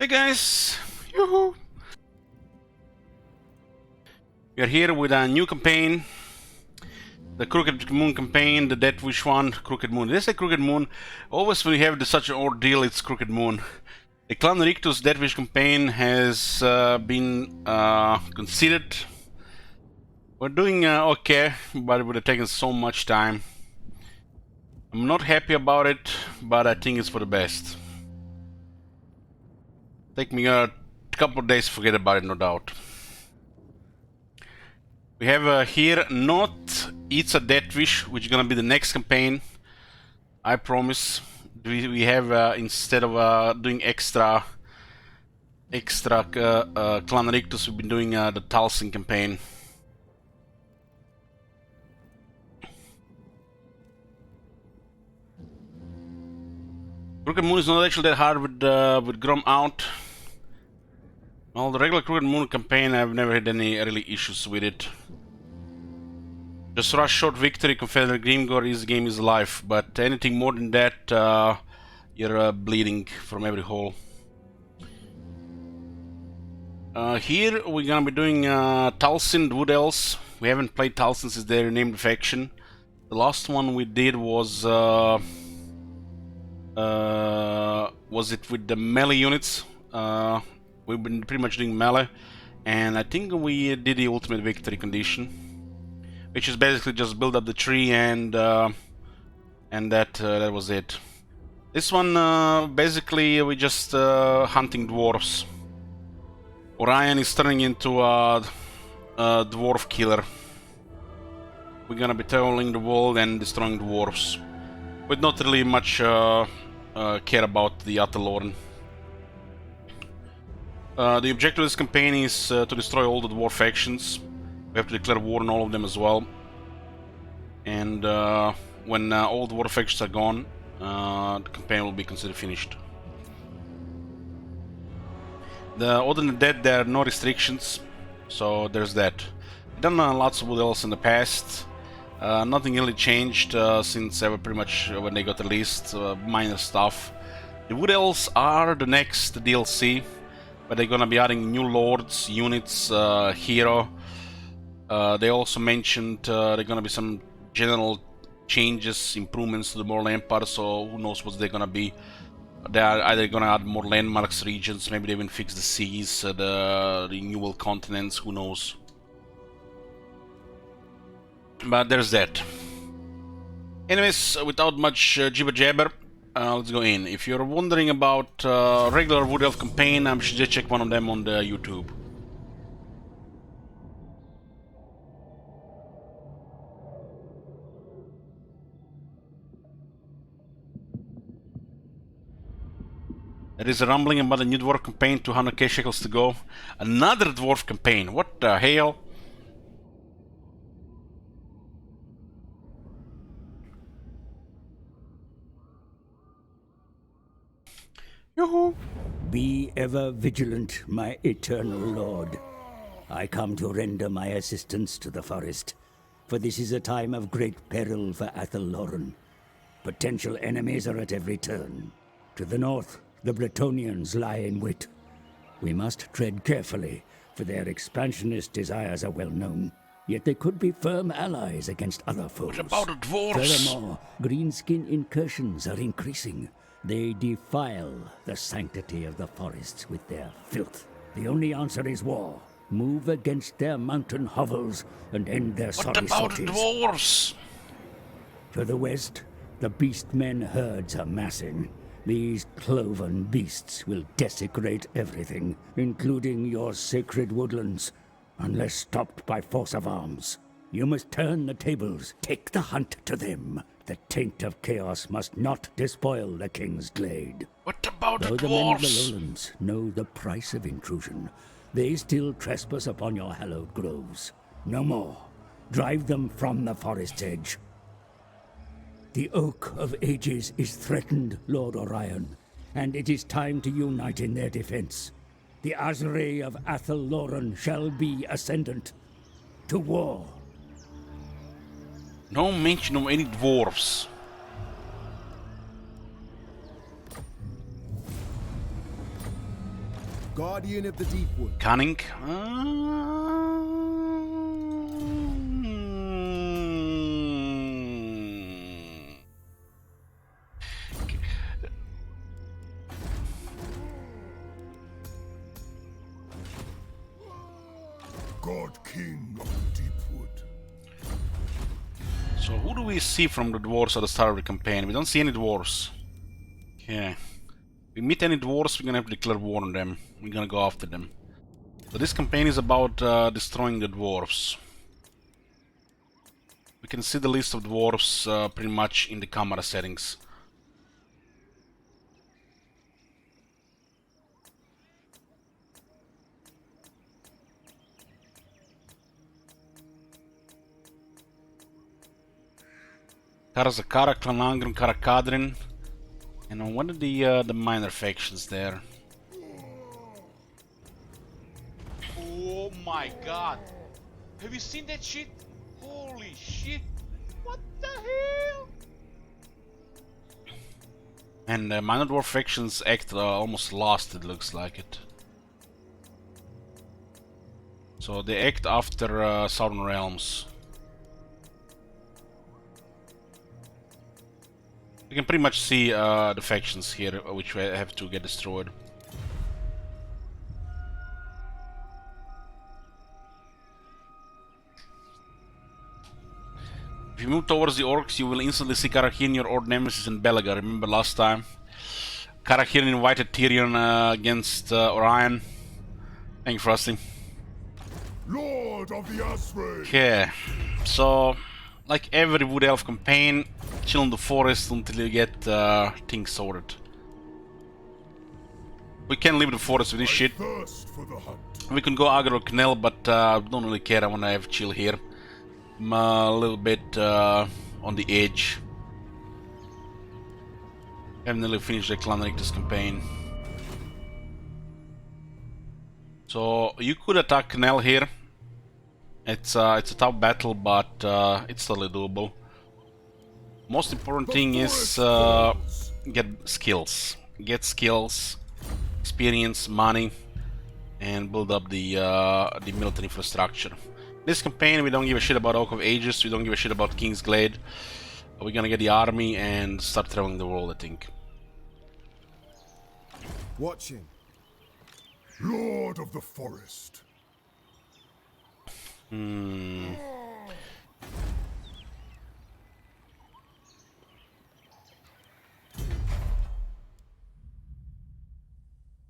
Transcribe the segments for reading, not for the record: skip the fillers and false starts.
Hey guys! Yoo-hoo! We are here with a new campaign. The Crooked Moon campaign, the Death Wish one, Crooked Moon. Did I say Crooked Moon? Always when you have such an ordeal, it's Crooked Moon. The Clan Rictus Death Wish campaign has been considered. We're doing okay, but it would have taken so much time. I'm not happy about it, but I think it's for the best. Take me a couple of days to forget about it, no doubt. We have here not It's a Death Wish, which is gonna be the next campaign. I promise. We have instead of doing extra Clan Rictus, we've been doing the Talsyn campaign. Crooked Moon is not actually that hard with Grom out. Well, the regular Crooked Moon campaign, I've never had any really issues with it. Just rush short victory, Confederate Grimgore, this game is life, but anything more than that, you're bleeding from every hole. Here we're gonna be doing Talsyn, Wood Elves. We haven't played Talsyn since they renamed the faction. The last one we did was it with the melee units? We've been pretty much doing melee, and I think we did the ultimate victory condition, which is basically just build up the tree and that was it. This one basically we just hunting dwarves. Orion is turning into a dwarf killer. We're gonna be towering the world and destroying dwarves, with not really much care about the Ataloran. The objective of this campaign is to destroy all the dwarf factions. We have to declare war on all of them as well. And when all dwarf factions are gone, the campaign will be considered finished. Other than that, there are no restrictions, so there's that. We've done lots of Wood Elves in the past. Nothing really changed since they were pretty much when they got released, minor stuff. The Wood Elves are the next DLC, but they're gonna be adding new lords, units, hero. They also mentioned there are gonna be some general changes, improvements to the Moral Empire, so who knows what they're gonna be. They are either gonna add more landmarks, regions, maybe they even fix the seas, the renewal continents, who knows. But there's that. Anyways, without much jibber jabber, let's go in. If you're wondering about regular Wood Elf campaign, I should just check one of them on the YouTube. There is a rumbling about a new dwarf campaign, 200k shekels to go. Another dwarf campaign, what the hell? Yoo-hoo! Be ever vigilant, my eternal lord. I come to render my assistance to the forest, for this is a time of great peril for Ataloran. Potential enemies are at every turn. To the north, the Bretonnians lie in wait. We must tread carefully, for their expansionist desires are well known. Yet they could be firm allies against other foes. What about the dwarves? Furthermore, greenskin incursions are increasing. They defile the sanctity of the forests with their filth. The only answer is war. Move against their mountain hovels and end their sorry What about sorties. the dwarves? To the west, the beastmen herds are massing. These cloven beasts will desecrate everything, including your sacred woodlands, unless stopped by force of arms. You must turn the tables, take the hunt to them. The taint of chaos must not despoil the king's glade. What about Though the the men of the dwarves? lowlands know the price of intrusion, they still trespass upon your hallowed groves. No more. Drive them from the forest's edge. The Oak of Ages is threatened, Lord Orion, and it is time to unite in their defense. The Azrae of Ataloran shall be ascendant. To war. No mention of any dwarves. Guardian of the Deepwood. Cunning. God King of the Deepwood. So who do we see from the dwarves at the start of the campaign? We don't see any dwarves. Okay. We meet any dwarves, we're gonna have to declare war on them. We're gonna go after them. So this campaign is about destroying the dwarves. We can see the list of dwarves pretty much in the camera settings. Karazakara, Clanangrim, Karakadrin. And what are the minor factions there? Oh my god! Have you seen that shit? Holy shit! What the hell? And minor dwarf factions act almost lost, it looks like it. So they act after Southern Realms. You can pretty much see the factions here, which have to get destroyed. If you move towards the orcs, you will instantly see Karakin, your old nemesis in Belaga. Remember last time? Karakin invited Tyrion against Orion. Thank you, Frosty. Lord of the Asray. Okay, so like every Wood Elf campaign, chill in the forest until you get things sorted. We can leave the forest with this shit. Thirst for the hunt. We can go aggro Knell, but don't really care. I wanna have chill here. I'm a little bit on the edge. Haven't really finished the Clan Rictus campaign. So you could attack Knell here. It's a tough battle, but it's totally doable. Most important thing is get skills. Get skills, experience, money, and build up the military infrastructure. This campaign, we don't give a shit about Oak of Ages. We don't give a shit about Kingsglade. We're gonna get the army and start traveling the world, I think. Watching. Lord of the Forest.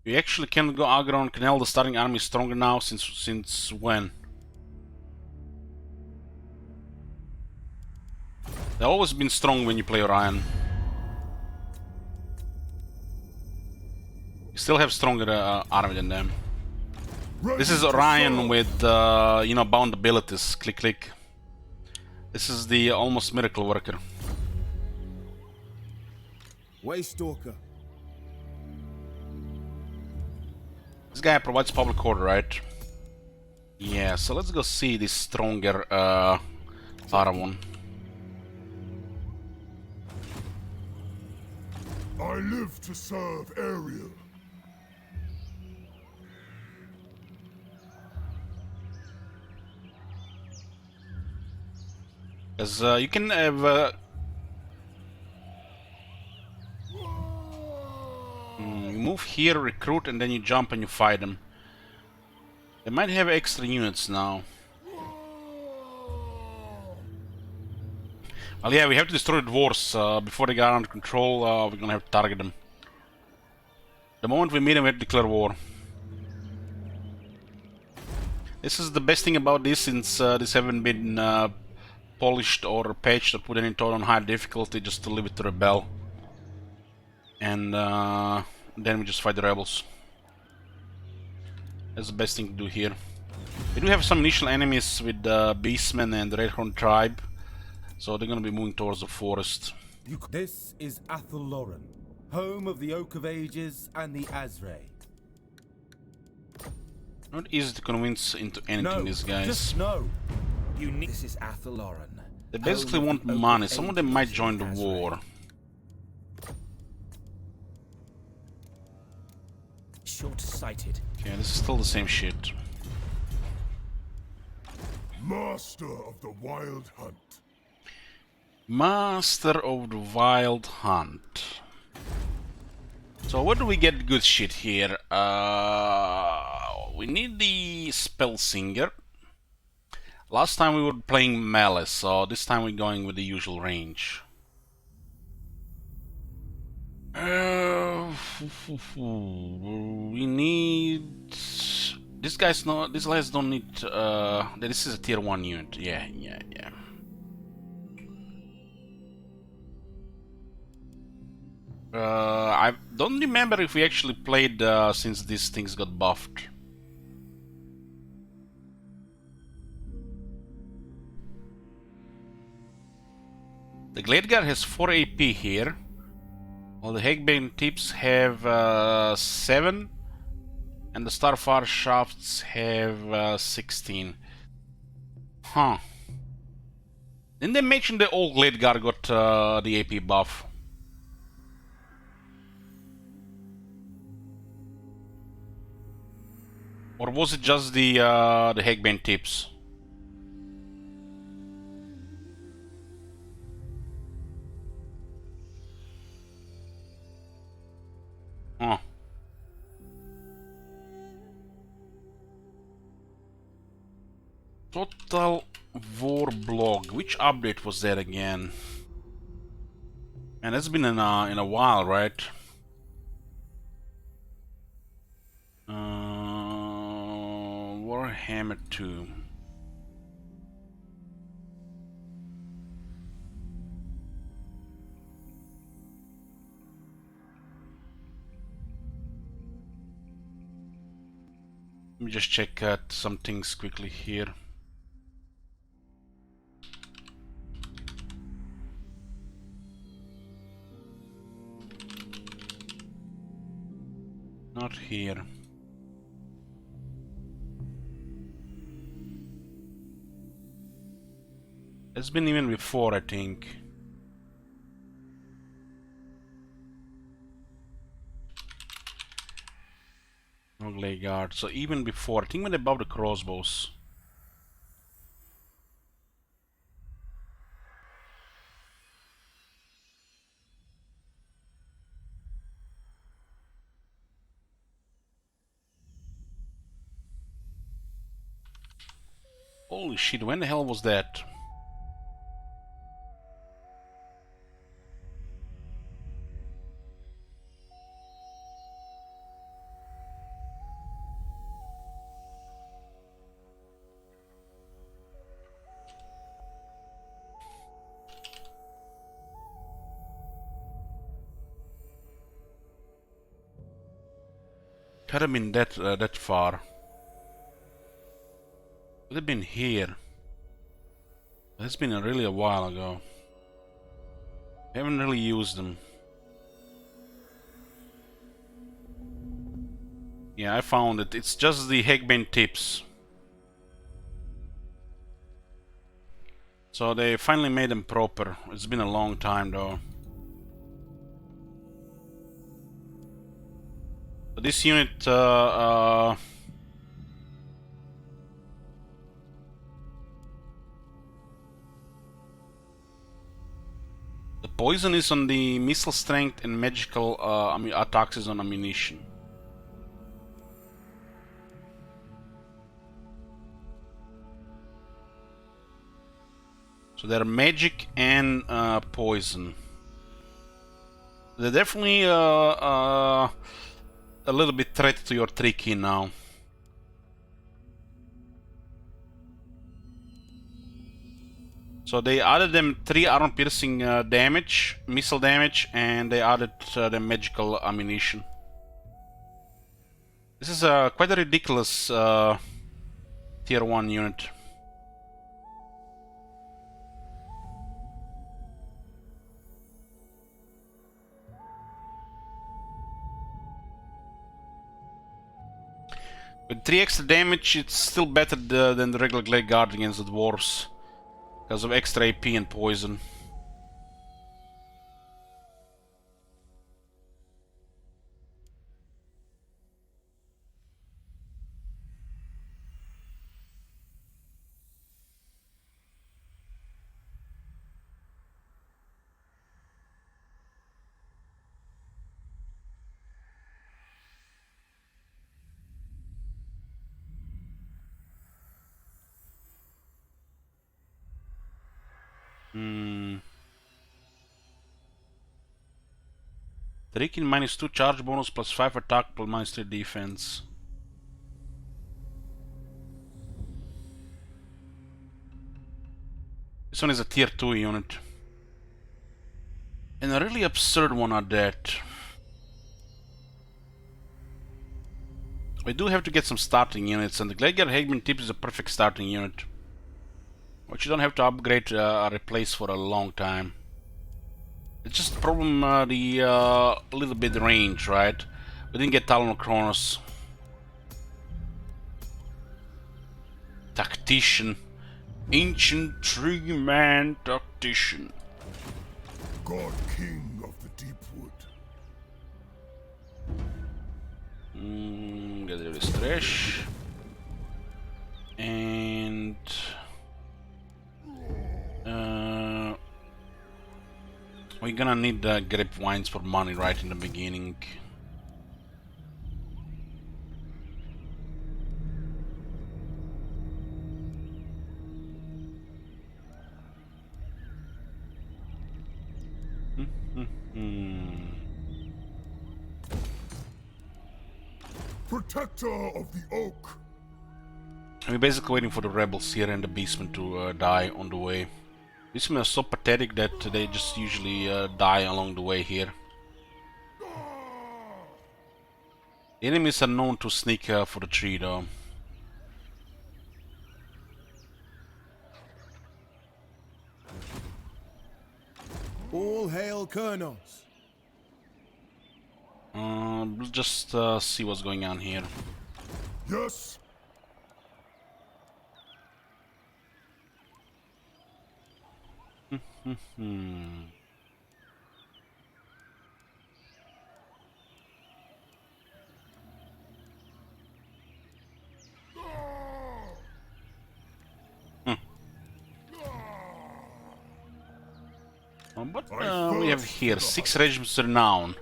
We actually can go aggro on Canal. The starting army is stronger now. Since when? They've always been strong when you play Orion. You still have stronger army than them. This is Orion with, you know, bound abilities. Click, click. This is the almost miracle worker. Waystalker. This guy provides public order, right? Yeah, so let's go see this stronger Paramon. I live to serve Ariel. As you can have you move here, recruit, and then you jump and you fight them. They might have extra units now. Well, yeah, we have to destroy the dwarves before they get under control. We're gonna have to target them. The moment we meet them, we have to declare war. This is the best thing about this, since this haven't been polished or patched or put any total on high difficulty, just to leave it to rebel. And then we just fight the rebels. That's the best thing to do here. We do have some initial enemies with the Beastmen and the Redhorn tribe, so they're gonna be moving towards the forest. This is Athelloren, home of the Oak of Ages and the Asray. Not easy to convince into anything, these guys. Just no. You need. This is Athelloren. They basically want money. Some of them might join the war. short-sighted. Okay, this is still the same shit. Master of the Wild Hunt. Master of the Wild Hunt. So where do we get good shit here? We need the Spell Singer. Last time we were playing Malice, so this time we're going with the usual range. We need... These guys don't need... this is a tier 1 unit. Yeah. I don't remember if we actually played since these things got buffed. The Gladeguard has 4 AP here, while the Hagbane tips have 7, and the Starfire shafts have 16. Huh. Didn't they mention the old Gladeguard got the AP buff? Or was it just the Hagbane tips? Huh. Total War blog. Which update was that again? And that's been in a while, right? Warhammer 2. Let me just check some things quickly here. Not here. It's been even before, I think. No Glade Guard. So even before, I think when they buffed the crossbows. Holy shit, when the hell was that? Could have been that far. Could have been here. That's been really a while ago. Haven't really used them. Yeah, I found it. It's just the Hagbane tips. So they finally made them proper. It's been a long time though. But this unit the poison is on the missile strength and magical attacks is on ammunition. So they're magic and poison. They're definitely a little bit threat to your tricky now. So they added them 3 armor piercing damage, missile damage, and they added the magical ammunition. This is quite a ridiculous tier 1 unit. With 3 extra damage, it's still better than the regular Glade Guard against the dwarves, because of extra AP and poison. Taking -2 charge bonus plus 5 attack plus -3 defense. This one is a tier 2 unit. And a really absurd one at that. We do have to get some starting units, and the Gladiator Hagman Tips is a perfect starting unit, which you don't have to upgrade or replace for a long time. It's just the problem, the little bit range, right? We didn't get Talon Kronos. Tactician. Ancient tree-man tactician. God King of the Deep Wood. Get rid of this trash. And... we're gonna need grape wines for money right in the beginning. Protector of the Oak. We're basically waiting for the rebels here and the beastmen to die on the way. Beastmen are so pathetic that they just usually die along the way here. The enemies are known to sneak for the tree though. All hail Kurnos. We'll just see what's going on here. Yes. But we have here 6 regiments renown.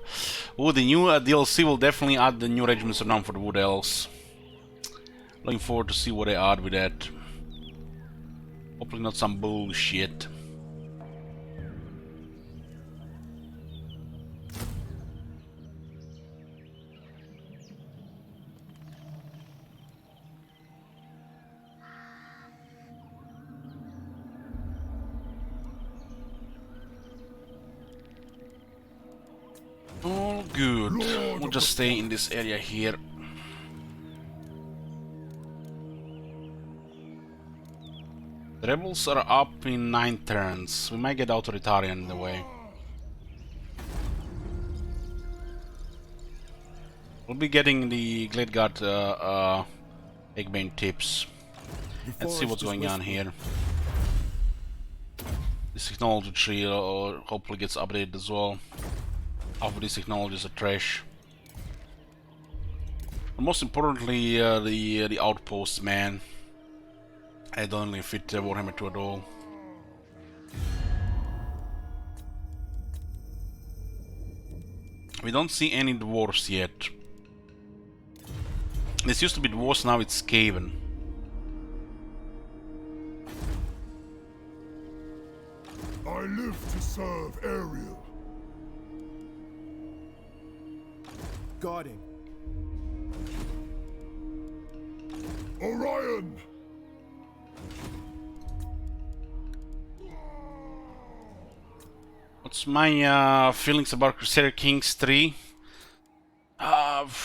Oh, the new DLC will definitely add the new regiments renown for the Wood Elves. Looking forward to see what they add with that. Hopefully not some bullshit. All good. We'll just stay in this area here. The rebels are up in 9 turns. We might get authoritarian in the way. We'll be getting the Gladeguard Eggbane tips. Let's see what's going on here. This technology tree hopefully gets updated as well. Half of these technologies are trash. And most importantly, the outposts, man. I don't really fit Warhammer 2 at all. We don't see any dwarves yet. This used to be dwarves, now it's Skaven. I live to serve Ariel. Guarding. Orion! What's my feelings about Crusader Kings 3?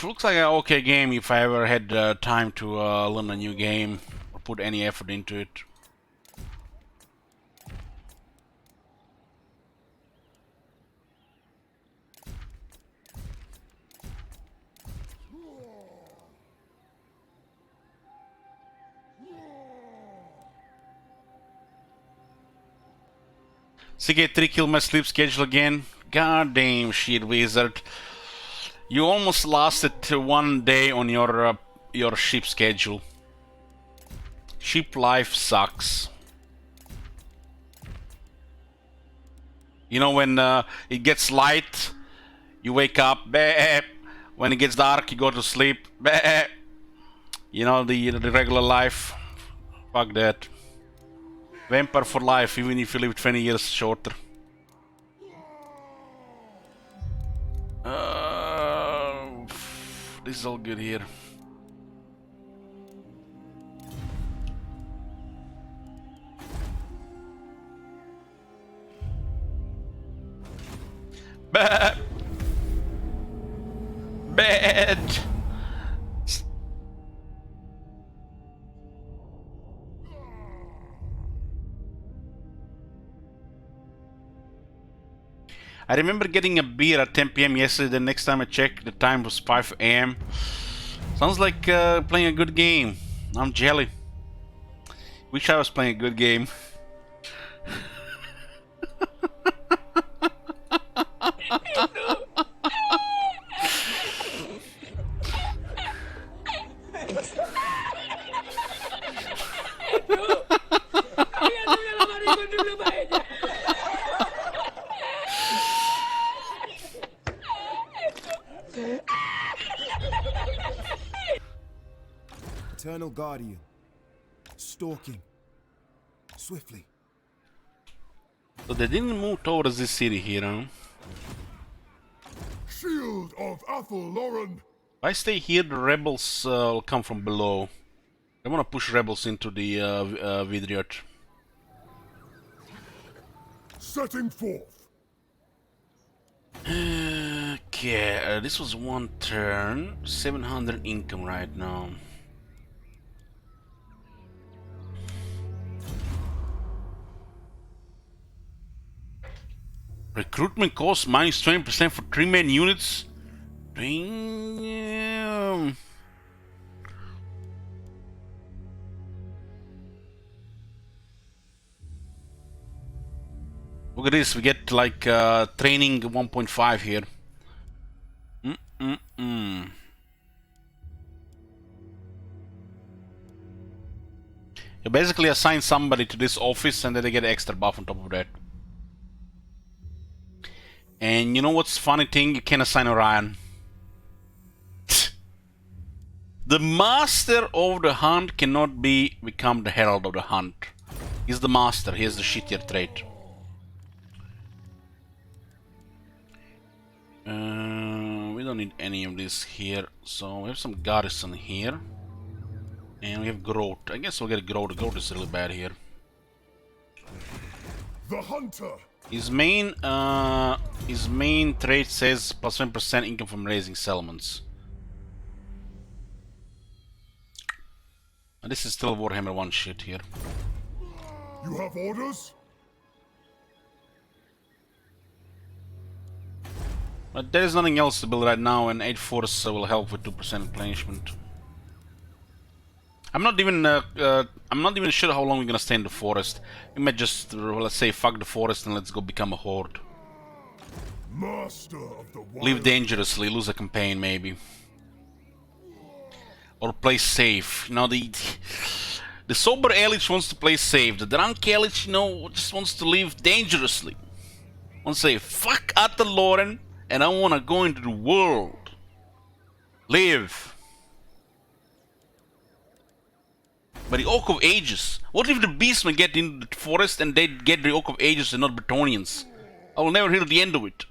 Looks like an okay game if I ever had time to learn a new game or put any effort into it. CK3 killed my sleep schedule again. God damn shit, wizard. You almost lasted to 1 day on your ship schedule. Ship life sucks. You know, when it gets light, you wake up. Bah. When it gets dark, you go to sleep. Bah. You know, the regular life. Fuck that. Vampire for life, even if you live 20 years shorter. This is all good here. Bad. Bad. I remember getting a beer at 10 PM yesterday. The next time I checked, the time was 5 AM. Sounds like playing a good game. I'm jelly. Wish I was playing a good game. Eternal Guardian. Stalking. Swiftly. So they didn't move towards this city here, huh? Shield of Athelloren. If I stay here, the rebels will come from below. I want to push rebels into the Vidriot. Setting forth. Okay, this was one turn. 700 income right now. Recruitment cost minus 20% for 3-man units. Damn. Look at this, we get like training 1.5 here. You basically assign somebody to this office and then they get extra buff on top of that. And you know what's funny thing? You can assign Orion. The master of the hunt cannot become the herald of the hunt. He's the master, he has the shittier trait. We don't need any of this here, so we have some garrison here. And we have growth. I guess we'll get growth. Growth is really bad here. The Hunter. His main trait says plus 1% income from raising settlements. And this is still Warhammer 1 shit here. You have orders? But there is nothing else to build right now, and 8 Force will help with 2% replenishment. I'm not even sure how long we're gonna stay in the forest. We might just let's say fuck the forest and let's go become a horde. Master of the wild. Live dangerously, lose a campaign maybe. Or play safe. You know, the sober Elich wants to play safe. The drunk Elich, you know, just wants to live dangerously. Wants to say, fuck Athelloren, and I wanna go into the world. Live. But the Oak of Ages. What if the Beastmen get into the forest and they get the Oak of Ages and not Bretonnians? I will never hear the end of it.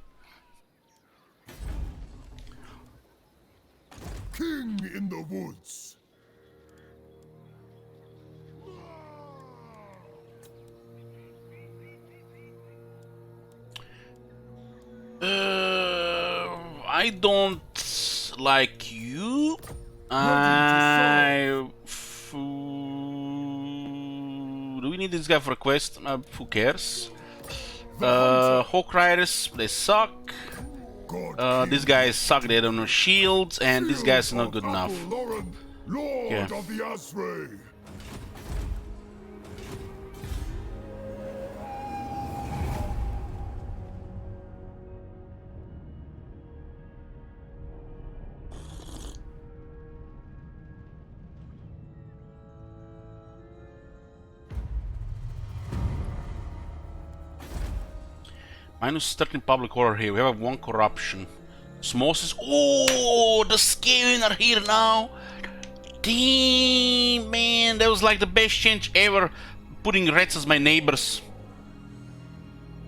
King in the woods. I don't like you. Do we need this guy for a quest? Who cares? Hawk Riders, they suck. These guys suck, they don't know shields, and these guys are not good enough. Athelloren, Lord Yeah. of the Azray. Minus 13 public order here. We have 1 corruption. Osmosis. Oh, the Skaven are here now. Damn, man, that was like the best change ever. Putting rats as my neighbors.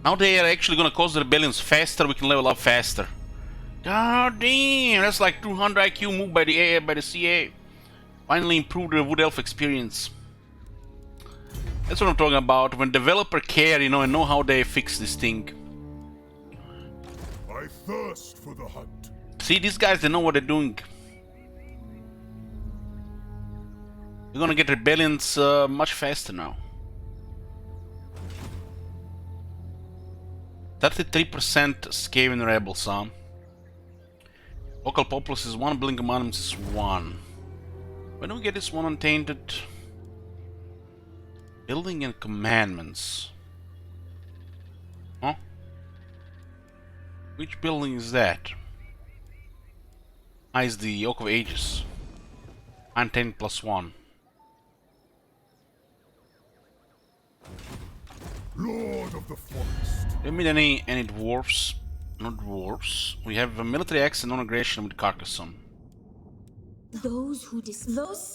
Now they are actually gonna cause the rebellions faster. We can level up faster. God damn, that's like 200 IQ move by the CA. Finally improved the Wood Elf experience. That's what I'm talking about. When developer care, you know, and know how they fix this thing. I thirst for the hunt. See, these guys, they know what they're doing. We're gonna get rebellions much faster now. 33% Skaven rebels, huh? Local populace is 1, building commandments is 1. When do we get this one untainted? Building and commandments. Huh? Which building is that? Ah, it's the Oak of Ages. Untainted +1. Lord of the forest. Do we meet any dwarves? Not dwarves. We have a military axe and non-aggression with Carcassonne. Those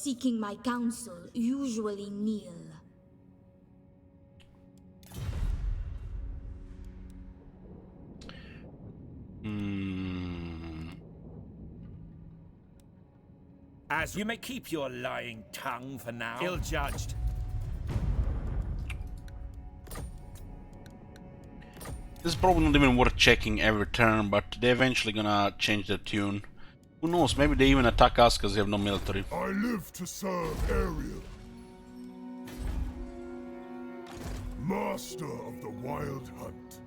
seeking my counsel usually kneel. As you may keep your lying tongue for now. Ill-judged. This is probably not even worth checking every turn, but they're eventually gonna change their tune. Who knows, maybe they even attack us because they have no military. I live to serve Ariel, master of the wild hunt.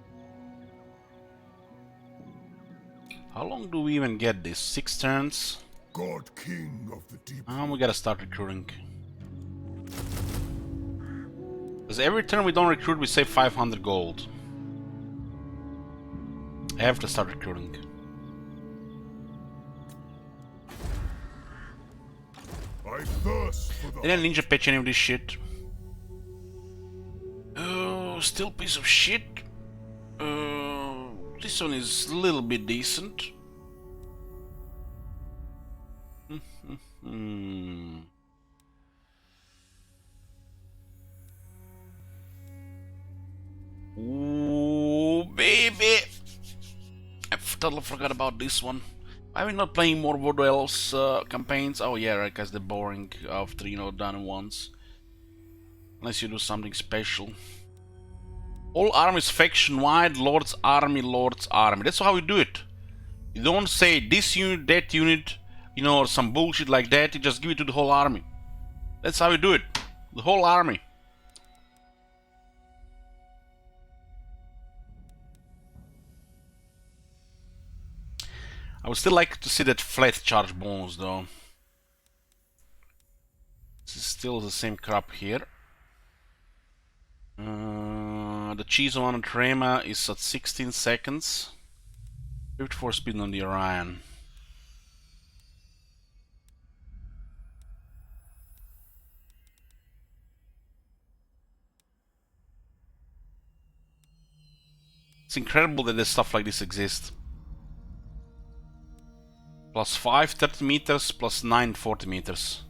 How long do we even get this? 6 turns? God King of the deep. We gotta start recruiting. Because every turn we don't recruit, we save 500 gold. I have to start recruiting. I thirst for the Did I ninja patch any of this shit? Oh, still piece of shit. This one is a little bit decent. Ooh, baby! I totally forgot about this one. Why are we not playing more Voodoo Elves campaigns? Oh yeah, right, because they're boring after, you know, done once. Unless you do something special. All armies faction wide, Lord's army, Lord's army. That's how you do it. You don't say this unit, that unit, you know, or some bullshit like that. You just give it to the whole army. That's how you do it. The whole army. I would still like to see that flat charge bonus though. This is still the same crap here. The cheese on Trema is at 16 seconds. 54 speed on the Orion. It's incredible that there's stuff like this exists. +5 30 meters, +9 40 meters.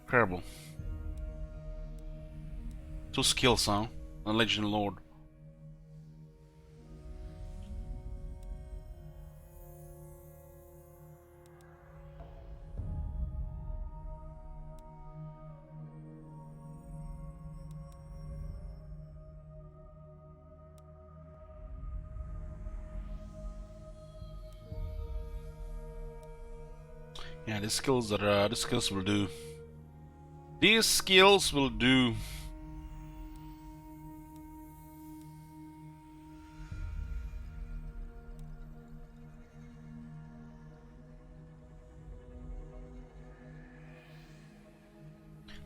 Incredible. 2 skills, huh? A Legend Lord. Yeah, these skills are these skills will do. These skills will do.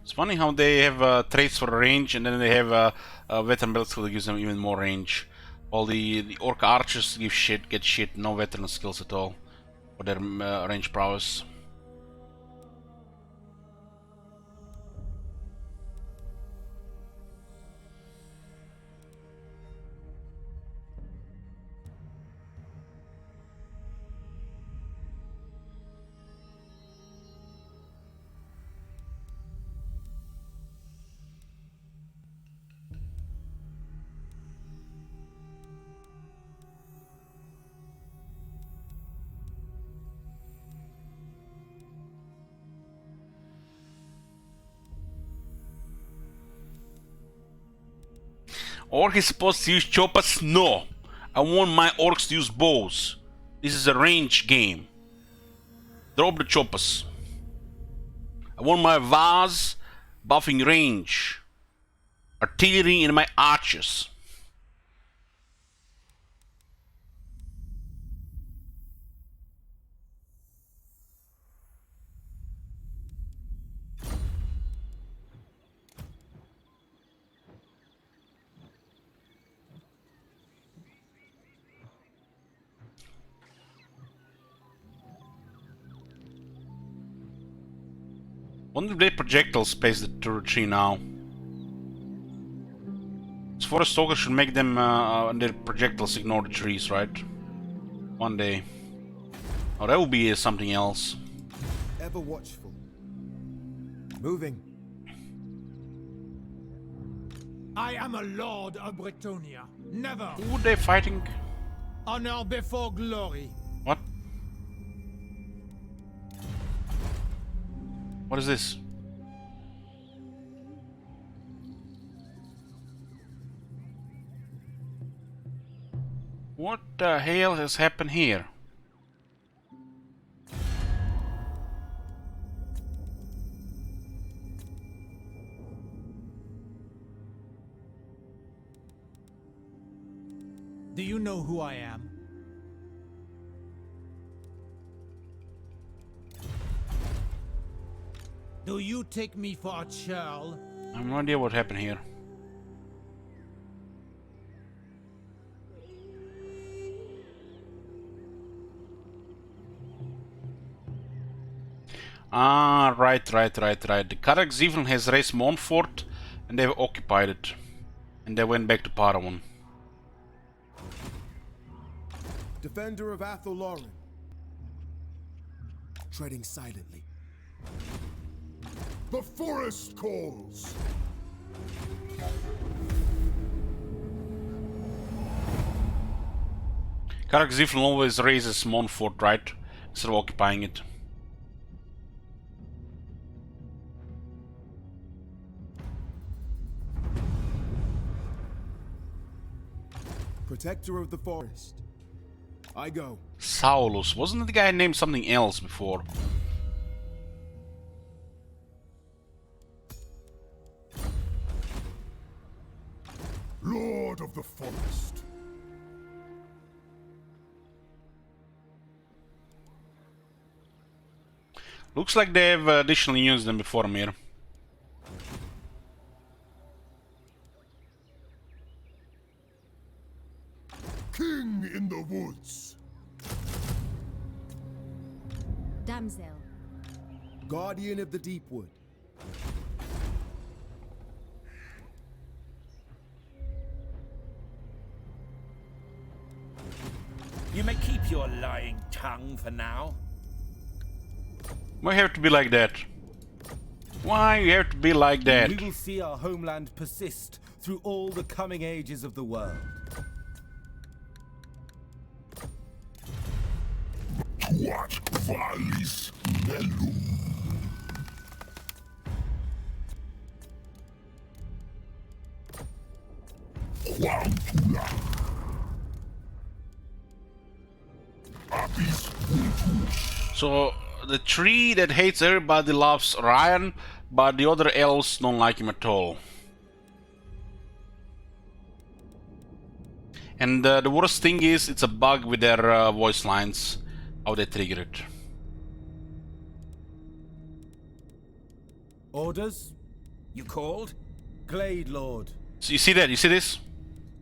It's funny how they have traits for range, and then they have a veteran belt skill that gives them even more range. All the orc archers get shit, no veteran skills at all for their range prowess. Or he's supposed to use choppers? No. I want my orcs to use bows. This is a range game. Drop the choppers. I want my vase buffing range. Artillery in my archers. Wonder if they projectile space the turret tree now. This forest stalker should make them their projectiles ignore the trees, right? One day. Oh, that would be something else. Ever watchful. Moving. I am a lord of Bretonia. Never Who are they fighting? honor before glory. What? What is this? What the hell has happened here? Do you know who I am? Do you take me for a churl? I have no idea what happened here. Ah, right. The Karak even has raised Montfort and they've occupied it. And they went back to Parawan. Defender of Athelloren. Treading silently. The forest calls. Karak Ziflin always raises Montfort, right? Instead of occupying it. Protector of the forest. I go. Saulus. Wasn't the guy named something else before? Lord of the forest. Looks like they have additionally used them before Mir. King in the woods. Damsel. Guardian of the Deepwood. You may keep your lying tongue for now. Why have to be like that? Why you have to be like that? We will see our homeland persist through all the coming ages of the world. What valis velum? Quantula. Apis vultus. So the tree that hates everybody loves Ryan, but the other elves don't like him at all. And the worst thing is, it's a bug with their voice lines, how they trigger it. Orders? You called? Glade Lord. So you see that? You see this?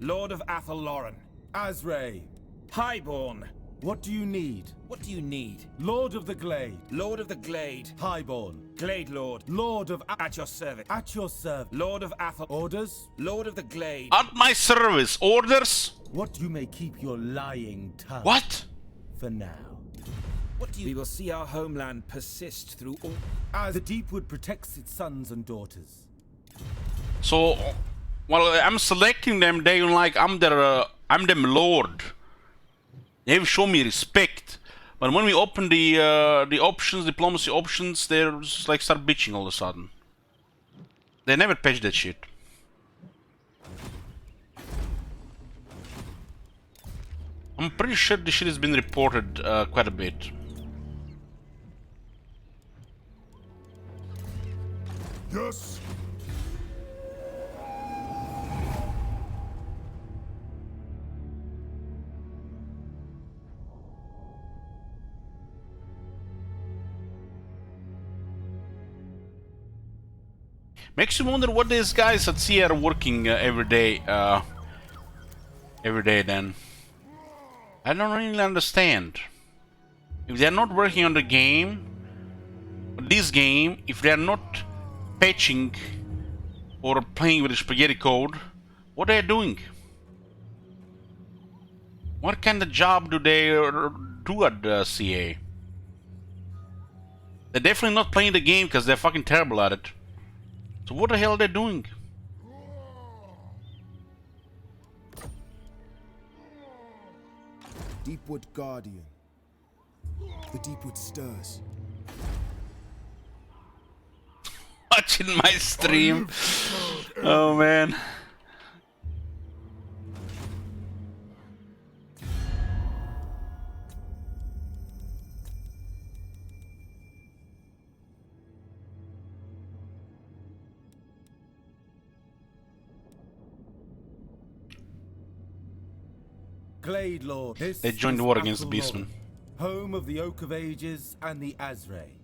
Lord of Athelloren. Azray. Highborn. What do you need? What do you need? Lord of the Glade. Lord of the Glade. Highborn. Glade Lord. Lord of At your service. At your service. Lord of Athel. Orders? Lord of the Glade. At my service. Orders? What you may keep your lying tongue. What? For now. What do you... We will see our homeland persist through all... As the Deepwood protects its sons and daughters. So, while I'm selecting them, they like I'm them lord. They have shown me respect. But when we open the options, diplomacy options, they're just like start bitching all of a sudden. They never patch that shit. I'm pretty sure this shit has been reported quite a bit. Yes. Makes you wonder what these guys at sea are working every day. Then I don't really understand. If they're not working on the game, this game, if they're not patching or playing with the spaghetti code, what are they doing? What kind of job do they do at the CA? They're definitely not playing the game because they're fucking terrible at it. So what the hell are they doing? Deepwood Guardian. The Deepwood stirs. Watching my stream. Oh man. Glade Lord. This They joined is the war against the Athel Beastmen. Loren, home of the Oak of Ages and the Azray.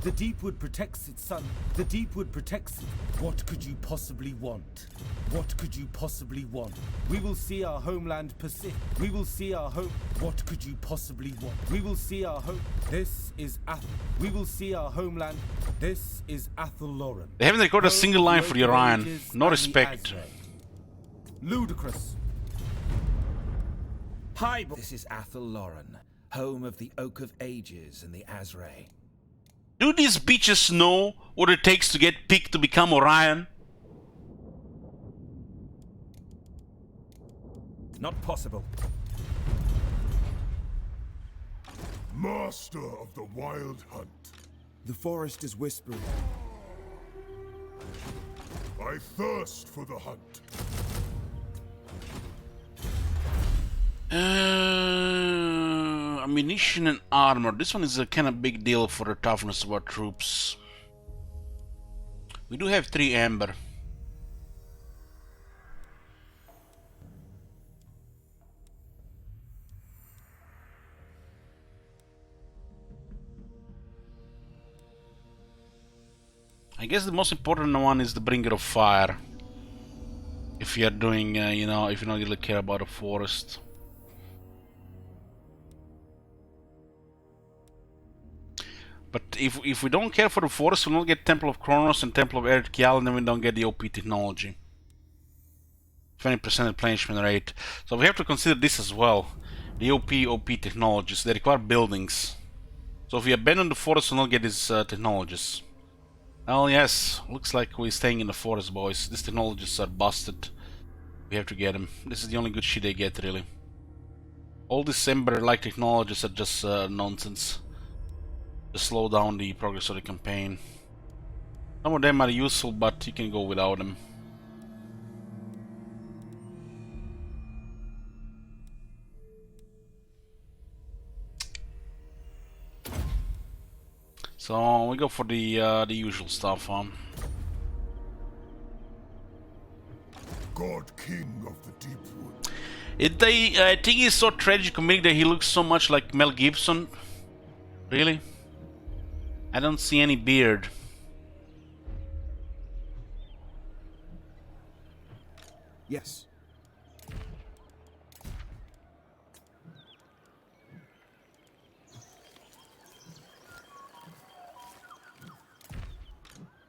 The Deepwood protects its son. The Deepwood protects it. What could you possibly want? What could you possibly want? We will see our homeland persist. We will see our home. What could you possibly want? We will see our home. This is Athel. We will see our homeland. This is Athel Loren. They haven't recorded a home single of line the for Oak the of Orion. Ages No and the respect. Azray. Ludicrous. Hi, this is Athel Loren, home of the Oak of Ages and the Azray. Do these bitches know what it takes to get picked to become Orion? Not possible. Master of the Wild Hunt. The forest is whispering. I thirst for the hunt. Ammunition and armor. This one is a kind of big deal for the toughness of our troops. We do have 3 amber. I guess the most important one is the bringer of fire. If you're doing, you know, if you don't really care about a forest. But if we don't care for the forest, we'll not get Temple of Kronos and Temple of Erethial, and then we don't get the OP technology. 20% replenishment rate. So we have to consider this as well. The OP technologies. They require buildings. So if we abandon the forest, we'll not get these technologies. Oh yes, looks like we're staying in the forest, boys. These technologies are busted. We have to get them. This is the only good shit they get, really. All these Ember-like technologies are just nonsense. To slow down the progress of the campaign. Some of them are useful, but you can go without them. So we go for the usual stuff, God King of the Deepwood. I think he's so tragic-comedic that he looks so much like Mel Gibson. Really? I don't see any beard. Yes.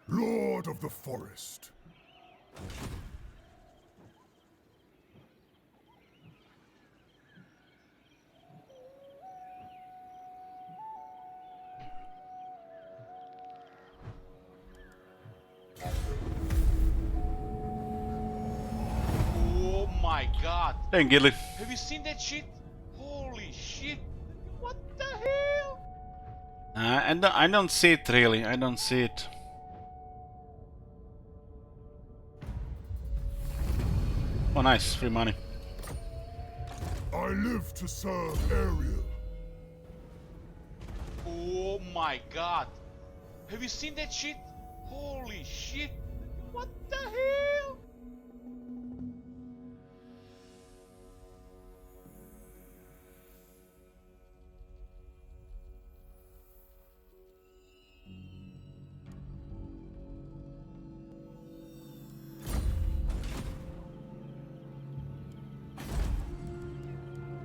Lord of the Forest. Oh my god. Hey, Gilly. Have you seen that shit? Holy shit. What the hell? I don't see it, really. I don't see it. Oh, nice. Free money. I live to serve Ariel. Oh my god. Have you seen that shit? Holy shit. What the hell?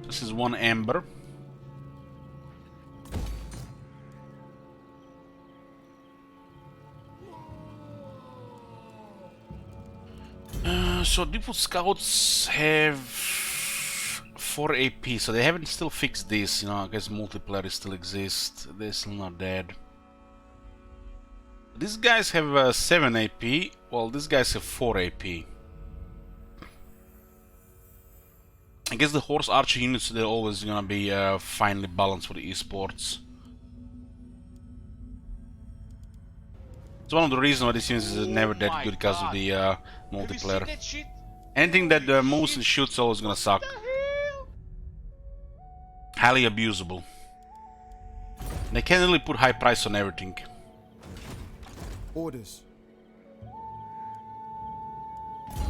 This is one ember. So default scouts have 4 AP, so they haven't still fixed this, you know, I guess multiplayer still exists, they're still not dead. These guys have 7 AP, while these guys have 4 AP. I guess the horse archer units, they're always gonna be finely balanced for the esports. It's one of the reasons why this unit is never that good because of the multiplayer. Anything that moves and shoots is always gonna suck. Highly abusable. They can't really put high price on everything. Orders.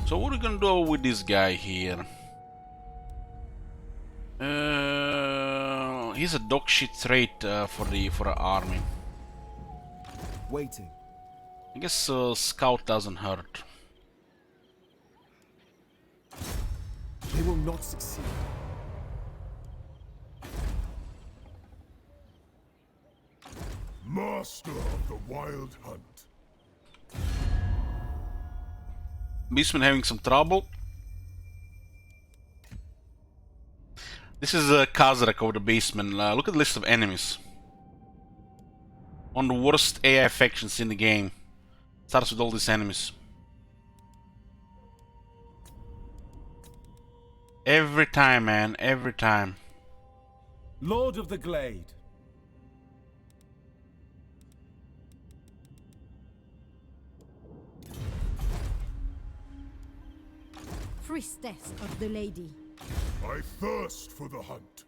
So what are we gonna do with this guy here? He's a dog shit trait for the army. Waiting. I guess scout doesn't hurt. They will not succeed. Master of the wild hunt. Beastman having some trouble. This is Kazrak of the Beastman. Look at the list of enemies. One of the worst AI factions in the game. Starts with all these enemies. Every time, man, every time. Lord of the Glade. Priestess of the Lady. I thirst for the hunt.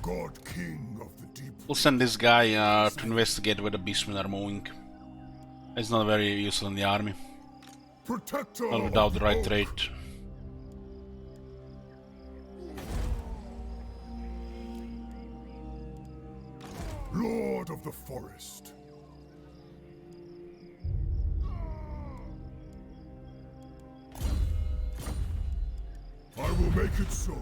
God King of the Deep. We'll send this guy to investigate where the Beastmen are moving. He's not very useful in the army. Protector Not without the right of trait. Lord of the Forest. I will make it so.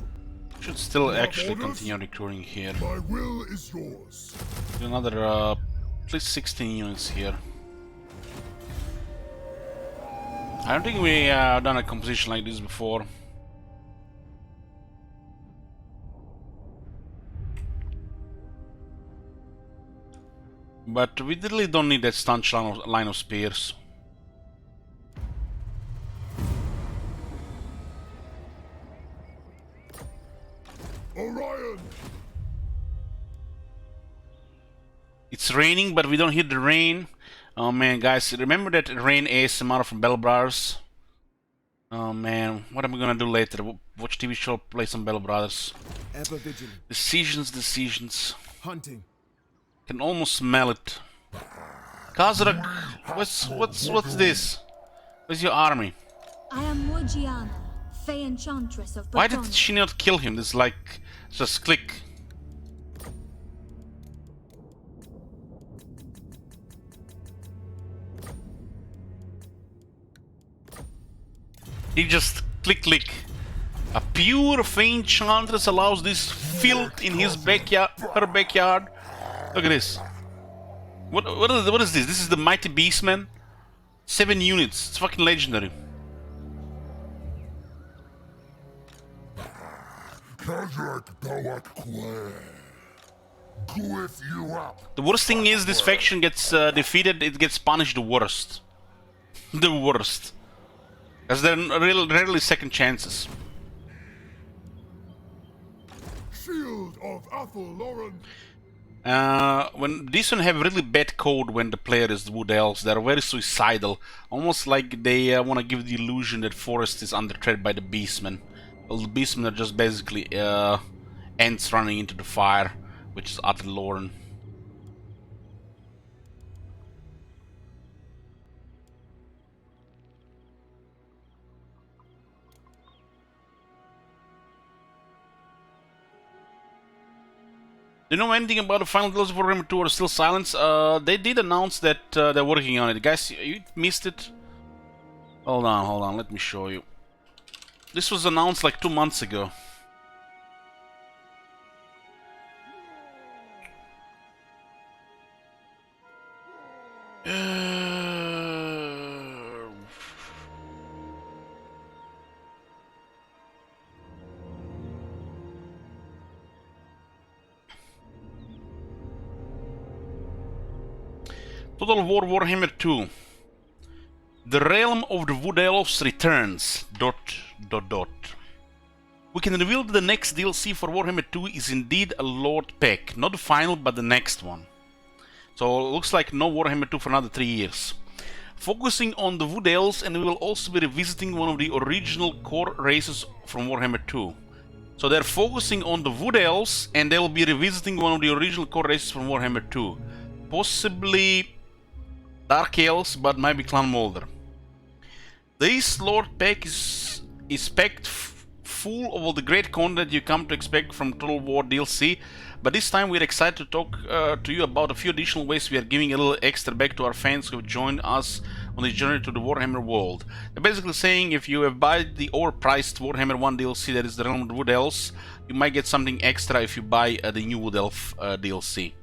Should still actually continue recruiting here. My will is yours. Do another at least 16 units here. I don't think we done a composition like this before. But we really don't need that staunch line of spears. Orion! It's raining, but we don't hear the rain. Oh man, guys, remember that rain ASMR from Bell Brothers? Oh man, what am I gonna do later? Watch TV show, play some Bell Brothers. Ever vigilant. Decisions. Hunting. Can almost smell it. Kazrak, what's this? Where's your army? I am Morgiana, Fey Enchantress of Why did Bretonia. she not kill him? This like just click. He just click. A pure Fey Enchantress allows this filth in his backyard, her backyard. Look at this. What is this? This is the Mighty Beastman? 7 units. It's fucking legendary. The worst thing is this faction gets defeated, it gets punished the worst. The worst. Because there are rarely second chances. Shield of Athel Lauren. When these one have really bad code when the player is Wood Elves, they're very suicidal, almost like they want to give the illusion that forest is under threat by the beastmen. Well, the beastmen are just basically ants running into the fire, which is utter Lauren. Do you know anything about the final DLC for Warhammer 2 or still silence? They did announce that they're working on it. Guys, you missed it? Hold on, let me show you. This was announced like 2 months ago. Total War Warhammer 2. The realm of the Wood Elves returns. ... We can reveal that the next DLC for Warhammer 2 is indeed a Lord pack. Not the final, but the next one. So it looks like no Warhammer 2 for another 3 years. Focusing on the Wood Elves, and we will also be revisiting one of the original core races from Warhammer 2. So they're focusing on the Wood Elves, and they'll be revisiting one of the original core races from Warhammer 2. Possibly Dark Elves, but maybe Clan Molder. This Lord pack is packed full of all the great content you come to expect from Total War DLC, but this time we're excited to talk to you about a few additional ways we are giving a little extra back to our fans who have joined us on this journey to the Warhammer world. They're basically saying if you have bought the overpriced Warhammer 1 DLC, that is the Realm of the Wood Elves, you might get something extra if you buy the new Wood Elf DLC.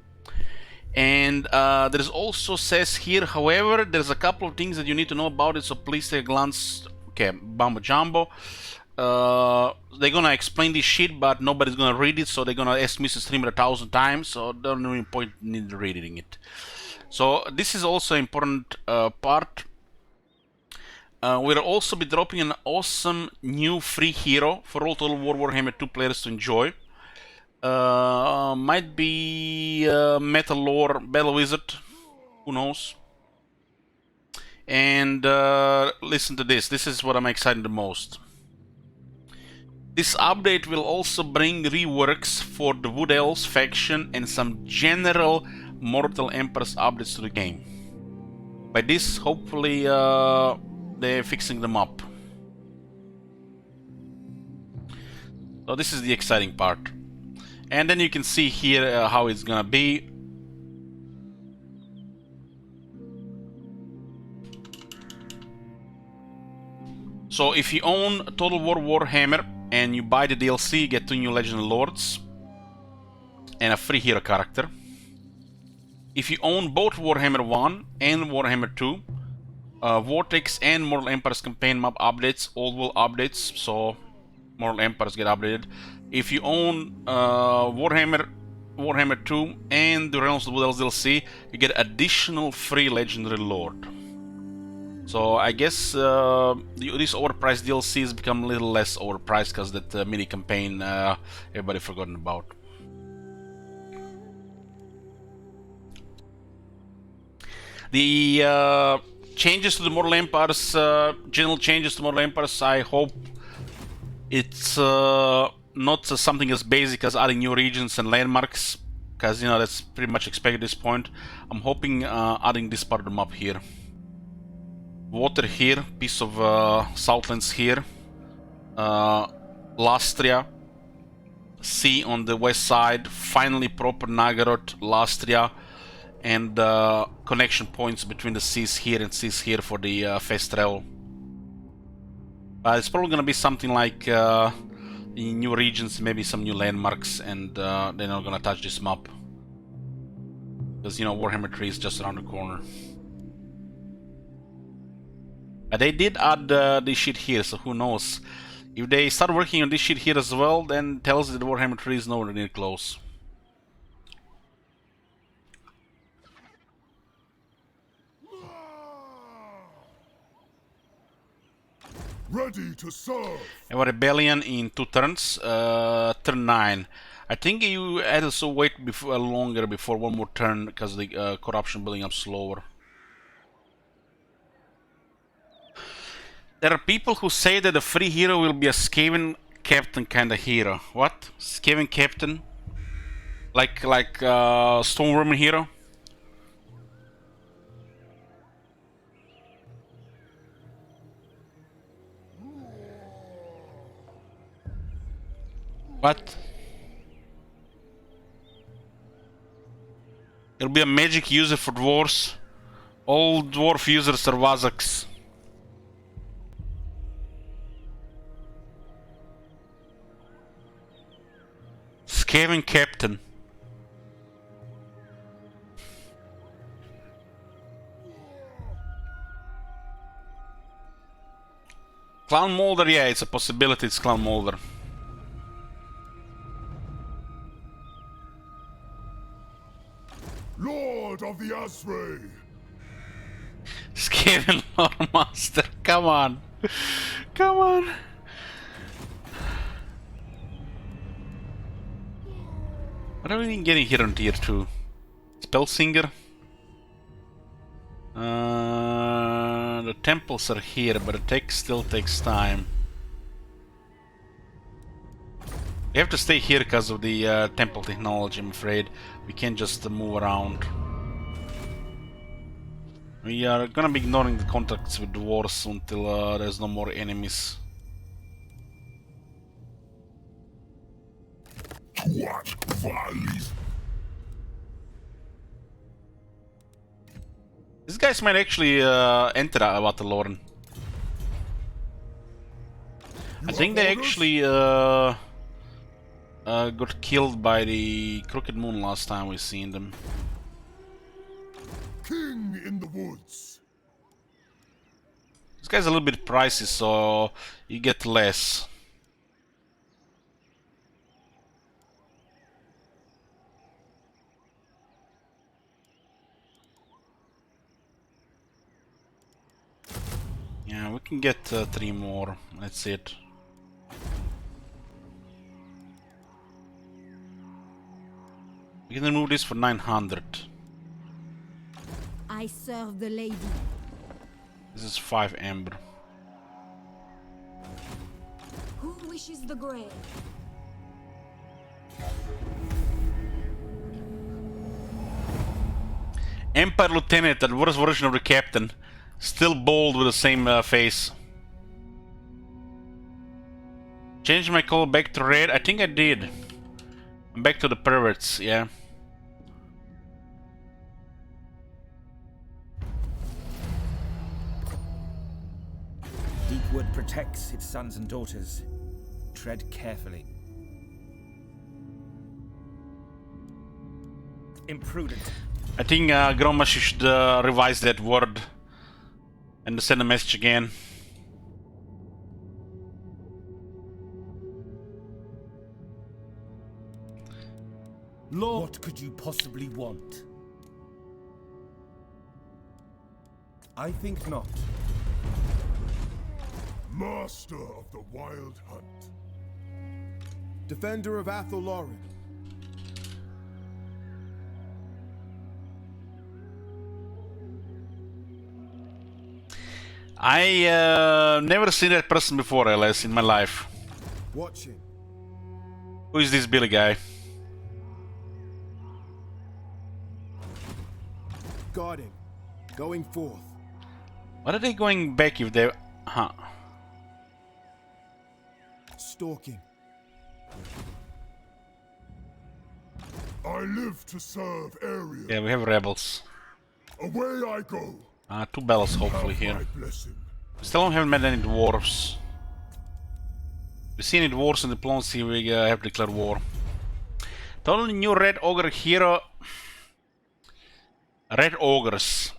And there's also says here, however, there's a couple of things that you need to know about it, so please take a glance. Okay, Bamba Jumbo. They're gonna explain this shit, but nobody's gonna read it, so they're gonna ask Mr. Streamer 1,000 times, so there's no point in reading it. So this is also an important part. We'll also be dropping an awesome new free hero for all Total War Warhammer 2 players to enjoy. Might be Metal Lore Battle Wizard, who knows? And listen to this. This is what I'm excited the most. This update will also bring reworks for the Wood Elves faction and some general Mortal Emperors updates to the game. By this, hopefully, they're fixing them up. So this is the exciting part. And then you can see here how it's gonna be. So if you own Total War Warhammer and you buy the DLC, you get 2 new Legendary Lords and a free hero character. If you own both Warhammer 1 and Warhammer 2, Vortex and Mortal Emperors campaign map updates, all will updates, so Mortal Emperors get updated. If you own Warhammer 2 and the Realms of the Wood Elves DLC, you get additional free Legendary Lord. So I guess this overpriced DLC has become a little less overpriced because that mini campaign everybody forgotten about. The changes to the Mortal Empires, general changes to Mortal Empires, I hope it's not something as basic as adding new regions and landmarks, because you know that's pretty much expected at this point. I'm hoping adding this part of the map here. Water here, piece of Southlands here, Lastria, sea on the west side, finally proper Nagaroth, Lastria, and connection points between the seas here and seas here for the fast travel. It's probably gonna be something like in new regions, maybe some new landmarks, and they're not gonna touch this map. Because, you know, Warhammer 3 is just around the corner. They did add this shit here, so who knows. If they start working on this shit here as well, then it tells that Warhammer 3 is nowhere near close. Ready to serve. Have a rebellion in 2 turns. Turn 9. I think you had also wait before, longer before one more turn because the corruption building up slower. There are people who say that the free hero will be a Skaven captain kind of hero. What? Skaven captain? Like Stormworm hero? What? There'll be a magic user for dwarves. All dwarf users are Vazaks. Skaven captain. Clown Molder, yeah, it's a possibility, it's Clown Molder. Lord of the Azray. Skaven Lore Master, come on. Come on. What are we getting here on tier 2? Spellsinger? The temples are here, but the tech still takes time. We have to stay here because of the temple technology, I'm afraid. We can't just move around. We are gonna be ignoring the contacts with dwarves until there's no more enemies. What follies? These guys might actually enter Avatelorn. I think they actually got killed by the Crooked Moon last time we seen them. King in the woods. This guy's a little bit pricey, so you get less. Yeah, we can get 3 more. That's it. We can remove this for 900. I serve the lady. This is 5 amber. Who wishes the grave? Empire Lieutenant, that worst version of the captain. Still bold with the same face. Change my color back to red? I think I did. I'm back to the perverts, yeah. Deepwood protects its sons and daughters. Tread carefully. Imprudent. I think Groma should revise that word and send a message again. Lord, what could you possibly want? I think not. Master of the Wild Hunt. Defender of Athel-Loren. I never seen that person before, LS, in my life. Watching. Who is this Billy guy? Guarding. Going forth. What are they going back if they... Huh. Stalking. I live to serve Ariel. Yeah, we have rebels. Away I go. 2 bells hopefully Have here. my blessing. Still haven't met any dwarves. We see any dwarves in diplomacy, we have declared war. Totally new red ogre hero. Red ogres.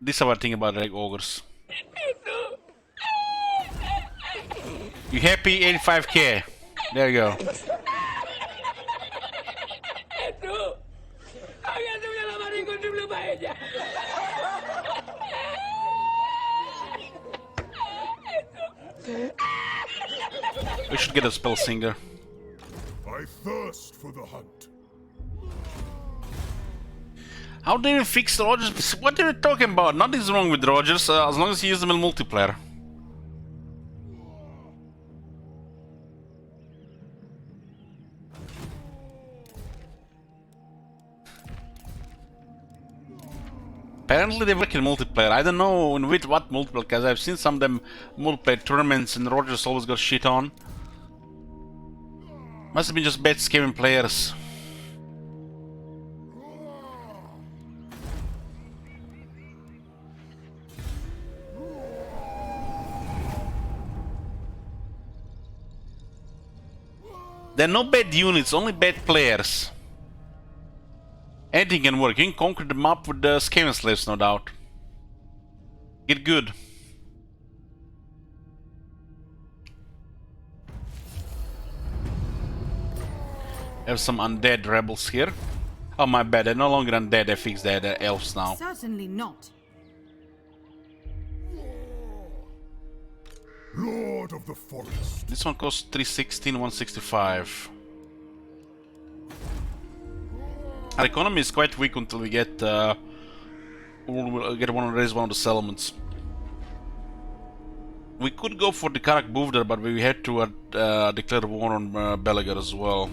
This is what I think about red ogres. You happy? 85k. There you go. We should get a spell singer. I thirst for the hunt. How did we fix Rogers? What are you talking about? Nothing's wrong with Rogers as long as he uses them in multiplayer. Apparently they work in multiplayer. I don't know in what multiplayer, because I've seen some of them multiplayer tournaments and Rogers always got shit on. Must have been just bad scamming players. There are no bad units, only bad players. Anything can work. You can conquer the map with the Skaven slaves, no doubt. Get good. Have some undead rebels here. Oh my bad, they're no longer undead, I fixed that, they're elves now. Certainly not. Lord of the Forest. This one costs 316, 165. Our economy is quite weak until we get raise one of the settlements. We could go for the Karak Buvdar, but we had to declare war on Belagar as well.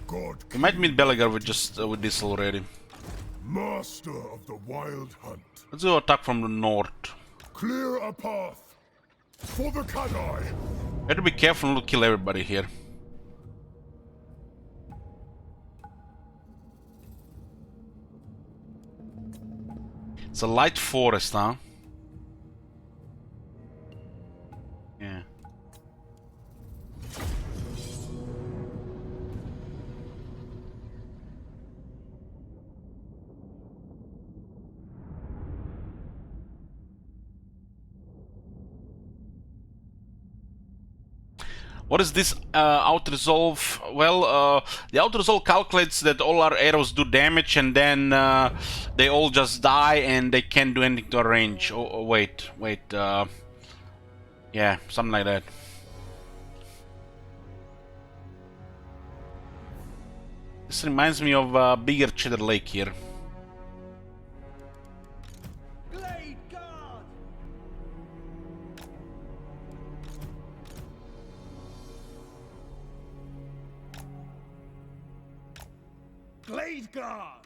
God, We might meet Belagar with just with this already. master of the wild hunt. Let's go attack from the north. Clear a path for the Kadai. We have to be careful not to kill everybody here. It's a light forest, huh? Yeah. What is this out-resolve? Well, the out-resolve calculates that all our arrows do damage and then they all just die and they can't do anything to our range. Oh, wait. Yeah, something like that. This reminds me of bigger Cheddar Lake here. Glade Guard!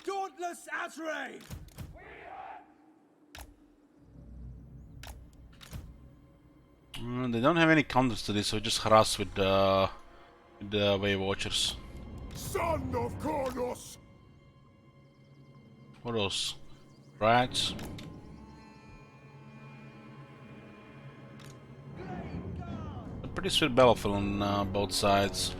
Dauntless Azray! They don't have any counters to this, so just harass with the Wave Watchers. Son of Kornos. What else? Rats. A pretty sweet battlefield on both sides.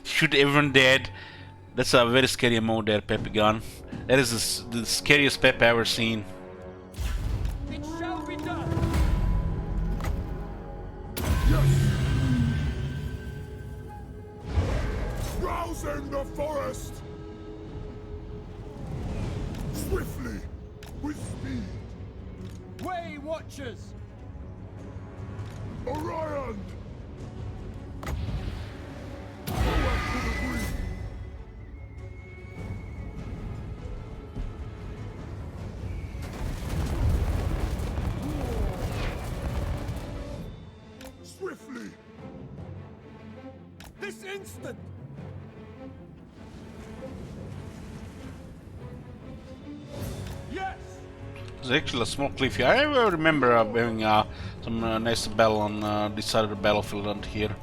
Shoot everyone dead. That's a very scary mode there, Pepe Gun. That is the scariest Pepe I've ever seen. It shall be done! Rousing the forest. Swiftly, with speed. Way Watchers! Orion. Forward to the green. Swiftly. This instant! Yes! There's actually a small cliff here. I remember having some nice battle on this side of the battlefield and here.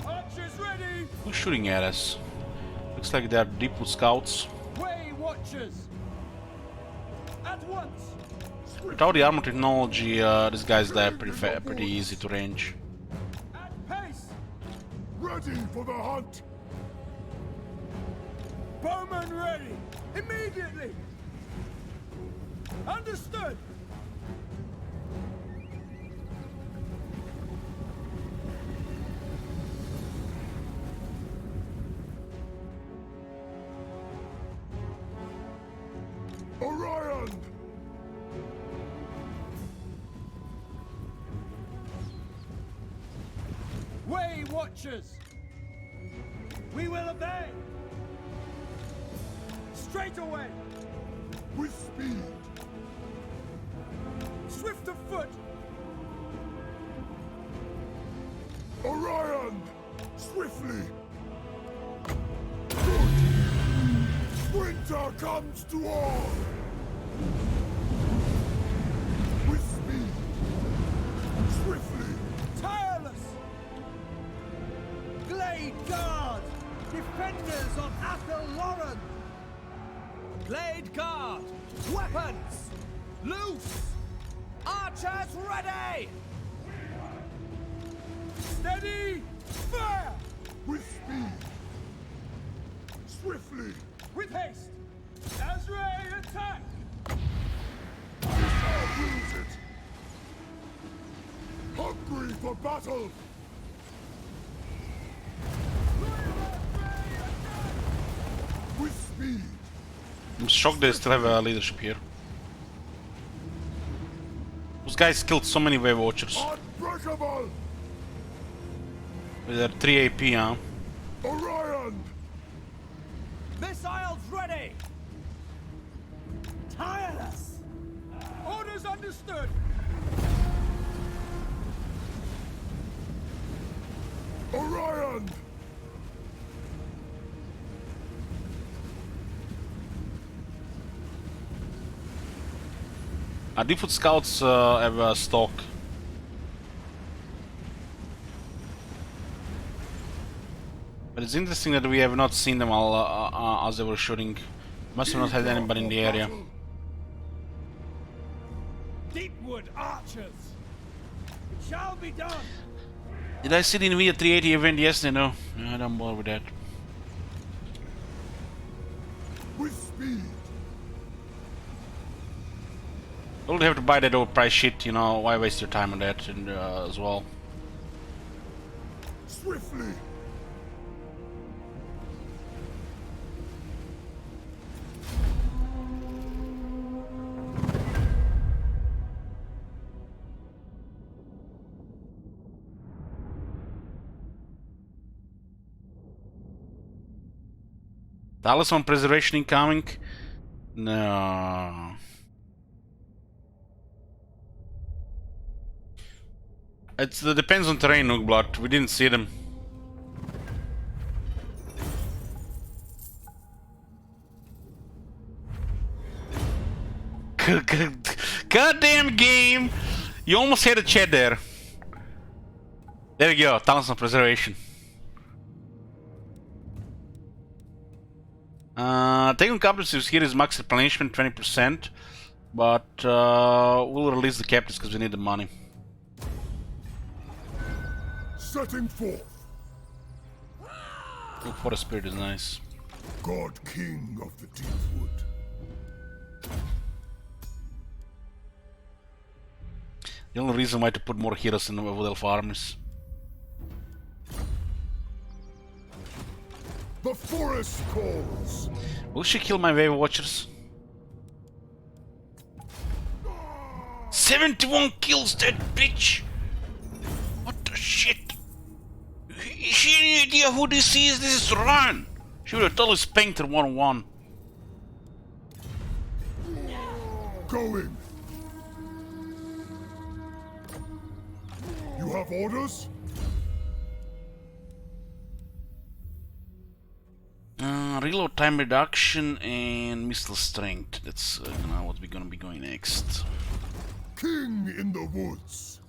Archers ready! Who's shooting at us? Looks like they're Deepwood scouts. Way Watchers! At once! Without the armor technology, these guys die pretty easy to range. At pace! Ready for the hunt. Bowman ready! Immediately! Understood! Orion! Way Watchers! We will obey! Straight away! With speed! Swift of foot! Orion! Swiftly! Good! Winter comes to all! With speed! Swiftly! Tireless! Glade Guard! Defenders of Athelloren! Glade Guard! Weapons! Loose! Archers ready! Steady! Fire! With speed! Swiftly! With haste! Azrael attack! We shall use it! Hungry for battle! With speed! I'm shocked they still have leadership here. Those guys killed so many Wave Watchers. Unbreakable! With their 3 AP, huh? Orion! Missiles ready! Tireless! Orders understood! Orion! Our default scouts have a stock. But it's interesting that we have not seen them all as they were shooting. Must have not had anybody in the area. Deepwood archers! It shall be done! Did I see the NVIDIA 380 event? Yes, they know. No, I don't bother with that. With speed! Don't have to buy that overpriced shit, you know, why waste your time on that and, as well. Swiftly! Talsyn preservation incoming? No. It depends on terrain, Noogblood. We didn't see them. Goddamn game! You almost had a chat there. There you go, Talsyn preservation. Taking captives here is max replenishment 20%, but we'll release the captives because we need the money. Setting forth! Look for the spirit is nice. God King of the Deep Wood. The only reason why to put more heroes in the Wood Elf armies. The forest calls! Will she kill my Wave Watchers? 71 kills, that bitch! What the shit? She any idea who this is? This is Run! She would have totally spanked her 1-on-1. Going! You have orders? Reload time reduction and missile strength. That's what we're gonna be going next. King in the woods!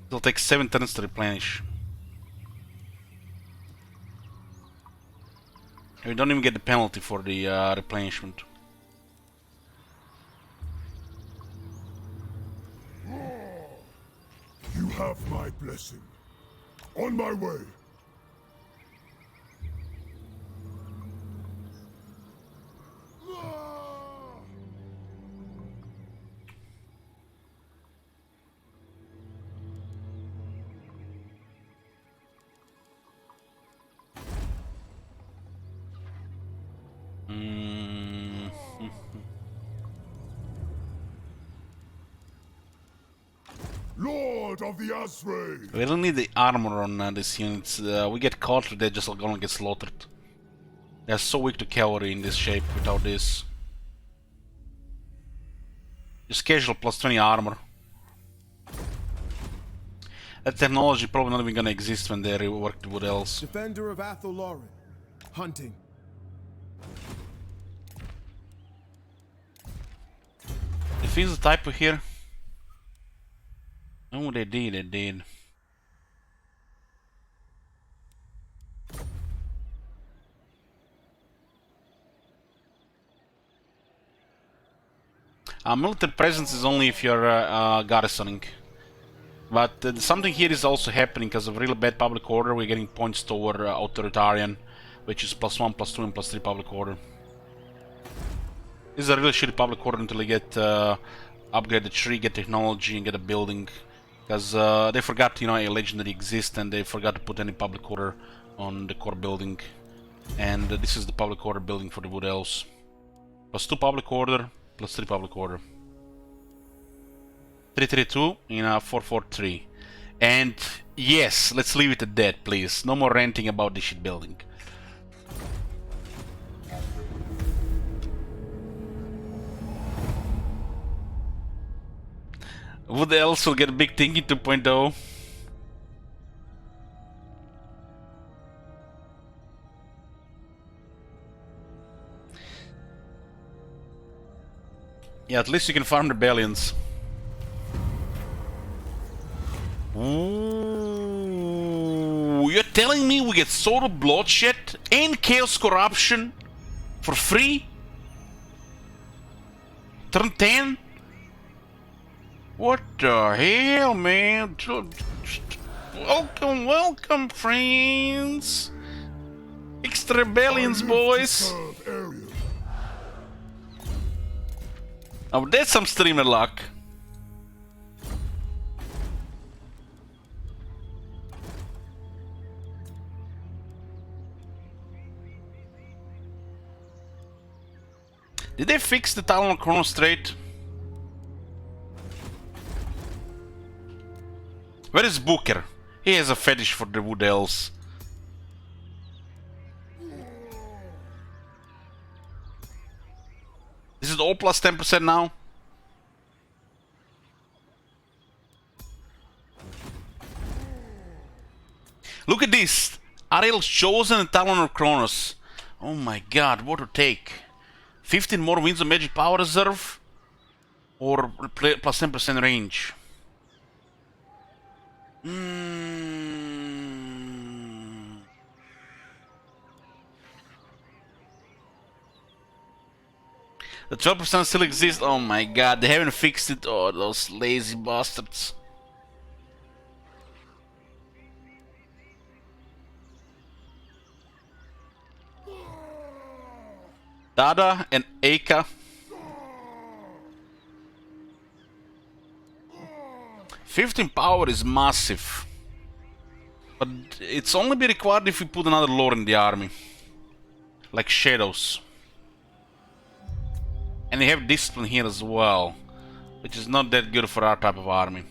It'll take 7 turns to replenish. We don't even get the penalty for the replenishment. You have my blessing. On my way. Lord of the Azray! We don't need the armor on these units. We get caught, they're just gonna get slaughtered. They're so weak to cavalry in this shape without this. Just casual plus 20 armor. That technology probably not even gonna exist when they rework the Wood Elves. Defender of Athelloren. Hunting. They fix the typo here. Oh, they did. Military presence is only if you're garrisoning. But something here is also happening because of really bad public order. We're getting points toward authoritarian, which is +1, +2, and +3 public order. This is a really shitty public order until they get upgrade the tree, get technology, and get a building. Because they forgot, you know, a legendary exists, and they forgot to put any public order on the core building. And this is the public order building for the Wood Elves. +2 public order, +3 public order. 332 in 443. And yes, let's leave it at that, please. No more ranting about this shit building. Would they also get Big Thingy 2.0? Yeah, at least you can farm rebellions. Ooh, you're telling me we get Sword of Bloodshed and Chaos Corruption for free? Turn 10? What the hell, man? Welcome, friends. Extra rebellions, boys. Oh, that's some streamer luck. Did they fix the Talon Chrono Strait? Where is Booker? He has a fetish for the Wood Elves. This is all plus 10% now. Look at this. Ariel's Chosen and Talon of Kronos. Oh my god, what to take? 15 more Winds of Magic Power Reserve? Or plus 10% range? The 12% still exists? Oh my god, they haven't fixed it. Oh, those lazy bastards. Dada and Aka. 15 power is massive. But it's only be required if we put another lore in the army. Like Shadows. And they have Discipline here as well. Which is not that good for our type of army.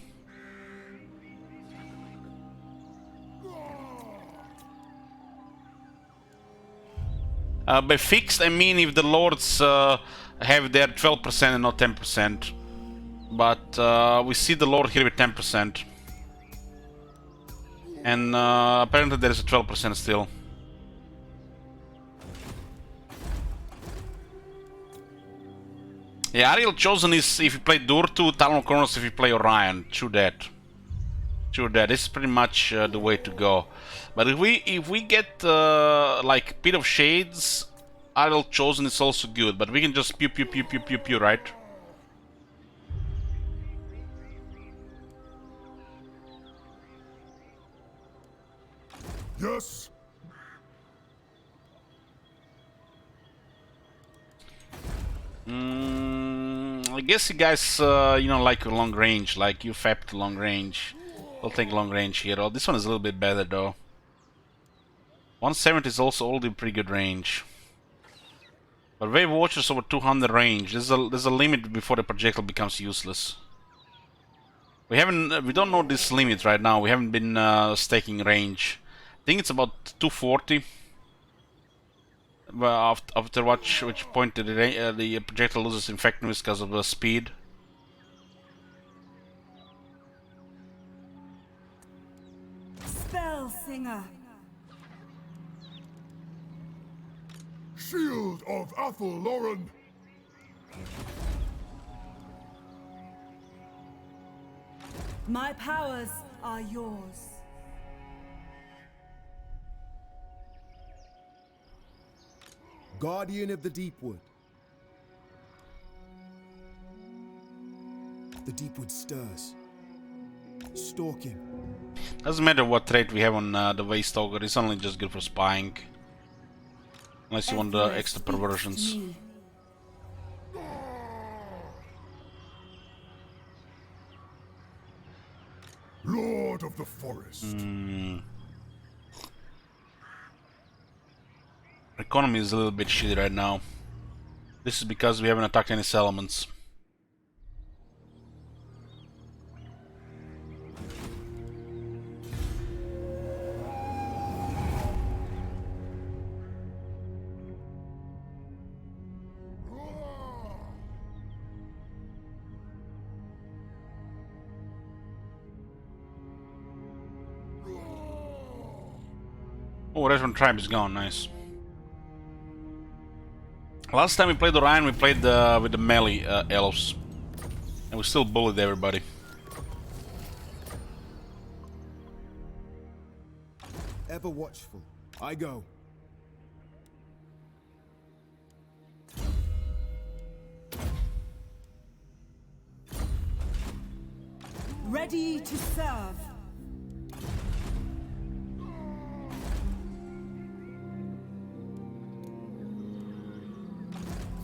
By fixed, I mean if the lords have their 12% and not 10%. But we see the lord here with 10%. And apparently there is a 12% still. Yeah, Ariel Chosen is if you play Durtu, Talon of Kronos if you play Orion. True that. True that. This is pretty much the way to go. But if we get like Pit of Shades, Ariel Chosen is also good. But we can just pew pew pew pew pew pew, right? Yes. I guess you guys, you know, like long range, like you fapped long range. I'll take long range here. Oh, this one is a little bit better though. 170 is also already pretty good range. But Wave Watcher's over 200 range. There's a limit before the projectile becomes useless. We haven't. We don't know this limit right now. We haven't been staking range. I think it's about 240. Well, after which point the projectile loses effectiveness because of the speed. Spell Singer. Shield of Athelloren. My powers are yours. Guardian of the Deepwood. The Deepwood stirs. Stalking. Doesn't matter what trait we have on the Waystalker, it's only just good for spying. Unless you want the extra perversions. Lord of the Forest. Economy is a little bit shitty right now. This is because we haven't attacked any settlements. Oh, Regiment Tribe is gone, nice. Last time we played Orion, we played with the melee elves. And we still bullied everybody. Ever watchful. I go. Ready to serve.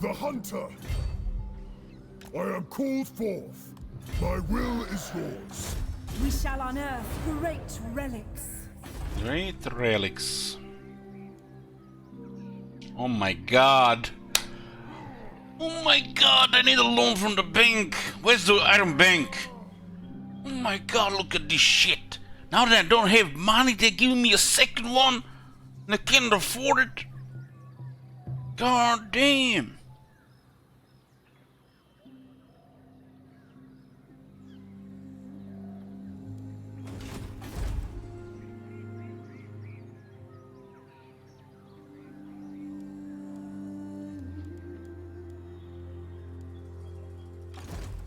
The Hunter. I am called forth. My will is yours. We shall unearth great relics. Great relics. Oh my god. Oh my god, I need a loan from the bank. Where's the Iron Bank? Oh my god, look at this shit. Now that I don't have money, they're giving me a second one. And I can't afford it. God damn.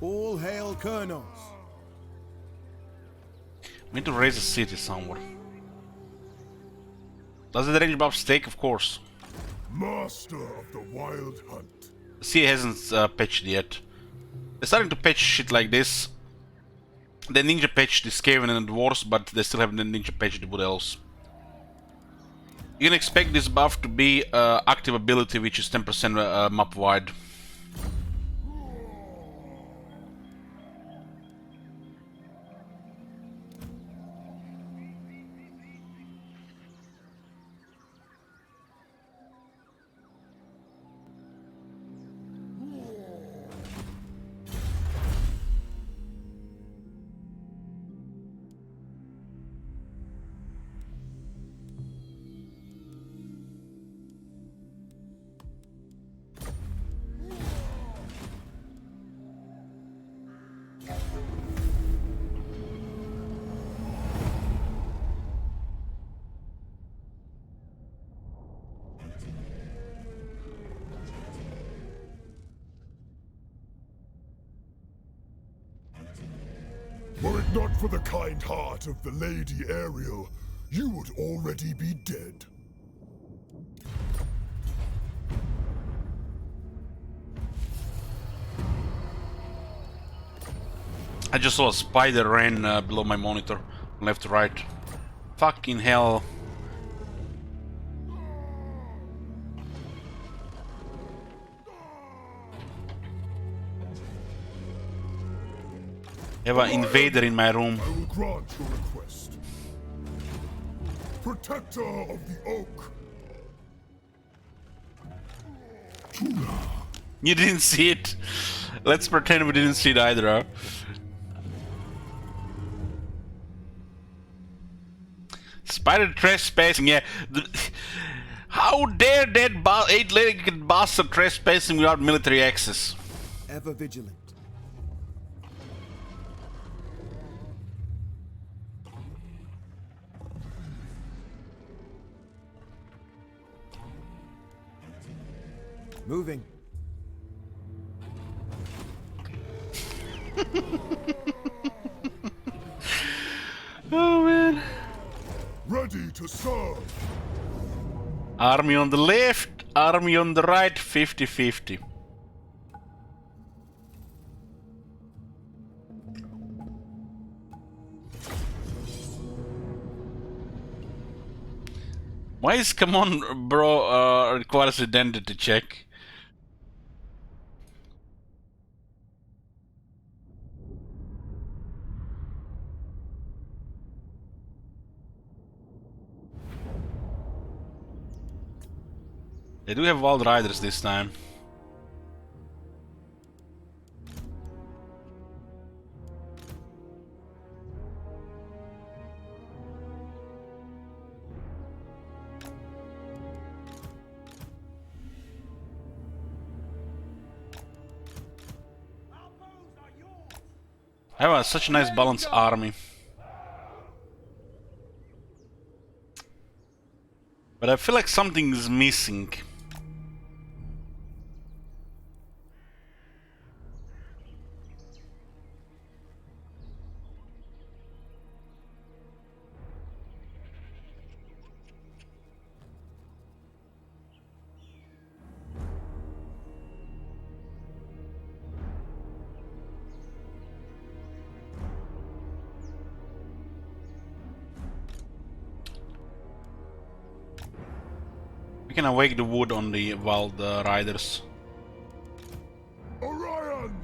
All hail Colonels. We need to raise a city somewhere. Does it range above stake? Of course. Master of the Wild Hunt. The CA hasn't patched yet. They're starting to patch shit like this. The ninja patched the Skaven and the dwarves, but they still haven't ninja patched the wood elves. You can expect this buff to be active ability, which is 10% map wide. Were it not for the kind heart of the Lady Ariel, you would already be dead. I just saw a spider ran below my monitor, left to right. Fucking hell. I have an invader in my room. I will grant your request. Protector of the Oak. You didn't see it. Let's pretend we didn't see it either, huh? Spider trespassing, yeah. How dare that eight-legged bastard trespassing without military access? Ever vigilant. Moving. Oh man. Ready to serve. Army on the left, army on the right, 50-50. Why is come on bro requires identity check? They do have wild riders this time. I have such a nice balanced army. But I feel like something is missing. We can awake the wood on the wild riders. Orion!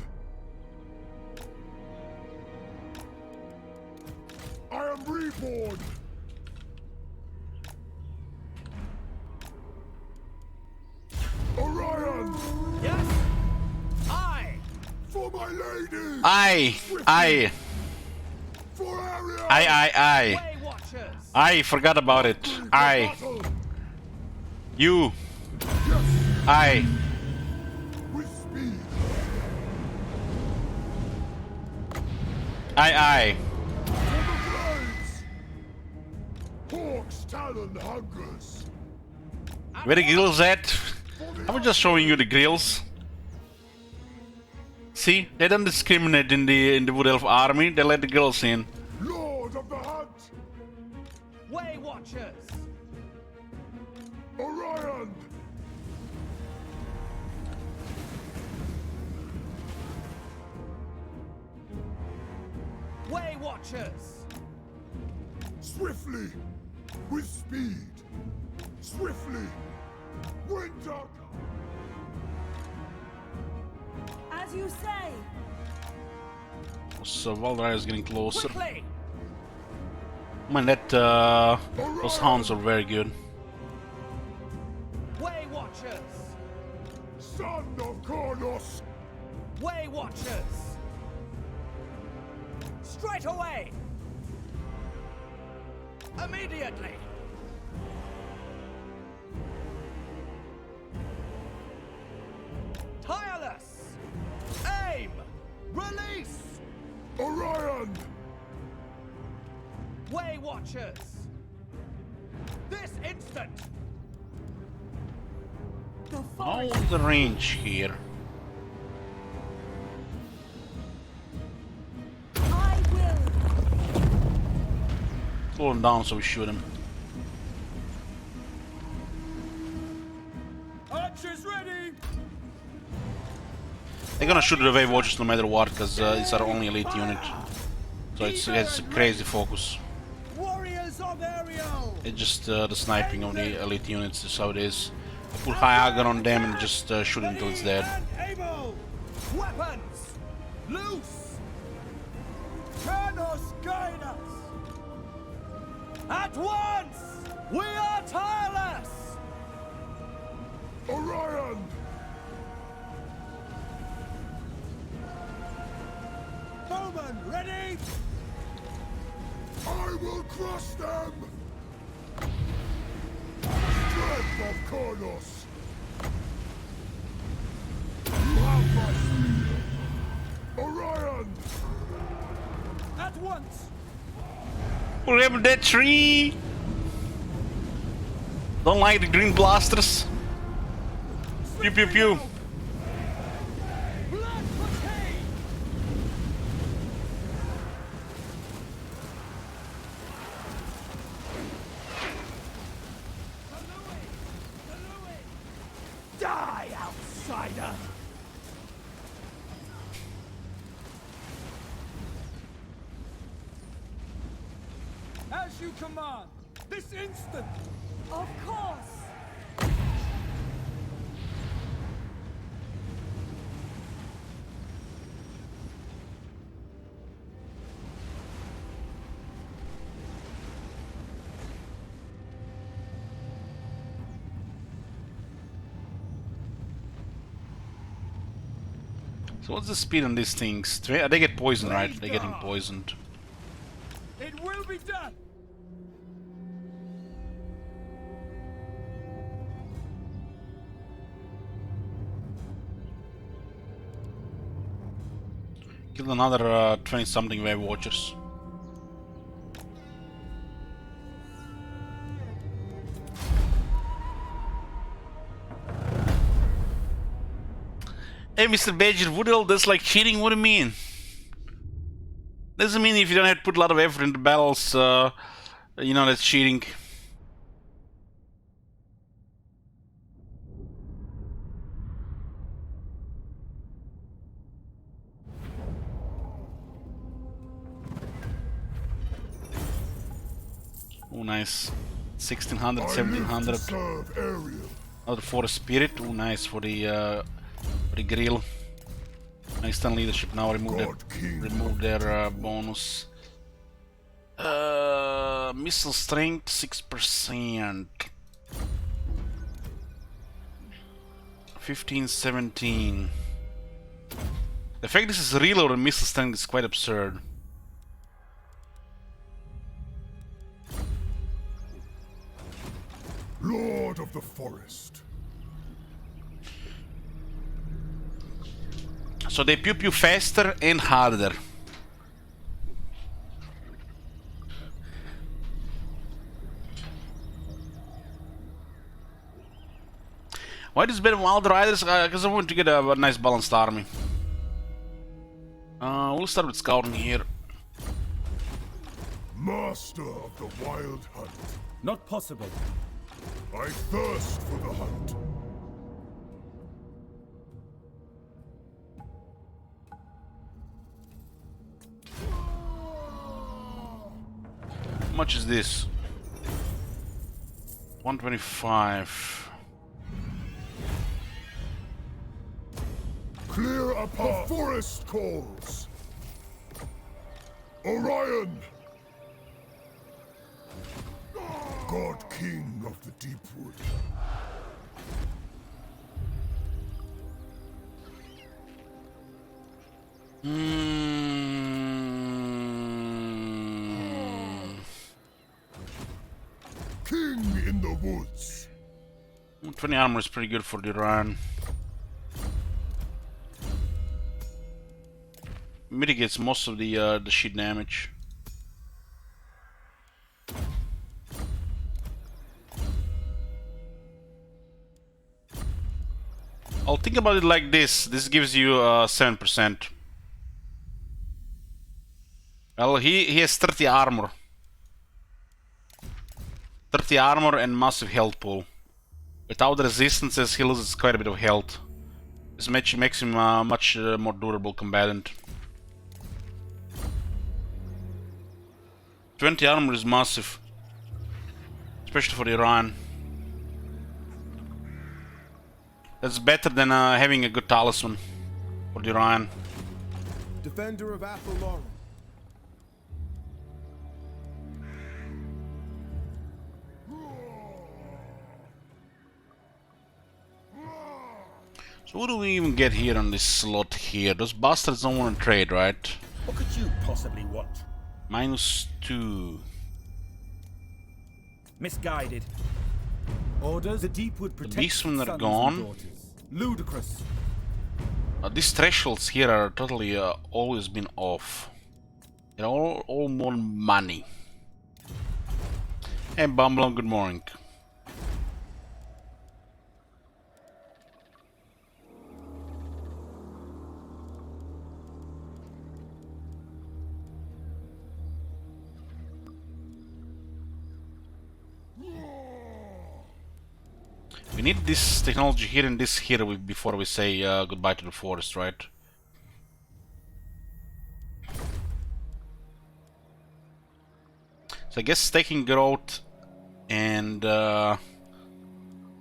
I am reborn! Orion! Yes? I! For my lady! I! For Ariel! Way Watchers! I forgot about it. I! Battle! You! Yes! I! With speed! I! For the blades! Hawk's talon hungers! Where the grills at? I'm just showing you the grills. See, they don't discriminate in the Wood Elf army. They let the girls in. Lord of the hunt! Way Watchers! Orion! Way Watchers! Swiftly! With speed! Swiftly! Winter! As you say. So Valdrai is getting closer. Quickly! Man, that those hounds are very good. Way Watchers! Son of Kornos! Way Watchers! Straight away! Immediately! Tireless! Aim! Release! Orion! Way Watchers! This instant! The How's forest. the range here? I will. Slow him down so we shoot him. Archers ready! They're gonna shoot the Wave Watchers no matter what, because it's our only elite unit. So it's a crazy focus. Warriors of Ariel! It's just the sniping of the elite units is how it is. Put high aggro on them and just shoot it until it's dead. Able! Weapons! Loose! Kronos guide us! At once! We are tireless! Orion! Bowman, ready? I will crush them! Strength of Kurnos! You have my spear! Orion! At once! Grab that tree! Don't like the green blasters. Pew pew pew. Blood for Cain! Die, outsider! As you command, this instant! Of course! So what's the speed on these things? They get poisoned, right? They're getting poisoned. It will be done! Killed another 20-something wave watchers. Hey, Mr. Badger, Woodell, that's like cheating. What do you mean? Doesn't mean if you don't have to put a lot of effort into battles, you know, that's cheating. Oh, nice. 1600, 1700. Another Forest Spirit. Oh, nice for the grill. Nice turn leadership. Now remove their bonus. Missile strength 6%. 15, 17. The fact this is reload and missile strength is quite absurd. Lord of the Forest. So they pew pew faster and harder. Why does better Wild Riders? Because I want to get a nice balanced army. We'll start with scouting here. Master of the Wild Hunt. Not possible. I thirst for the hunt. How much is this? 125. Clear a path. The forest calls. Orion! God King of the Deepwood. King in the woods. 20 armor is pretty good for the run. Mitigates most of the sheet damage. I'll think about it like this. This gives you 7%. Well, he has 30 armor. 30 armor and massive health pool. Without resistances, he loses quite a bit of health. This makes him a much more durable combatant. 20 armor is massive. Especially for Iran. That's better than having a good talisman for the Orion. Defender of Athelloren. So what do we even get here on this slot here? Those bastards don't want to trade, right? What could you possibly want? -2. Misguided. Orders. The Deepwood protects beastmen its are sons gone. and daughters. Ludicrous. These thresholds here are totally always been off. They're all more money. Hey Bumble, good morning. We need this technology here and this here before we say goodbye to the forest, right? So I guess staking growth and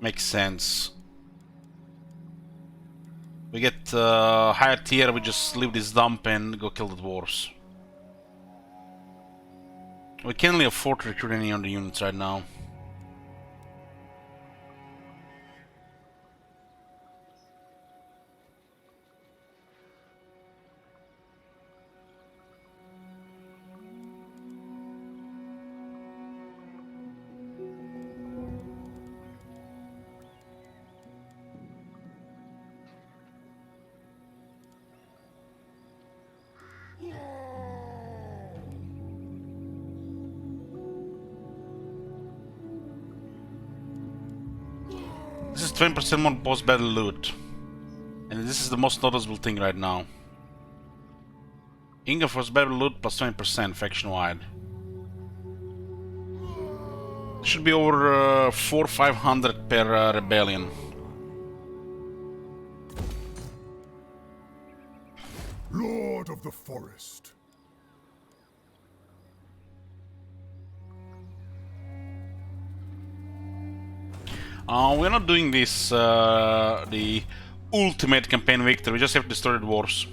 makes sense. We get higher tier, we just leave this dump and go kill the dwarves. We can't really afford to recruit any other units right now. This is 20% more post-battle loot. And this is the most noticeable thing right now. Inga for battle loot plus 20% faction-wide. Should be over 400-500 per rebellion. Lord of the Forest. We're not doing this, the ultimate campaign victory, we just have to destroy the dwarves.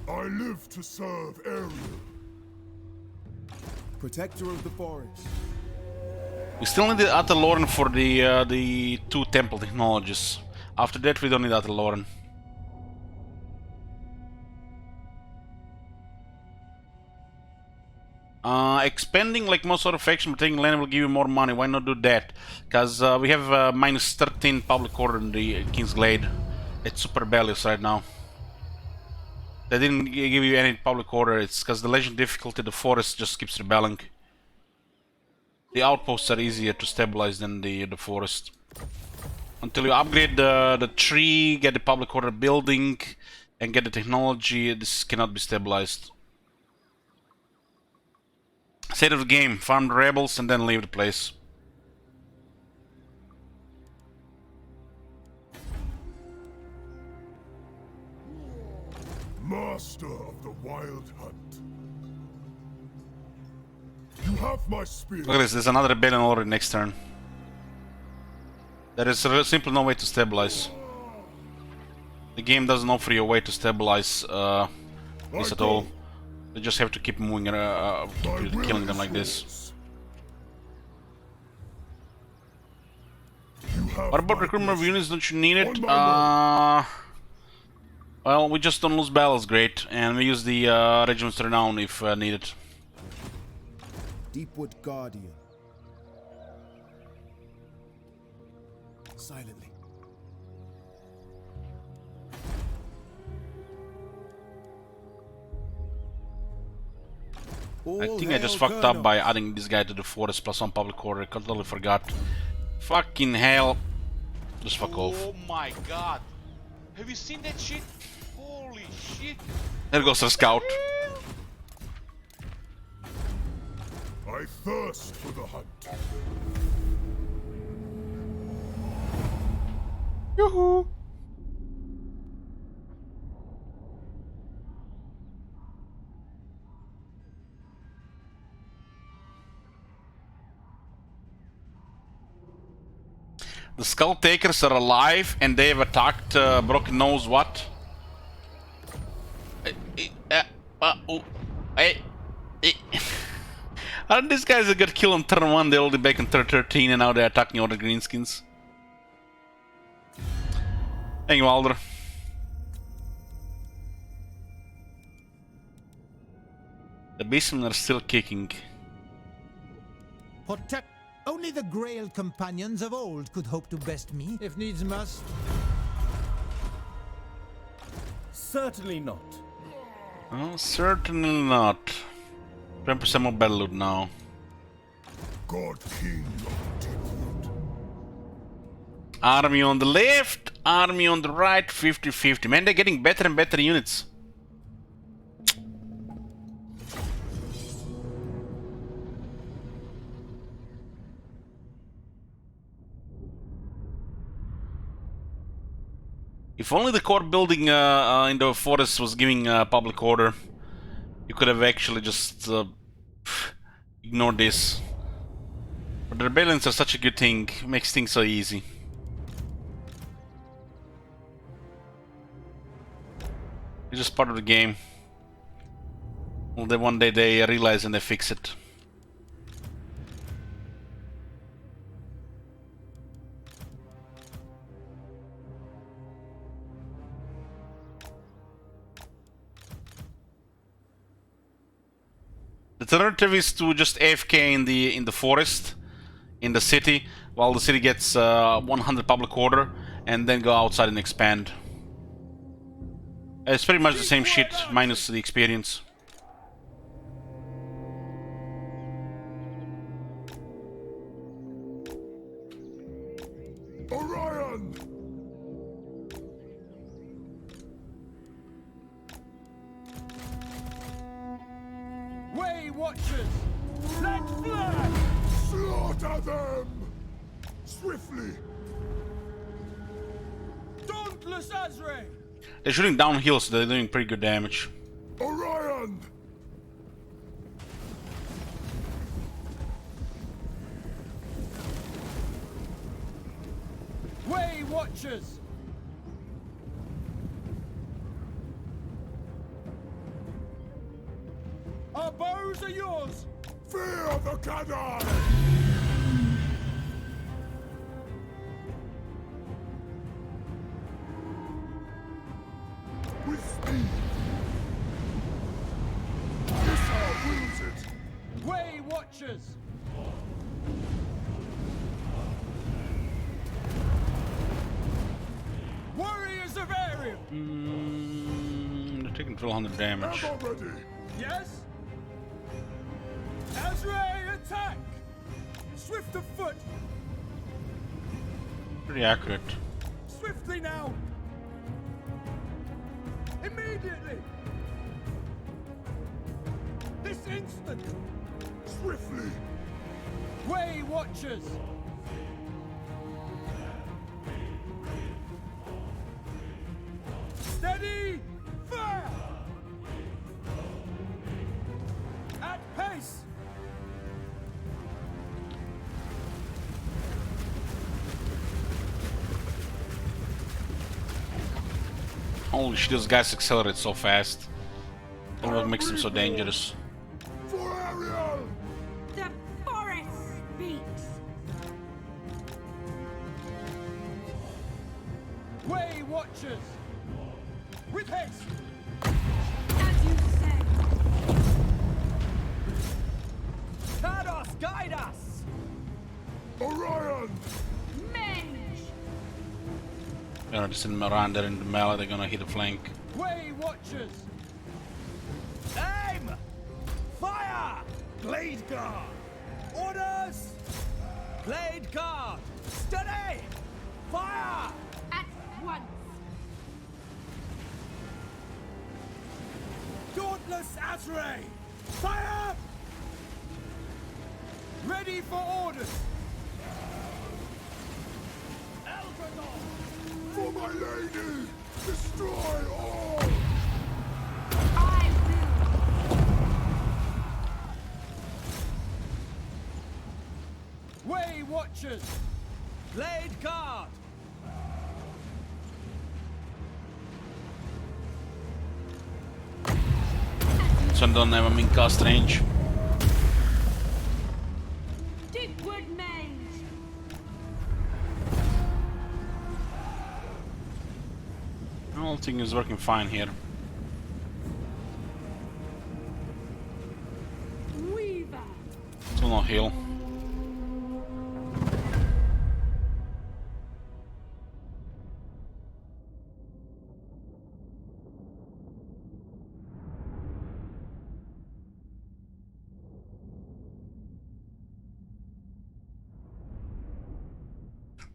I live to serve Ariel. Protector of the forest. We still need the Ataloran for the 2 temple technologies. After that we don't need Ataloran. Expanding like most other faction, but taking land will give you more money. Why not do that? Because we have minus 13 public order in the King's Glade. It's super rebellious right now. They didn't give you any public order. It's because the legend difficulty, the forest just keeps rebelling. The outposts are easier to stabilize than the forest. Until you upgrade the tree, get the public order building, and get the technology, this cannot be stabilized. State of the game, farm the rebels and then leave the place. Master of the Wild Hunt. You have my spirit. Look at this, there's another rebellion already next turn. There is simply no way to stabilize. The game doesn't offer you a way to stabilize this at all. You just have to keep moving, keep killing them like this. What about recruitment of units? Don't you need it? Well, we just don't lose battles great, and we use the regiment's renown if needed. Deepwood Guardian. Silently. I think I just fucked up by adding this guy to the forest plus 1 public order. I totally forgot. Fucking hell. Just fuck off. Oh my god. Have you seen that shit? Holy shit. There goes our scout. I thirst for the hunt. Yoo-hoo. The Skull Takers are alive and they have attacked Broken knows what. Aren't these guys that got killed on turn 1, they're already back in turn 13 and now they're attacking all the greenskins? Thank you, Alder. The beastmen are still kicking. Protect. Only the Grail companions of old could hope to best me, if needs must. Certainly not. Oh, certainly not. 10% more battle loot now. God King of Deepwood. Army on the left, army on the right, 50-50. Man, they're getting better and better units. If only the core building in the forest was giving public order, you could have actually just ignored this. But the rebellions are such a good thing, it makes things so easy. It's just part of the game. Well, then one day they realize and they fix it. The alternative is to just AFK in the forest, in the city, while the city gets 100 public order, and then go outside and expand. It's pretty much the same shit, minus the experience. Orion! Way Watchers! Let fly! Slaughter them! Swiftly! Dauntless Azray! They're shooting downhill, so they're doing pretty good damage. Orion! Way Watchers! Our bows are yours! Fear the Khadai! With speed! Missile wills it! Way Watchers! Warriors of Ariel! They're taking 1200 damage. Ever ready! Yes? Azray, attack! Swift of foot! Pretty accurate. Swiftly now! Immediately! This instant! Swiftly! Way Watchers! Steady! Fire! At pace! Holy shit, those guys accelerate so fast. That's what makes them so dangerous. For Ariel! The forest speaks. Way Watchers! With haste! As you say. Tados, guide us! Orion! Mage. They're gonna send Miranda in the melee, they're gonna hit the flank. Way Watchers! Aim! Fire! Blade Guard! Orders! Blade Guard! Steady! Fire! At once. Dauntless Azray! Fire! Ready for orders! For my lady! Destroy all! I will. Way Watchers! Blade Guard! Some don't have a min cast range. Deepwood Mage. The whole thing is working fine here. Weaver. Still no heal.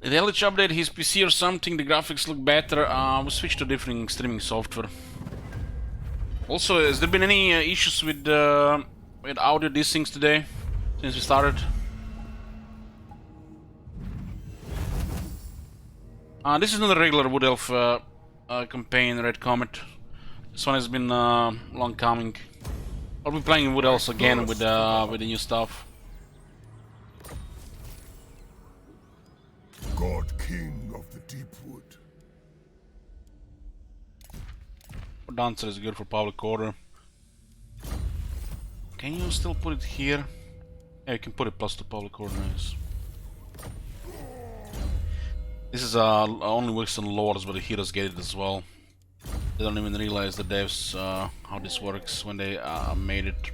The LH update his PC or something, the graphics look better. We switched to different streaming software. Also, has there been any issues with audio desyncs today since we started? This is not a regular Wood Elf campaign, Red Comet. This one has been long coming. I'll be playing Wood Elves again with the new stuff. God King of the Deepwood. Dancer is good for public order. Can you still put it here? Yeah, you can put it plus to public order, nice. This is only works on lords, but the heroes get it as well. They don't even realize the devs how this works when they made it.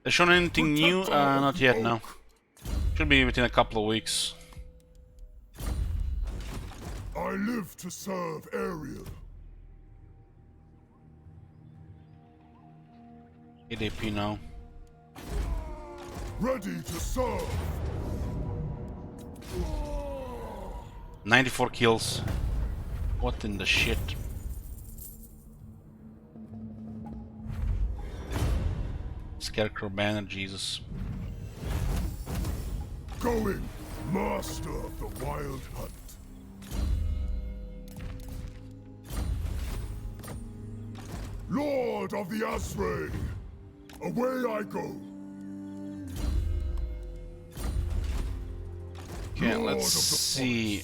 They shown anything new? Not yet, no. Should be within a couple of weeks. I live to serve Ariel. 8 AP now. Ready to serve. 94 kills. What in the shit? Scarecrow banner, Jesus. Going, master of the wild hunt. Lord of the Azray, away I go. Okay, let's see.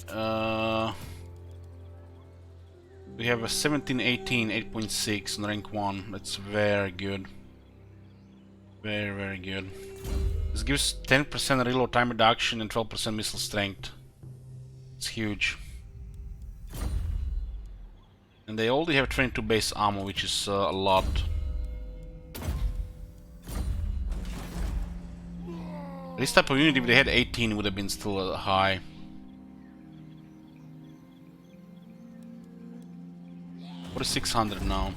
We have a 17-18, 8.6 on rank 1. That's very good. Very, very good. This gives 10% reload time reduction and 12% missile strength. It's huge. And they only have 22 base ammo, which is a lot. This type of unit, if they had 18, would have been still high. What is 600 now?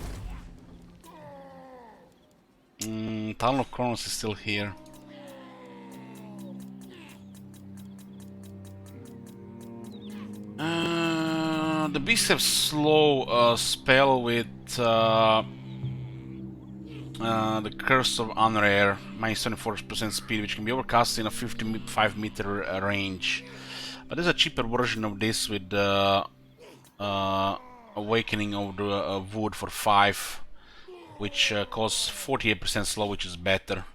Talon of Kronos is still here. The beasts have slow spell with the Curse of Unrare, minus 24% speed, which can be overcast in a 55 meter range. But there's a cheaper version of this with Awakening of the Wood for 5, which costs 48% slow, which is better.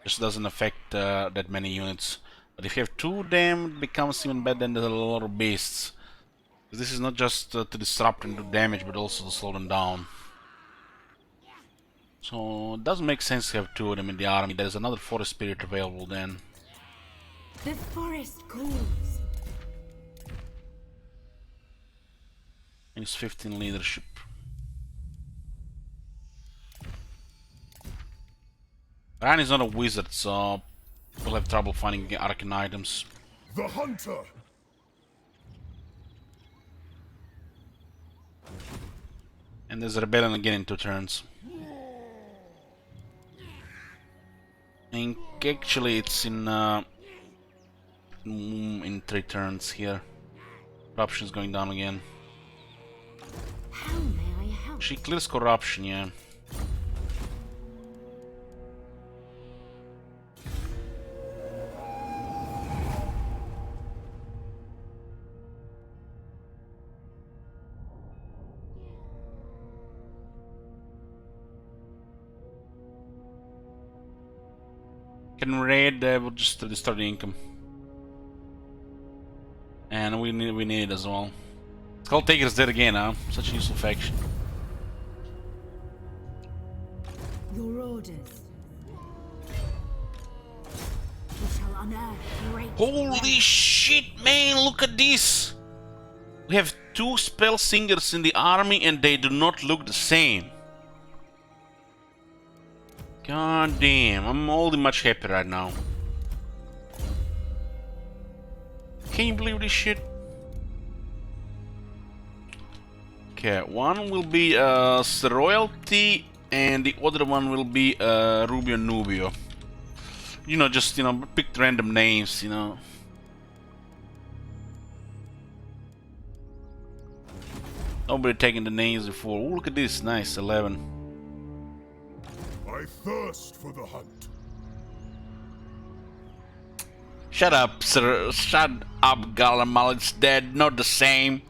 Just doesn't affect that many units. But if you have 2 of them, it becomes even better than the lot of beasts. This is not just to disrupt and do damage, but also to slow them down. So it doesn't make sense to have 2 of them in the army. There's another forest spirit available then. The forest calls. And it's 15 leadership. Ryan is not a wizard, so we'll have trouble finding arcane items. The hunter. And there's a rebellion again in 2 turns. And actually it's in 3 turns here. Corruption's going down again. How may I help? She clears corruption, yeah. Can raid, we'll just restore the income. And we need it as well. Skull Taker's dead again, huh? Such a useful faction. Your orders. We shall unearth great. Holy shit, man! Look at this! We have 2 spell singers in the army and they do not look the same. God damn, I'm already much happier right now. Can you believe this shit? Okay, one will be royalty and the other one will be Rubio Nubio. You know, just, you know, pick random names, you know. Nobody taking the names before. Ooh, look at this, nice, 11. I thirst for the hunt. Shut up, sir. Shut up, Galamal. It's dead. Not the same.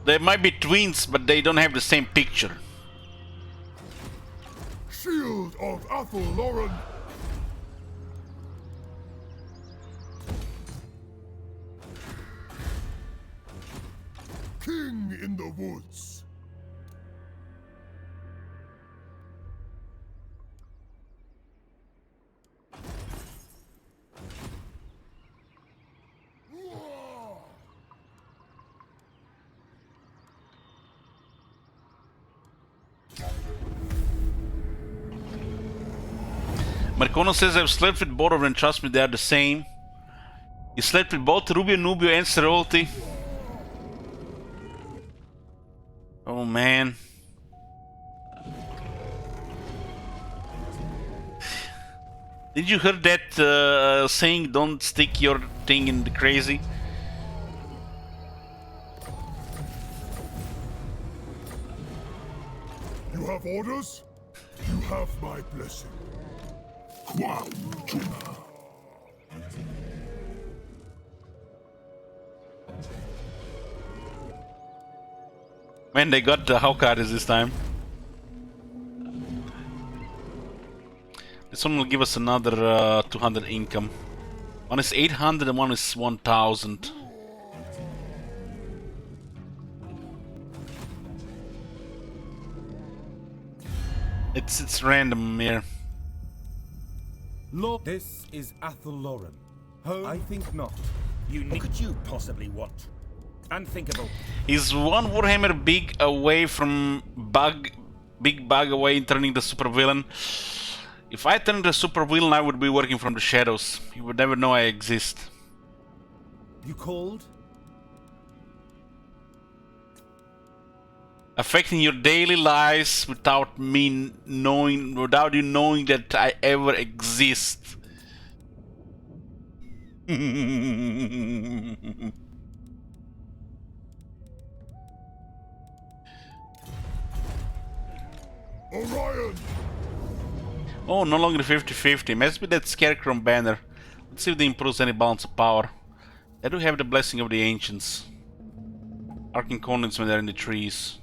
They might be twins, but they don't have the same picture. Shield of Athelloren. King in the woods. Marcono says I've slept with both of them, trust me, they are the same. You slept with both Rubio Nubio and Cerolti. Oh man. Did you hear that saying, don't stick your thing in the crazy? You have orders? You have my blessing. Quam Tuna. Man, they got the Hawkeyes this time. This one will give us another 200 income. One is 800 and one is 1000. It's random here. Lord, this is Athelloren. Home? I think not. What could you possibly want? Unthinkable. Is one Warhammer big away from big bug away in turning the supervillain? If I turned the supervillain, I would be working from the shadows. You would never know I exist. You called? Affecting your daily lives without me knowing, without you knowing that I ever exist. Orion! Oh, no longer 50-50. Must be that Scarecrow banner. Let's see if they improves any balance of power. I do have the blessing of the ancients. Arcane Conants when they're in the trees.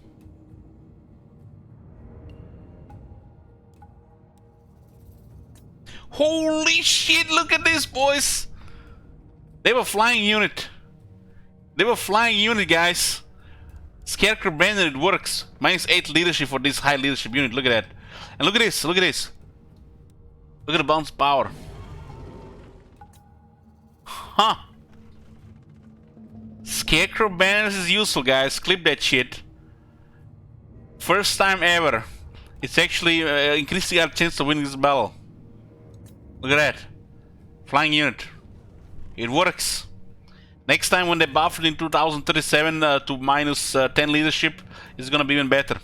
Holy shit, look at this, boys! They were flying unit. They were flying unit, guys. Scarecrow banner, it works. -8 leadership for this high leadership unit, look at that. And look at this, look at this. Look at the bounce power. Huh. Scarecrow banners is useful, guys. Clip that shit. First time ever. It's actually increasing our chance of winning this battle. Look at that. Flying unit. It works. Next time when they buff it in 2037 to -10 leadership, it's gonna be even better.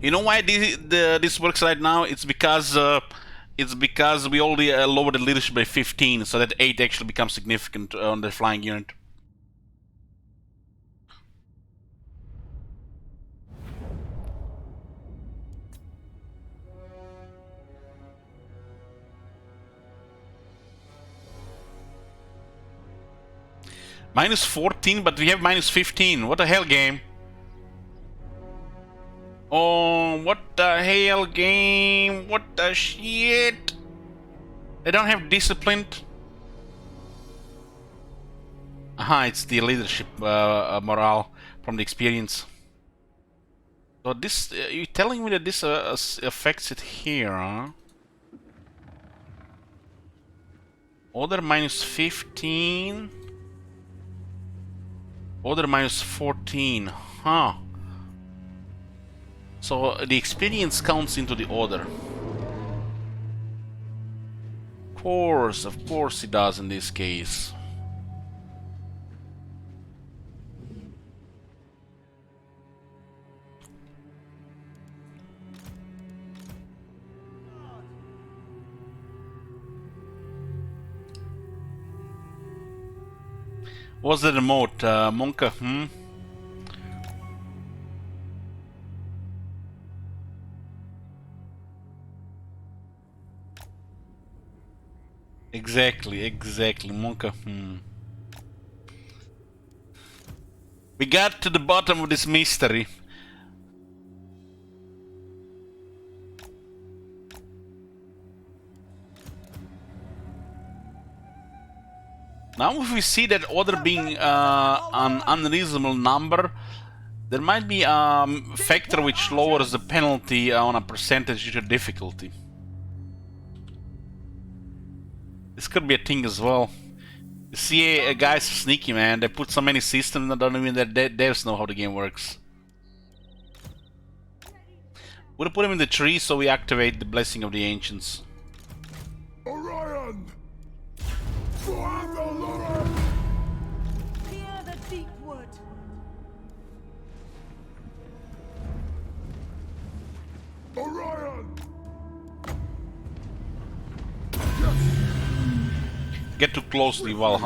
You know why this works right now? It's because we already lowered the leadership by 15, so that 8 actually becomes significant on the flying unit. -14, but we have -15. What the hell, game? Oh, what the hell, game? What the shit? They don't have disciplined. Aha, it's the leadership morale from the experience. So this, you're telling me that this affects it here, huh? Order -15. Order -14, huh? So the experience counts into the order. Of course it does in this case. What's the remote? Monka, Exactly, Monka, We got to the bottom of this mystery. Now if we see that order being an unreasonable number, there might be a factor which lowers the penalty on a percentage due to difficulty. This could be a thing as well. The CA guys are sneaky, man. They put so many systems that don't even their devs know how the game works. We'll put him in the tree so we activate the Blessing of the Ancients. Orion! For Athaloran! Clear the deep wood. Orion! Get too closely while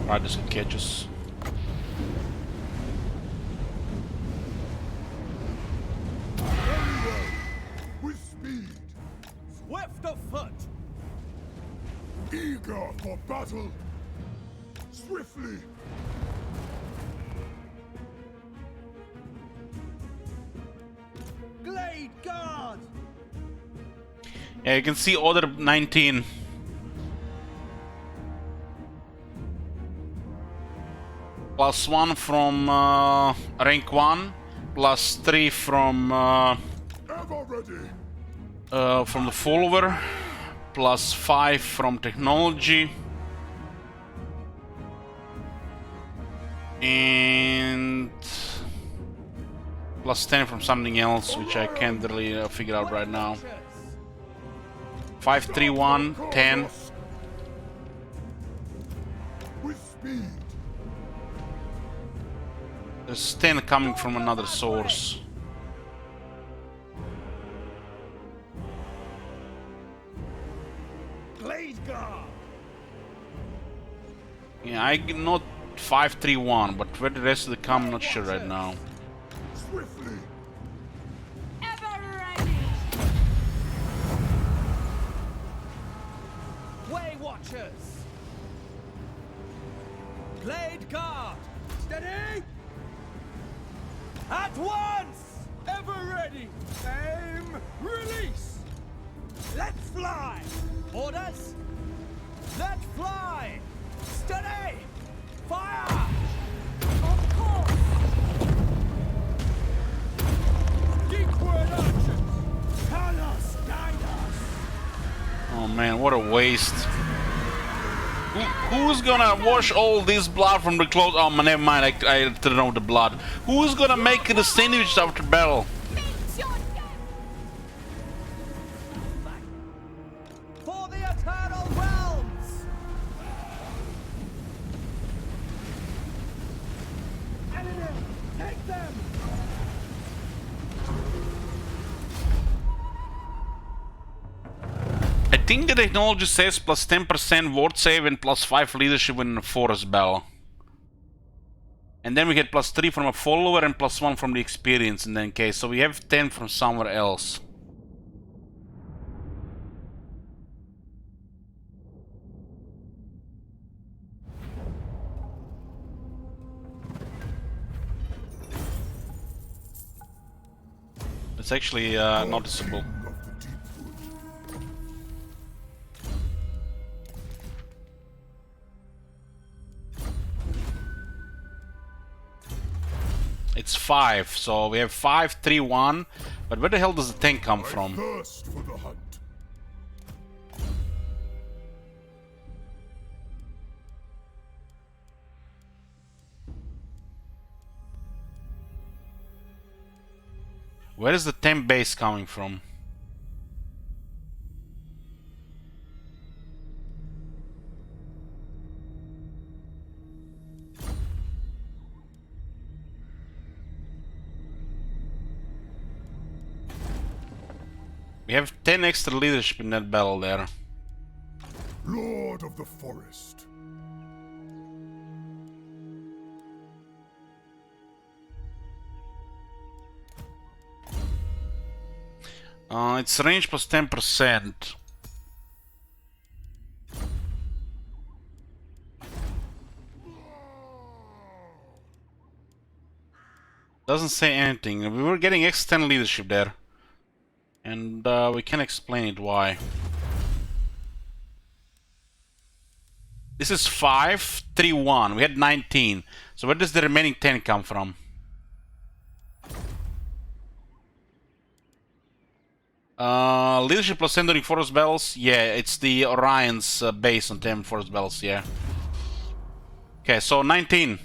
riders can catch us. With speed, Swift of foot. eager for battle, swiftly. Glade guard. Yeah, you can see order 19. +1 from rank 1, +3 from Ever ready. the follower, +5 from technology, and +10 from something else which I can't really figure out right now. 5, 3, 1, 10. With speed, There's 10 coming from another source. Glade guard. Yeah, I not 5, 3, 1, but where the rest of the come, I'm not sure right now. swiftly. Ever ready. Way watchers. Glade guard. Steady. At once. Ever ready. Aim. Release. Let's fly. Orders. Let fly. Steady. Fire. Of course. Deepward archers. Carlos, guide us. Oh man, what a waste. Who's gonna wash all this blood from the clothes? Oh man, never mind, I don't know the blood. Who's gonna make the sandwich after battle? For the eternal realms. Enemy, take them. I think the technology says +10% ward save and +5 leadership in a forest battle. And then we get +3 from a follower and +1 from the experience in that case. So we have 10 from somewhere else. It's actually noticeable. Of the deep wood. It's 5, so we have 5, 3, 1. But where the hell does the 10 come I from? thirst for the hunt. Where is the 10 base coming from? We have 10 extra leadership in that battle there. Lord of the forest, It's range plus 10%. Doesn't say anything. We were getting X10 leadership there. And we can explain it why. This is 5, 3, 1. We had 19. So where does the remaining 10 come from? Leadership plus 10 during forest battles. Yeah, it's the Orion's base on 10 forest battles, yeah. Okay, so 19.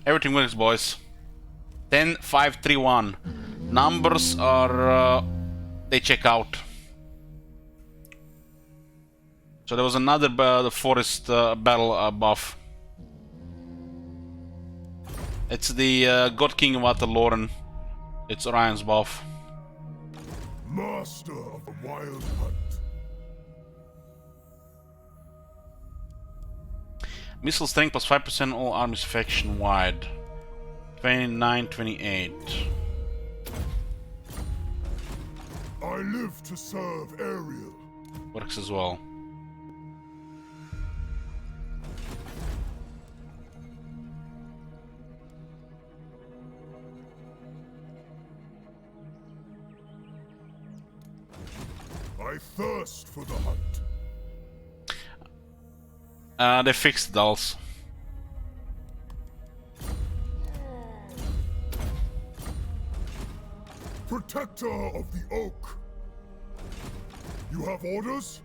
Everything works, boys. 10, 5, 3, 1. Numbers are... they check out. So there was another the forest battle buff. It's the God King of Ataloran. It's Orion's buff. Master of the Wild Hunt. Missile strength plus 5% all armies faction wide. 29, 28. I live to serve Ariel. Works as well. I thirst for the hunt. They fixed dolls. Protector of the Oak. You have orders?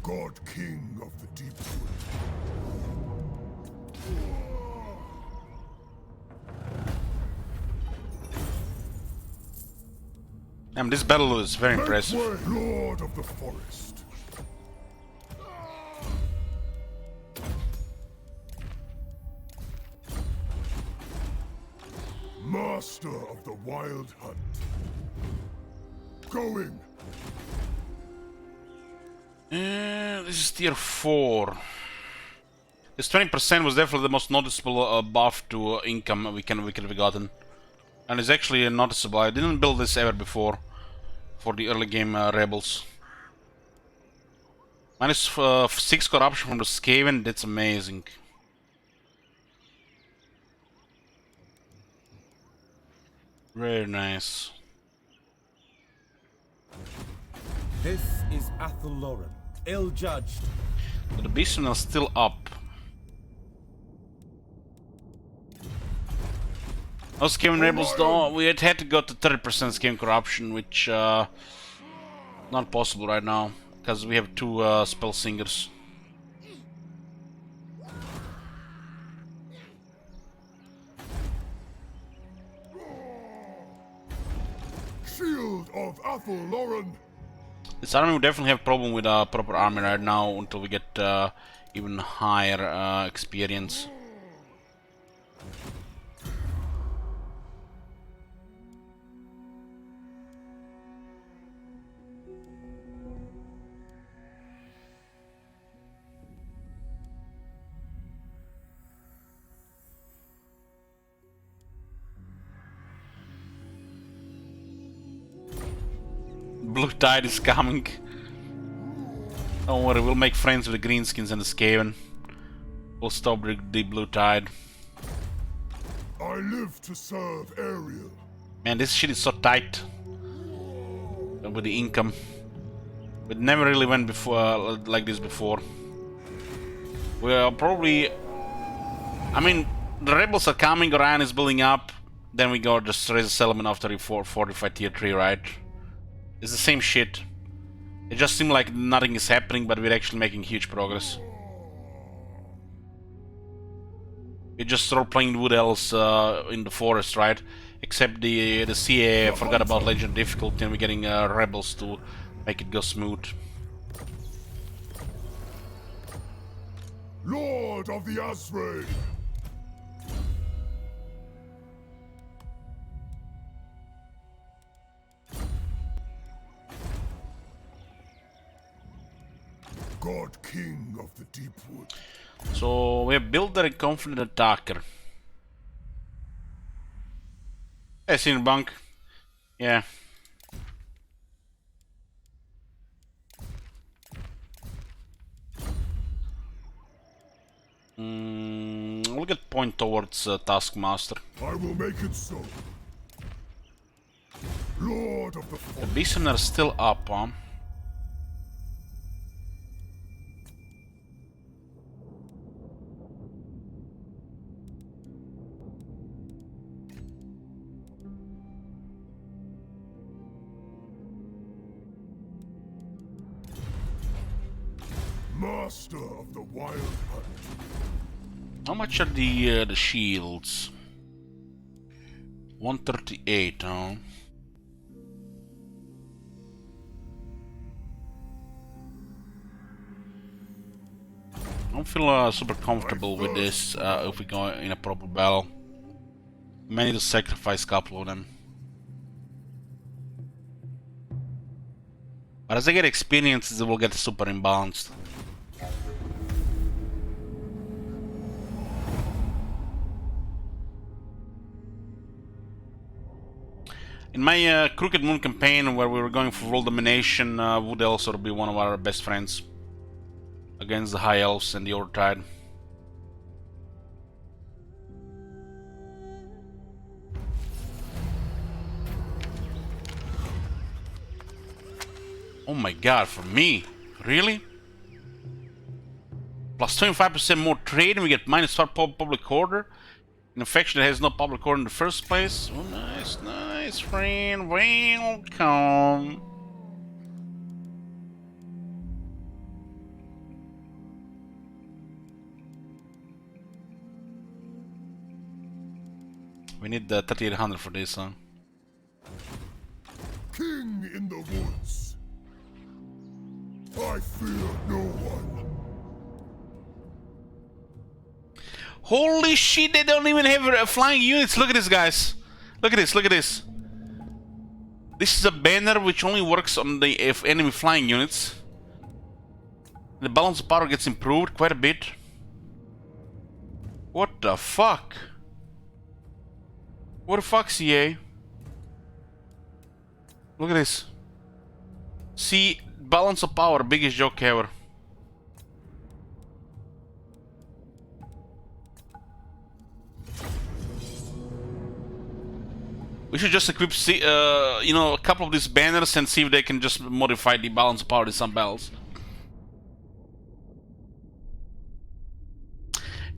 God King of the Deepwood. This battle is very impressive. Make way, Lord of the Forest. Master of the Wild Hunt. Going. This is tier 4. This 20% was definitely the most noticeable buff to income we could have gotten. And it's actually noticeable. I didn't build this ever before for the early game rebels. Minus 6 corruption from the Skaven, that's amazing. Very nice. This is Ataloran, ill-judged. But the Beastmen are still up. Those Skaven rebels though, we had to go to 30% Skaven corruption, which not possible right now, because we have 2 spell singers. Shield of Ataloran. This army will definitely have problem with proper army right now until we get even higher experience. Blue Tide is coming. Don't worry, we'll make friends with the Greenskins and the Skaven. We'll stop the Blue Tide. I live to serve Ariel. Man, this shit is so tight with the income. It never really went before like this before. We are probably... I mean, the rebels are coming, Orion is building up. Then we go just raise a settlement after we fortify tier 3, right? It's the same shit. It just seems like nothing is happening, but we're actually making huge progress. We just start playing Wood Elves in the forest, right? Except the CA forgot about Legend difficulty, and we're getting rebels to make it go smooth. Lord of the Azrae. God King of the Deepwood. So we have Builder and Confident Attacker. Hey, Senior Bunk. Yeah. We'll get point towards Taskmaster. I will make it so. Lord of the The Forest. Beastmen are still up, huh? Master of the Wild Hunt. How much are the shields? 138, huh? I don't feel super comfortable with this if we go in a proper battle. May need to sacrifice a couple of them. But as I get experience, it will get super imbalanced. In my Crooked Moon campaign, where we were going for world domination, Wood Elves would be one of our best friends against the High Elves and the Overtide. Oh my god, for me? Really? Plus 25% more trade and we get minus 5 public order? An faction that has no public order in the first place? Oh, nice, nice, friend. Welcome. We need 3800 for this, huh? King in the woods. I fear no one. Holy shit, they don't even have flying units. Look at this, guys. Look at this, look at this. This is a banner which only works on the enemy flying units. The balance of power gets improved quite a bit. What the fuck? What the fuck, CA? Look at this. See, balance of power, biggest joke ever. We should just equip, you know, a couple of these banners and see if they can just modify the balance of power to some bells.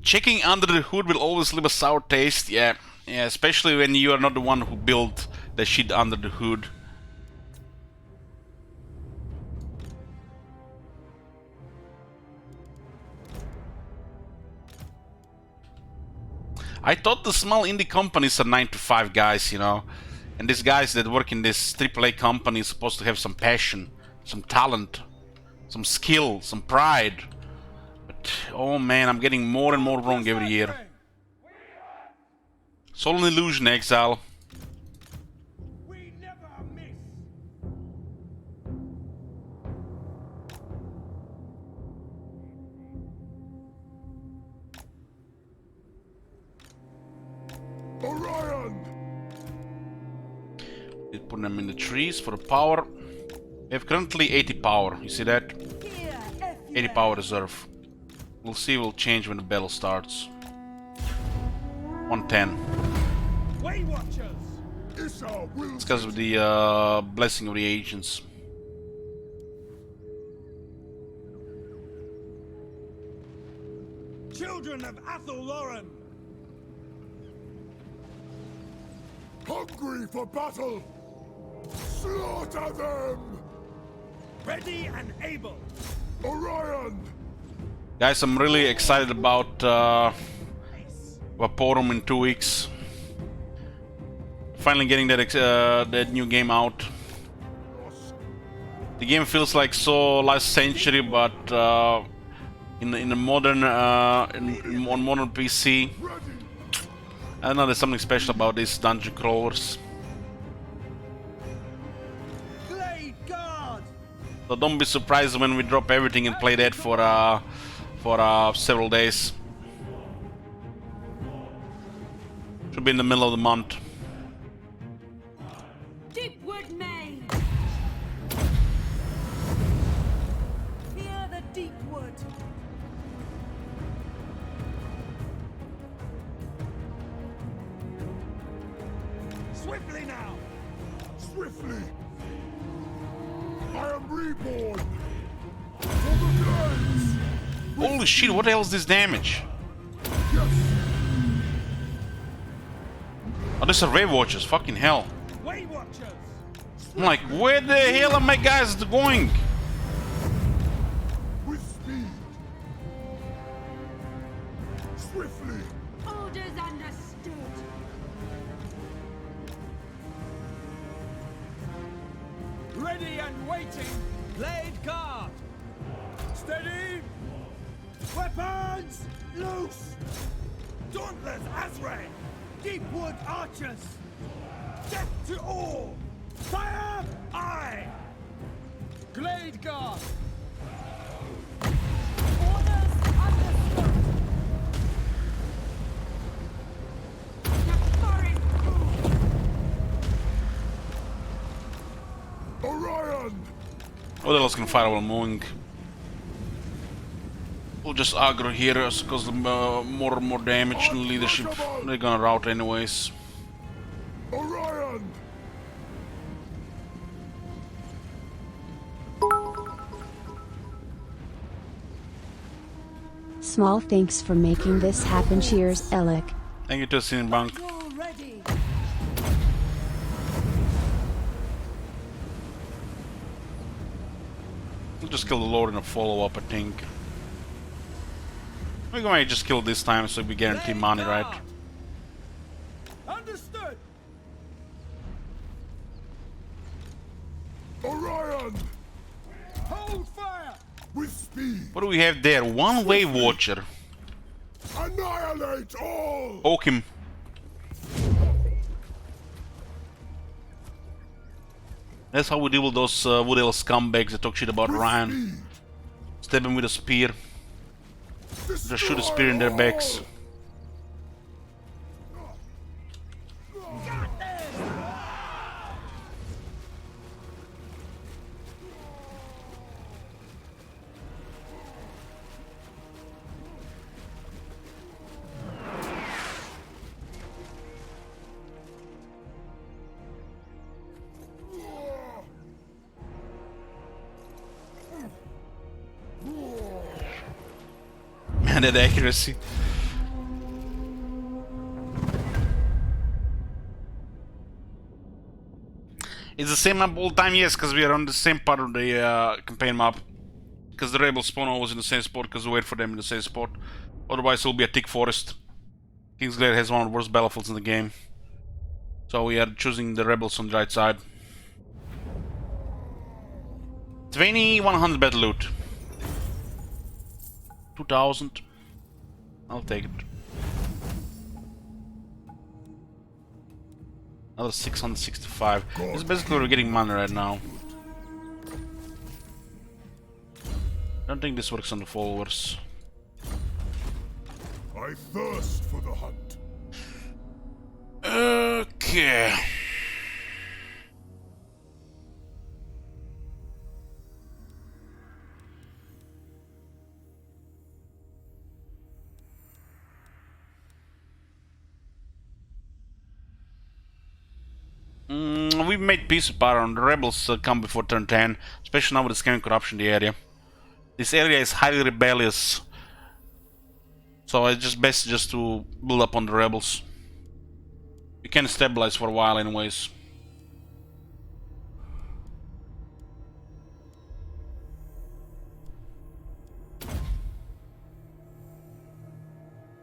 Checking under the hood will always leave a sour taste, yeah, especially when you are not the one who built the shit under the hood. I thought the small indie companies are 9 to 5 guys, you know, and these guys that work in this AAA company is supposed to have some passion, some talent, some skill, some pride. But oh man, I'm getting more and more wrong every year. Soul Illusion Exile. We never miss. Orion! Let's put them in the trees for the power. We have currently 80 power, you see that? 80 power reserve. We'll see, we'll change when the battle starts. 110. Way Watchers. It's because of the blessing of the agents. Children of Athel Lauren. Hungry for battle! Slaughter them! Ready and able. Orion! Guys, I'm really excited about Vaporum in 2 weeks. Finally getting that new game out. The game feels like so last century, but in the modern on modern PC. I don't know, there's something special about these dungeon crawlers. So don't be surprised when we drop everything and play that for several days. Should be in the middle of the month. Deep now! Swiftly! I am reborn! For the blades! Holy shit, what the hell is this damage? Yes! Oh, these are wave watchers, fucking hell. Way Watchers! I'm like, where the hell are my guys going? With speed! Swiftly! Orders understood! Ready and waiting. Blade guard. Steady. Weapons loose. Dauntless Azray. Deepwood archers. Death to all. Fire aye. Glade guard. Orders understood! The forest moves! Orion! What else can fire while moving? We'll just aggro here because more damage and leadership. They're gonna rout anyways. Orion! Small thanks for making this happen. Cheers, Alec. Thank you, Talsyn Bank. You're ready! We'll just kill the Lord in a follow-up, I think. We might just kill this time so we guarantee money, right? Understood. Orion! Hold fire. With speed! What do we have there? One wave watcher. Annihilate all! Poke him. That's how we deal with those Wood Elf scumbags that talk shit about Ryan. Stab him with a spear. Just shoot a spear in their backs. Man, that accuracy. It's the same map all time, yes, because we are on the same part of the campaign map. Because the rebels spawn always in the same spot, because we wait for them in the same spot. Otherwise, it'll be a thick forest. Kingsglaive has one of the worst battlefields in the game. So we are choosing the rebels on the right side. 2100 battle loot. 2000. I'll take it. Another 665. This is basically we're getting money right now. Don't think this works on the followers. I thirst for the hunt. Okay. We've made peace with Baron. The rebels come before turn 10, especially now with the scamming corruption in the area. This area is highly rebellious, so it's just best just to build up on the rebels. We can stabilize for a while anyways.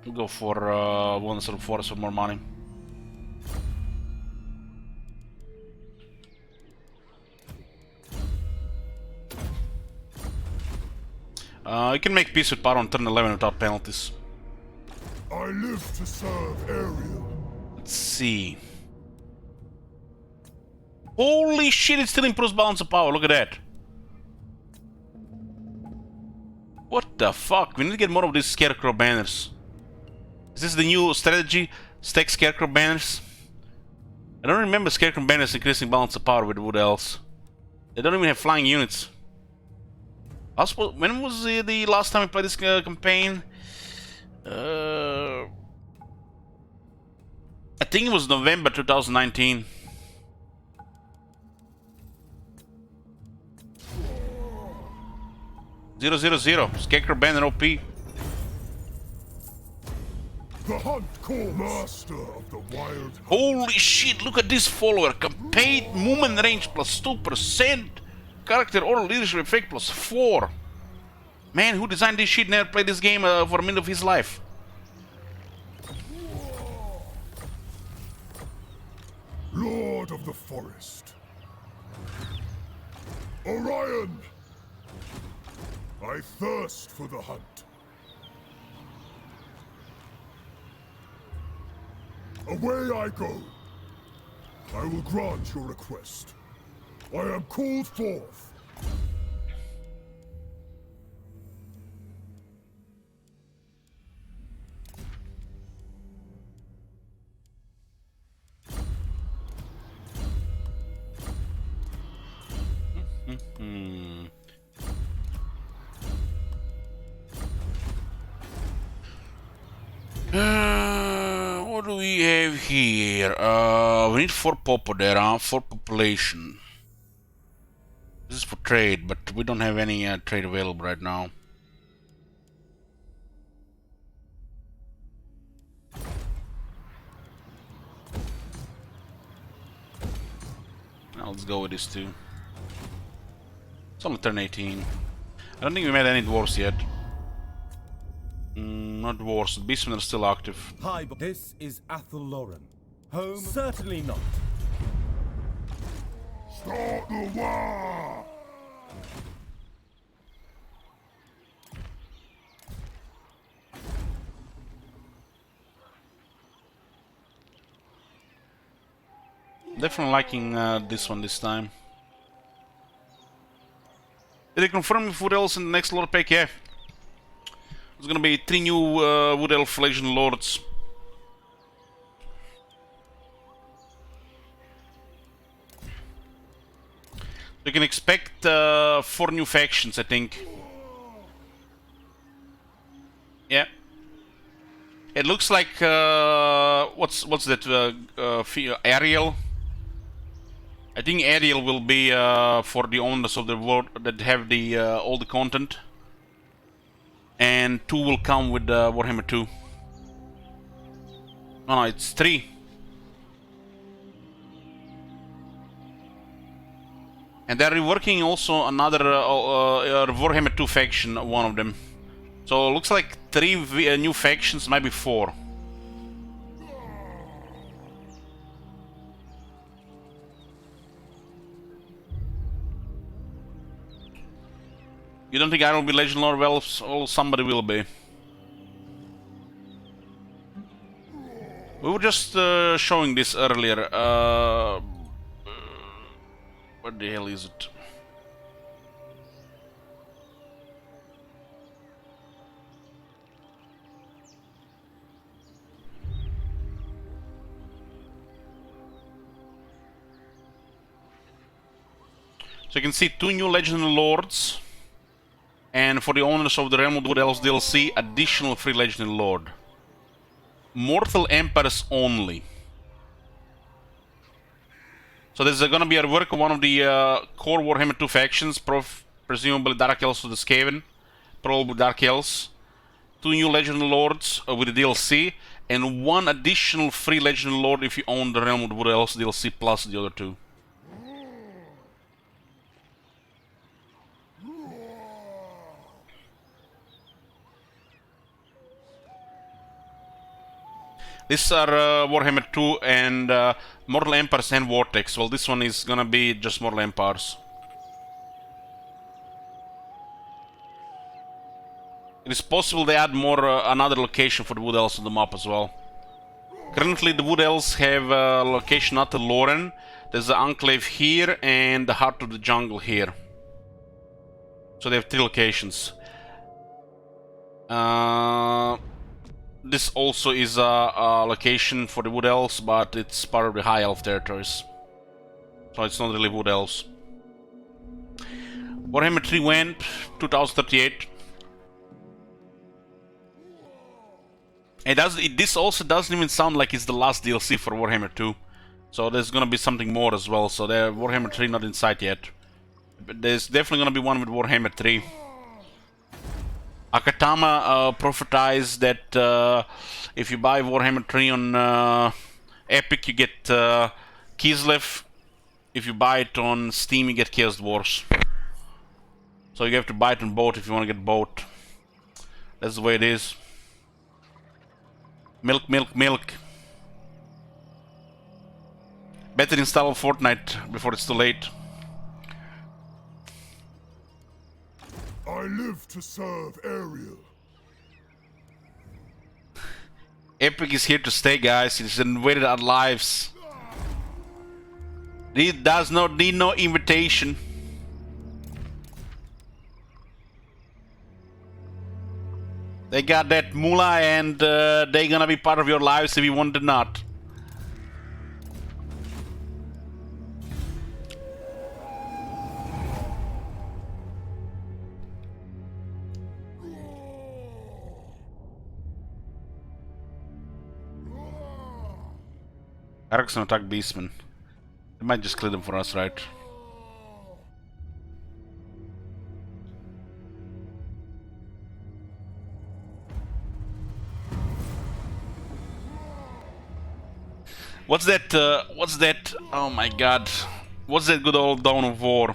We'll go for one sort of forest for more money. You can make peace with power on turn 11 without penalties. I live to serve Ariel. Let's see. Holy shit, it still improves balance of power, look at that. What the fuck? We need to get more of these scarecrow banners. Is this the new strategy? Stack scarecrow banners? I don't remember scarecrow banners increasing balance of power with Wood Elves. They don't even have flying units. When was the last time we played this campaign? I think it was November 2019. 000. Scarecrow Banner OP. The hunt calls. Master of the wild. Holy shit, look at this follower. Campaign movement range plus 2%. Character or leadership effect plus 4. Man, who designed this shit never played this game for a minute of his life. Lord of the forest. Orion! I thirst for the hunt. Away I go. I will grant your request. I am called forth. What do we have here? We need 4 popo there, huh? 4 population. This is for trade, but we don't have any trade available right now. Now let's go with this too. It's only turn 18. I don't think we made any dwarves yet. Not dwarves, the beastmen are still active. Hi, this is Athelloren. Home? Certainly not. Start the war! Definitely liking this one this time. Did they confirm if Wood Elves in the next Lord pack? Yeah. There's gonna be 3 new Wood Elf Legion Lords. You can expect 4 new factions, I think. Yeah. It looks like what's that? Ariel. I think Ariel will be for the owners of the world that have the all the content. And 2 will come with Warhammer 2. No, it's 3. And they're reworking also another Warhammer 2 faction, one of them. So it looks like 3 new factions, maybe 4. You don't think I will be Legion Lord? Well, somebody will be. We were just showing this earlier. What the hell is it? So you can see 2 new Legion Lords. And for the owners of the Realm of Wood Elves DLC, additional free Legendary Lord. Mortal Emperors only. So there's gonna be a rework of one of the core Warhammer 2 factions, presumably Dark Elves of the Skaven, probably Dark Elves. 2 new Legendary Lords with the DLC, and 1 additional free Legendary Lord if you own the Realm of Wood Elves DLC plus the other 2. These are Warhammer 2 and Mortal Empires and Vortex. Well, this one is gonna be just Mortal Empires. It is possible they add more another location for the Wood Elves on the map as well. Currently, the Wood Elves have a location at Lauren. There's the Enclave here and the Heart of the Jungle here. So they have 3 locations. This also is a location for the Wood Elves, but it's part of the High Elf territories. So it's not really Wood Elves. Warhammer 3 went 2038. And this also doesn't even sound like it's the last DLC for Warhammer 2. So there's gonna be something more as well. So Warhammer 3 not in sight yet. But there's definitely gonna be one with Warhammer 3. Akatama prophesized that if you buy Warhammer 3 on Epic, you get Kislev. If you buy it on Steam, you get Chaos Wars. So you have to buy it on both if you want to get both. That's the way it is. Milk, milk, milk. Better install Fortnite before it's too late. I live to serve Ariel. Epic is here to stay, guys. It's invaded our lives. It does not need no invitation. They got that moolah and they gonna be part of your lives if you want it or not. Eric's gonna attack Beastman. They might just clear them for us, right? What's that? What's that? Oh my god. What's that good old Dawn of War?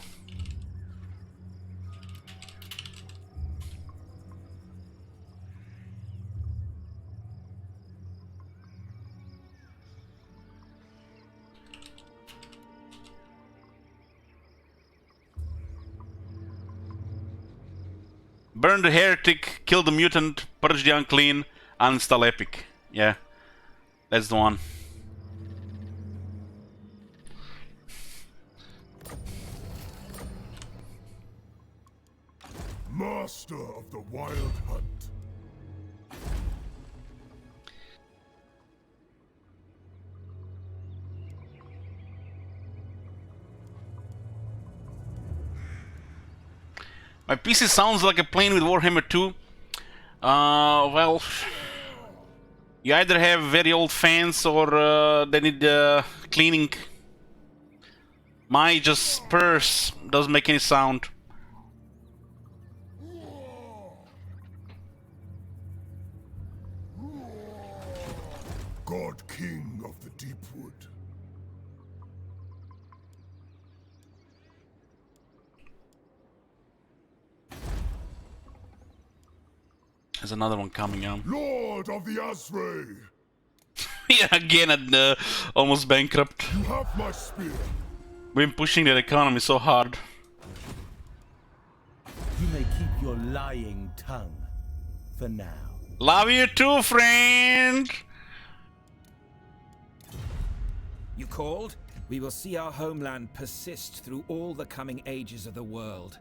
Burn the heretic, kill the mutant, purge the unclean, uninstall Epic. Yeah, that's the one. Master of the Wild Hunt. My PC sounds like a plane with Warhammer 2. Well, you either have very old fans or they need cleaning. My just purse doesn't make any sound. God King of the Deepwood. There's another one coming out. Lord of the Azray. Yeah, again at almost bankrupt. You have my spear. Been pushing that economy so hard. You may keep your lying tongue for now. Love you too, friend. You called? We will see our homeland persist through all the coming ages of the world.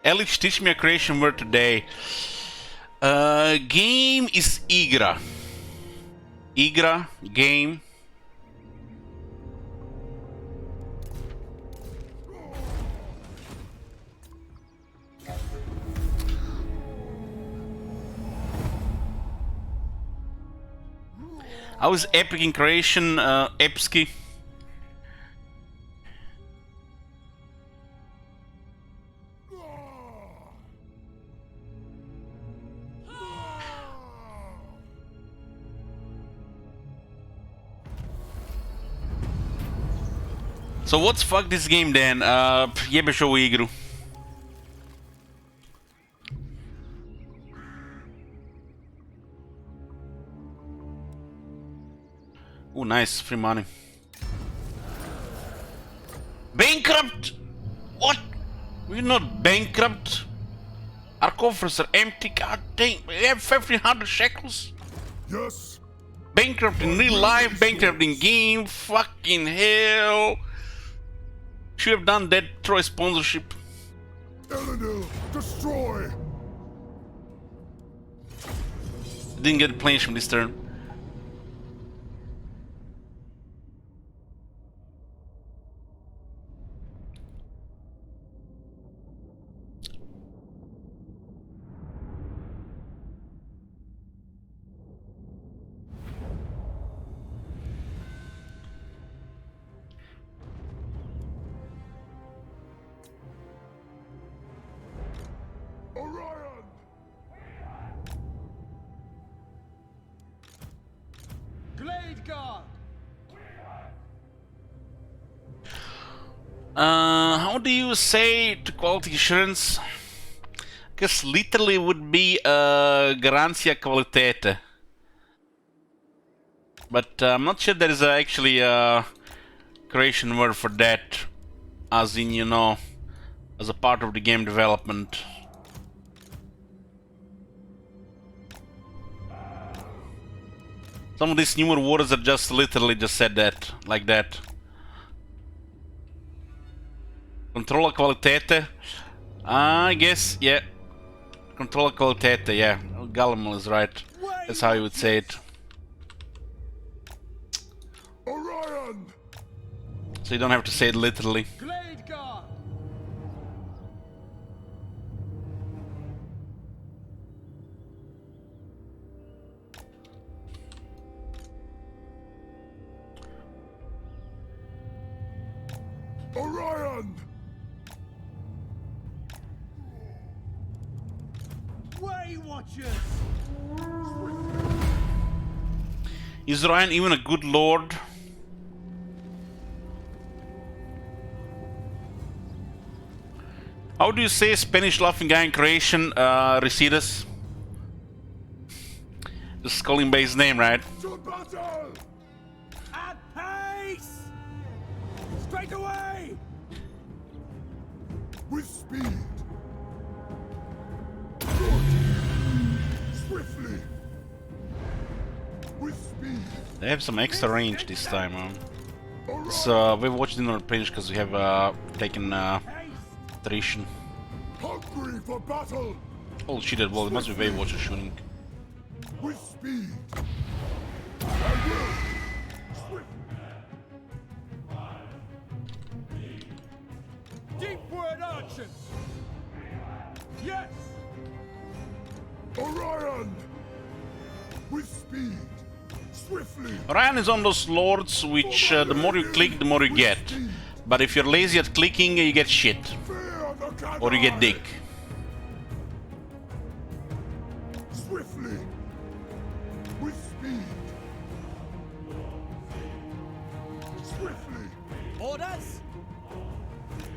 Alex, teach me a creation word today. Game is Igra. Igra, game. How is Epic in creation? Epsky. So what's fuck this game then? Jebe še u igru. Ooh, nice, free money. Bankrupt? What? We're not bankrupt. Our coffers are empty, god dang. We have 1500 shekels. Yes. Bankrupt in real life, bankrupt in game, fucking hell. Should have done that Troy sponsorship. Elenil, destroy. Didn't get planes from this turn. guard! How do you say to quality assurance? I guess literally would be garantia qualitete. But I'm not sure there is actually a Croatian word for that, as in, you know, as a part of the game development. Some of these newer words are just literally just said that, like that. Controller qualitete. I guess, yeah. Controller qualitete, yeah. Gallimal is right. That's how you would say it. Orion! So you don't have to say it literally. Glade guard! Orion! Way Watchers! Is Ryan even a good lord? How do you say Spanish laughing guy in Croatian, Residas? Just calling by his name, right? To battle! At pace! Straight away! With speed! Good! Swiftly! With speed! They have some extra range this time, huh? Orion! So we've watched in our page because we have taken attrition. Hungry for battle! Oh shit, well, it must be Waywatcher shooting. With speed! I will! Swift! Deepward archers! Yes! Orion! With speed! Swiftly! Ryan is on those lords which the more you click, the more you get. But if you're lazy at clicking, you get shit. Fear the cat Or you get dick. Swiftly! With speed! Swiftly! Orders?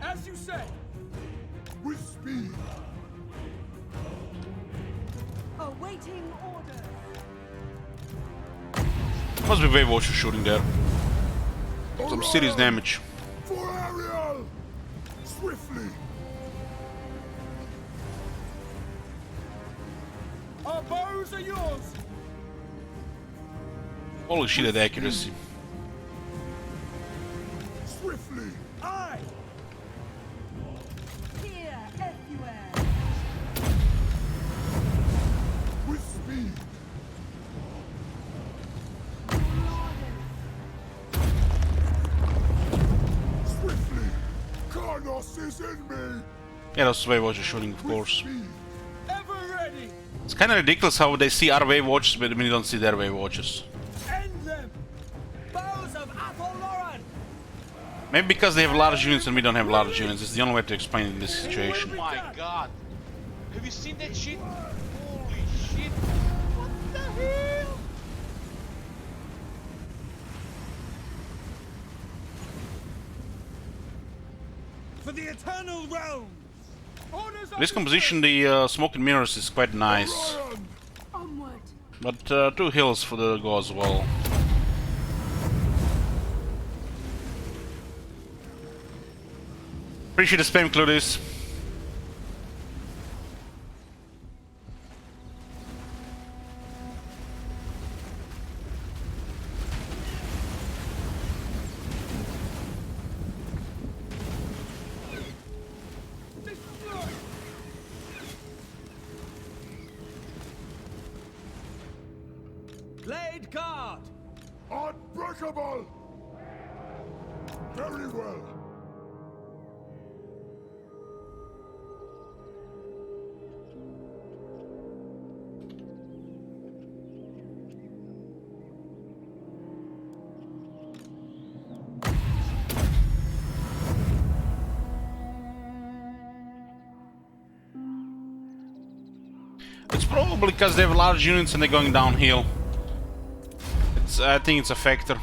As you say! With speed! Awaiting orders! Must be Waywatcher shooting there. Some serious damage. For Ariel! Swiftly! Our bows are yours! Holy shit at accuracy. Swiftly! Aye! Here, everywhere! With speed! Swiftly! Karnos is in me! Yeah, that's Waywatcher shooting, of With course. speed! Ever ready! It's kind of ridiculous how they see our Waywatchers, but when you don't see their Waywatchers. End them! Bows of Athel-Loran! Maybe because they have large units and we don't have large units. It's the only way to explain in this situation. Oh my god! Have you seen that shit? Holy shit! What the hell? For the eternal realms! Orders This composition, the smoke and mirrors, is quite nice. Orion! onward! But 2 hills for the go as well. Appreciate the spam, Claudius. Glade guard! Unbreakable! Very well. It's probably because they have large units and they're going downhill. I think it's a factor.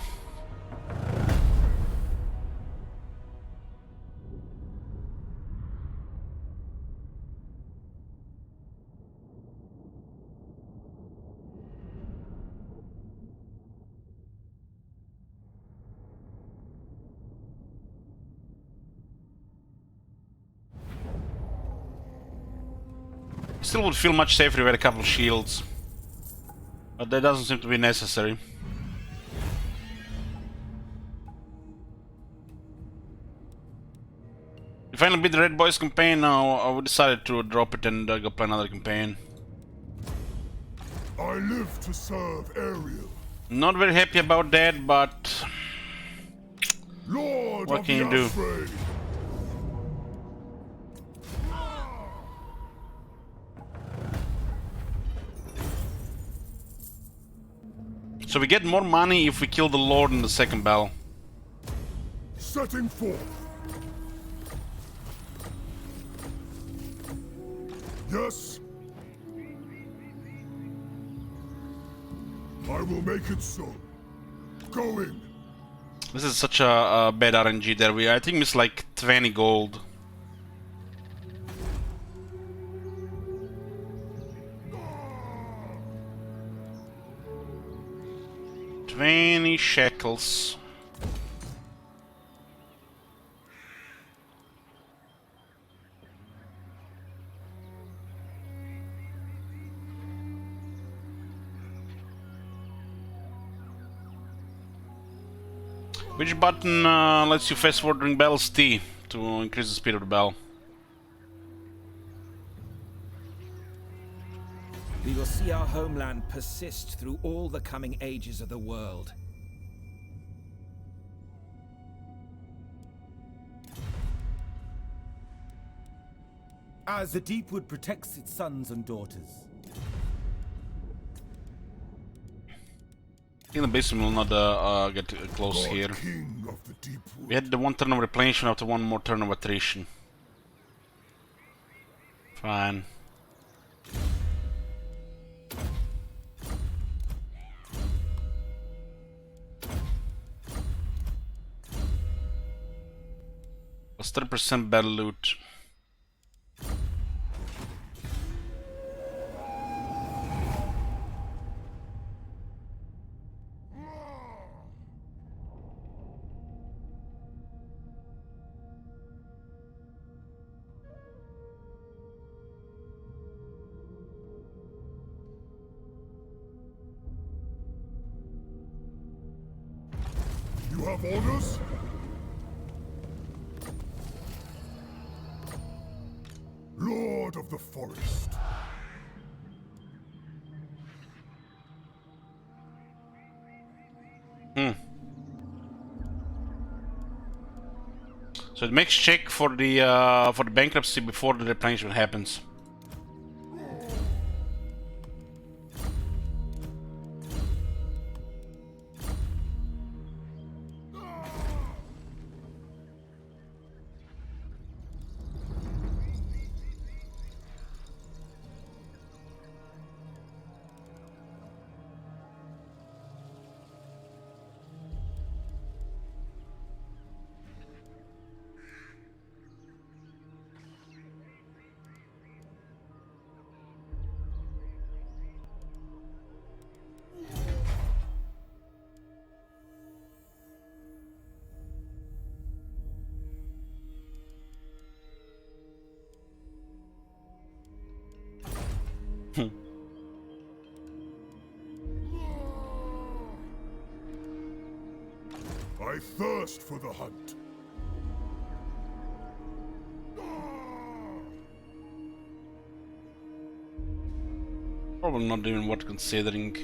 Still would feel much safer if we had a couple of shields, but that doesn't seem to be necessary. We finally beat the Red Boys campaign. Now we decided to drop it and go play another campaign. I live to serve Ariel. Not very happy about that, but Lord what of can the you do? Asray. So we get more money if we kill the Lord in the second battle. Setting forth. Yes. I will make it so. Going. This is such a bad RNG there. I think it's like 20 gold. 20 shekels. Which button lets you fast forward during battles? T, to increase the speed of the battle. We will see our homeland persist through all the coming ages of the world. As the Deepwood protects its sons and daughters. I think the basement will not get close here. King of the Deepwood. We had the one turn of replenishment after one more turn of attrition. Fine. Plus 30% battle loot. You have orders? Lord of the Forest. So it makes check for the bankruptcy before the replenishment happens. I thirst for the hunt. Probably not even worth considering,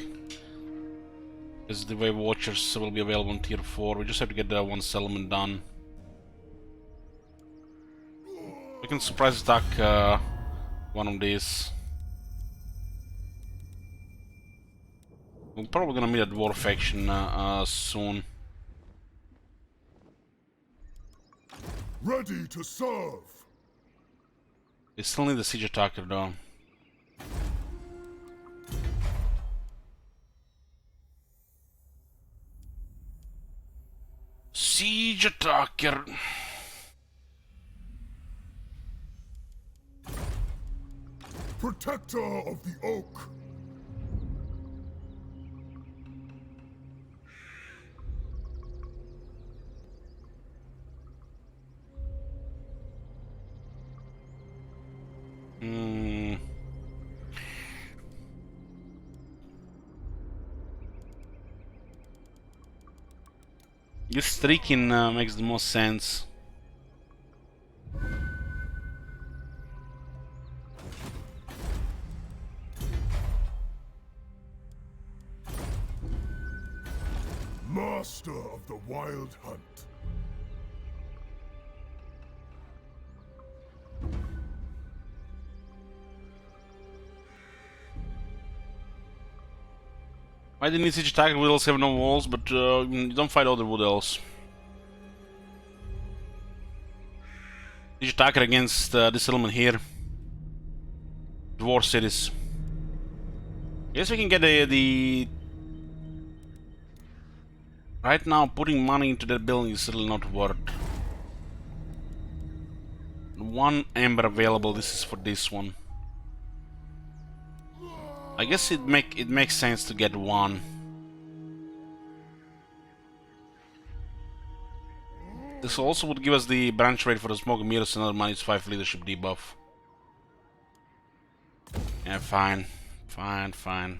as the Wave Watchers will be available in Tier 4. We just have to get that one settlement done. We can surprise attack one of these. We're probably gonna meet a dwarf faction soon. Ready to serve. They still need the siege attacker though. Siege attacker. Protector of the Oak. This streaking makes the most sense. Master of the Wild Hunt. Why didn't you siege attacker? Wood elves have no walls, but you don't fight other wood elves. Siege attacker against this settlement here. Dwarf cities. Guess we can get the... Right now, putting money into that building is still not worth. One ember available. This is for this one. I guess it makes sense to get one. This also would give us the branch rate for the smoke meters and another -5 leadership debuff. Yeah, fine. Fine.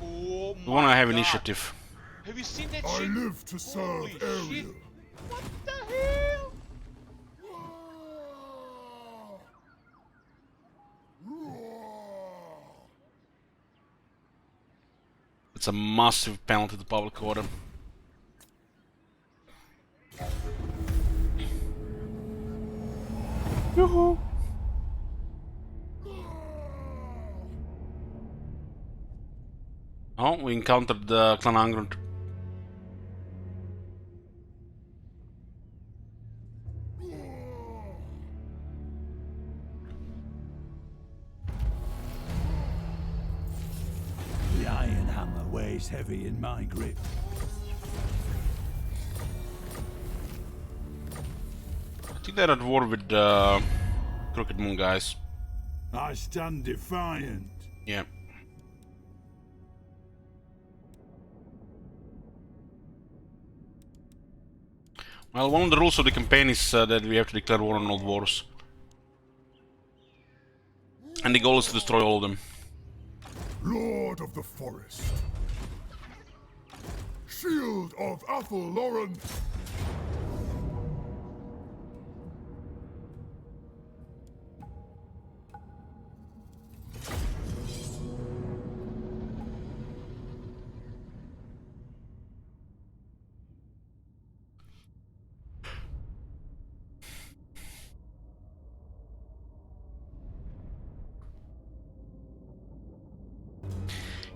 Oh We wanna my have God. initiative. Have you seen that I shit? live to serve Holy Ariel. shit. What the hell? It's a massive penalty to public order. Yoo-hoo. Oh, we encountered the Clan Angrund. The iron hammer weighs heavy in my grip. I think they're at war with Crooked Moon guys. I stand defiant. Yeah. Well, one of the rules of the campaign is that we have to declare war on all dwarves. And the goal is to destroy all of them. Lord of the Forest. Shield of Athelloren.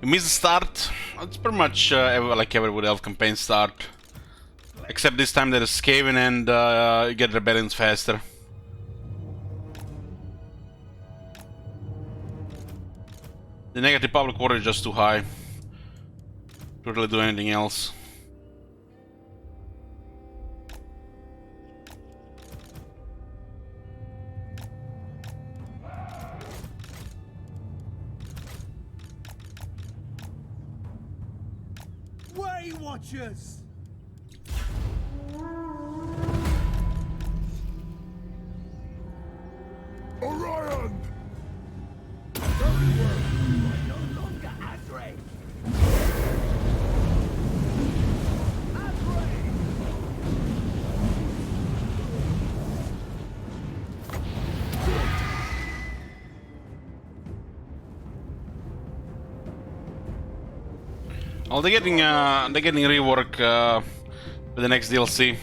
You miss the start. It's pretty much like every Wood Elf campaign start. Except this time there is Skaven and you get rebellions faster. The negative public order is just too high to really do anything else. Way Watchers! Orion! No longer Azray! Oh, they're getting rework with the next DLC.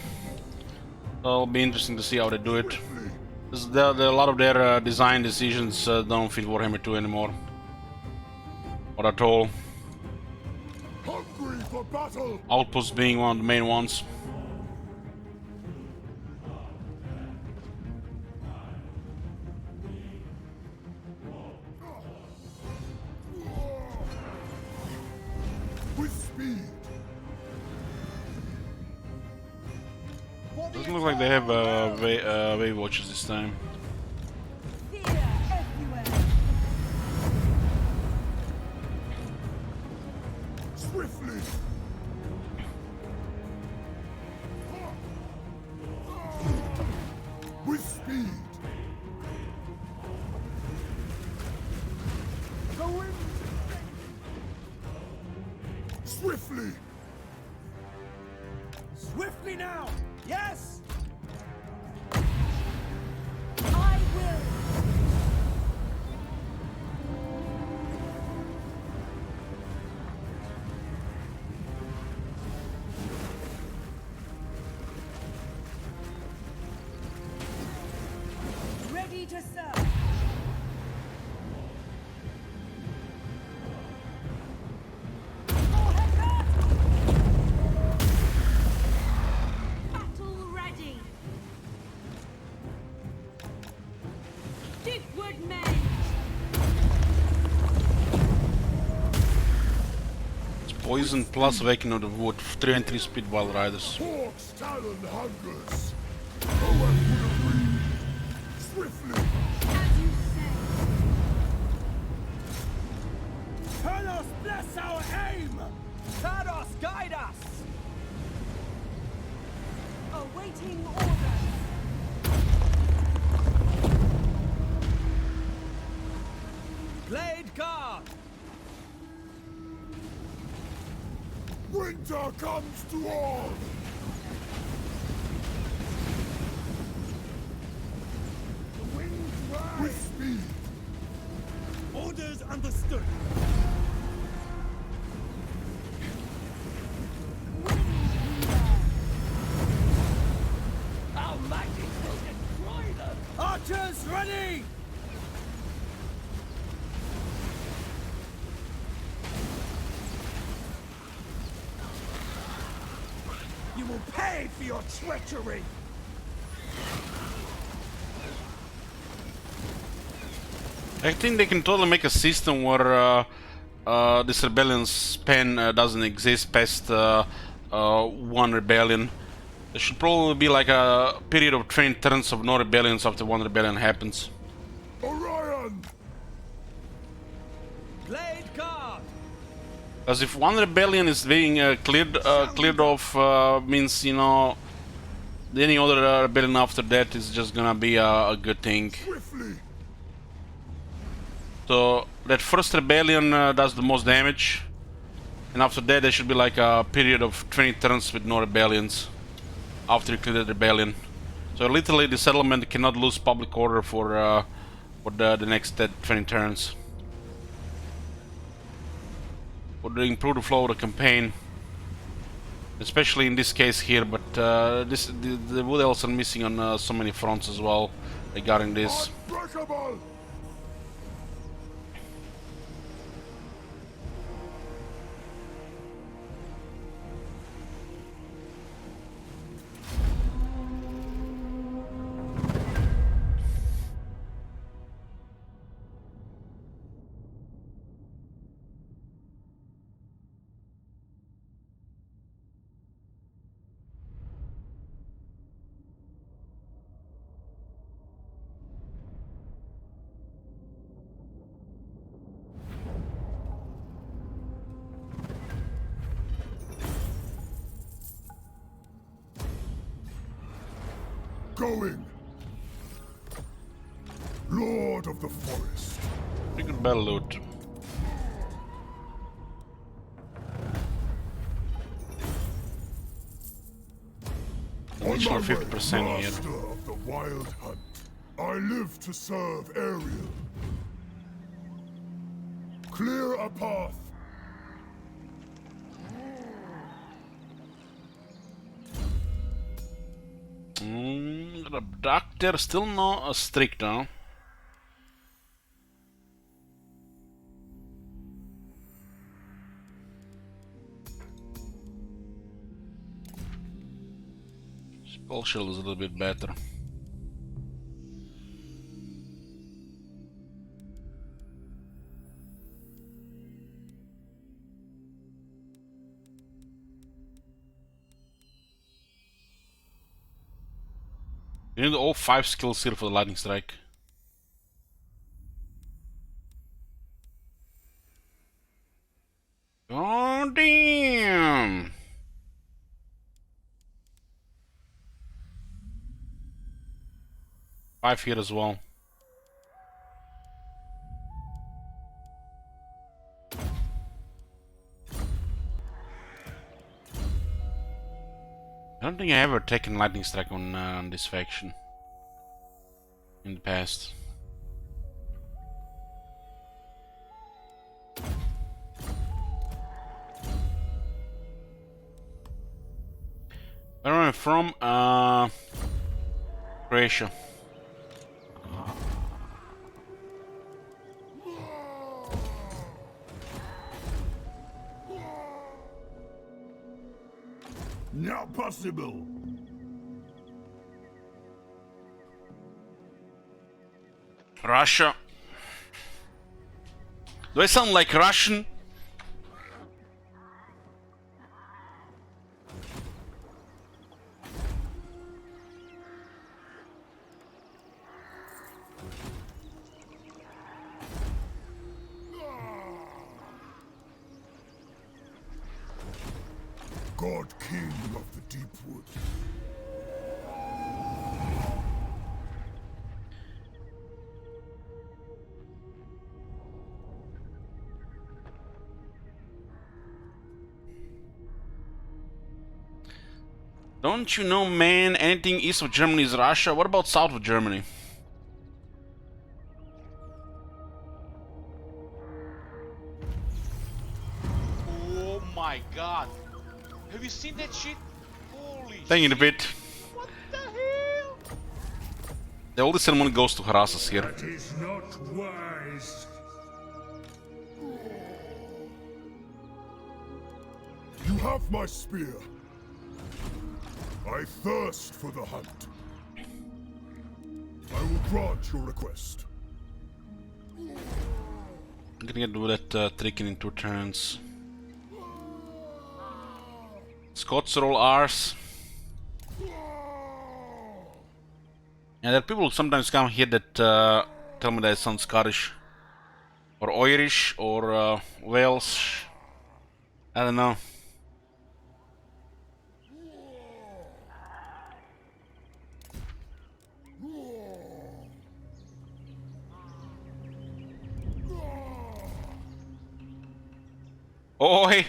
So it'll be interesting to see how they do it. A lot of their design decisions don't fit Warhammer 2 anymore, or at all. Hungry for battle! Outposts being one of the main ones. With speed! Doesn't look like they have wave watchers this time. Swiftly! With speed! Go in! Swiftly! Swiftly now! Yes! I will. Ready to serve! Battle ready. Digwood mage. It's poison plus awakening of the wood, 3 and 3 speed wild riders. Hawk's talon hungers! No one would agree! Swiftly! As you say. Talos, bless our aim! Talos, guide us! Awaiting orders! Blade guard! Winter comes to all! The winds rise! With speed! Orders understood! Our magic will destroy them! Archers ready! You will pay for your treachery! I think they can totally make a system where this rebellion span doesn't exist past one rebellion. There should probably be like a period of 20 turns of no rebellions after one rebellion happens. Orion! Blade guard! Because if one rebellion is being cleared off, means, you know, any other rebellion after that is just gonna be a good thing. Swiftly! So that first rebellion does the most damage, and after that there should be like a period of 20 turns with no rebellions after you clear the rebellion. So literally the settlement cannot lose public order for the next 20 turns. Would improve the flow of the campaign, especially in this case here. But the Wood Elves are missing on so many fronts as well regarding this. Unbreakable! Going! Lord of the Forest. Pretty good battle loot. Additional 50% here. Master of the Wild Hunt. I live to serve Ariel. Clear a path. The doctor still not strict, huh? Spell shield is a little bit better. You need all 5 skills here for the lightning strike. Oh damn! Five here as well. I don't think I ever taken lightning strike on this faction in the past. Where am I from? Croatia. Not possible. Russia. Do I sound like Russian? God King of the Deepwood. Don't you know, man, anything east of Germany is Russia? What about south of Germany? Oh my god. Have you seen that shit? Holy Thank you shit. a bit. What the hell? The only ceremony goes to harass us here. That is not wise. You have my spear. I thirst for the hunt. I will grant your request. I'm gonna do that trick in 2 turns. Scots roll R's. And there are people who sometimes come here that tell me that I sound Scottish or Irish or Welsh. I don't know. Oi!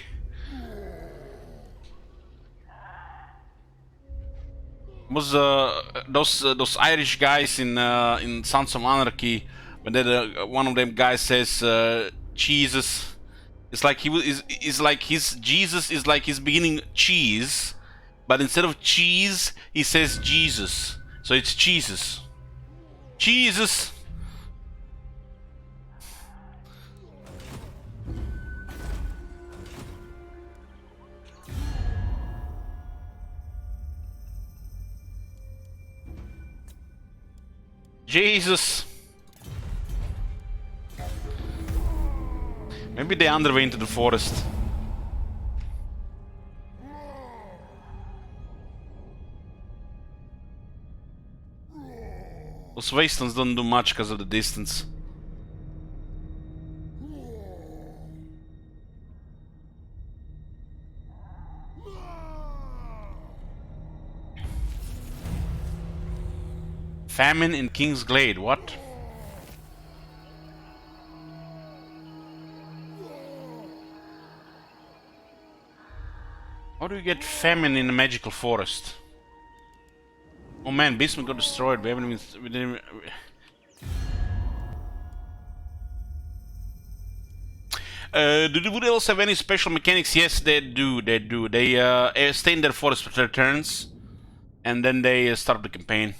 Was those Irish guys in Sons of Anarchy when one of them guys says Jesus? It's like is like his Jesus is like his beginning cheese, but instead of cheese he says Jesus, so it's Jesus. Jesus. Jesus. Maybe they underway into the forest. Those wastelands don't do much because of the distance. Famine in King's Glade, what? How do you get famine in a magical forest? Oh man, basement got destroyed. We haven't even. We didn't. Do the Wood Elves have any special mechanics? Yes, they do. They do. They stay in their forest for their turns, and then they start the campaign.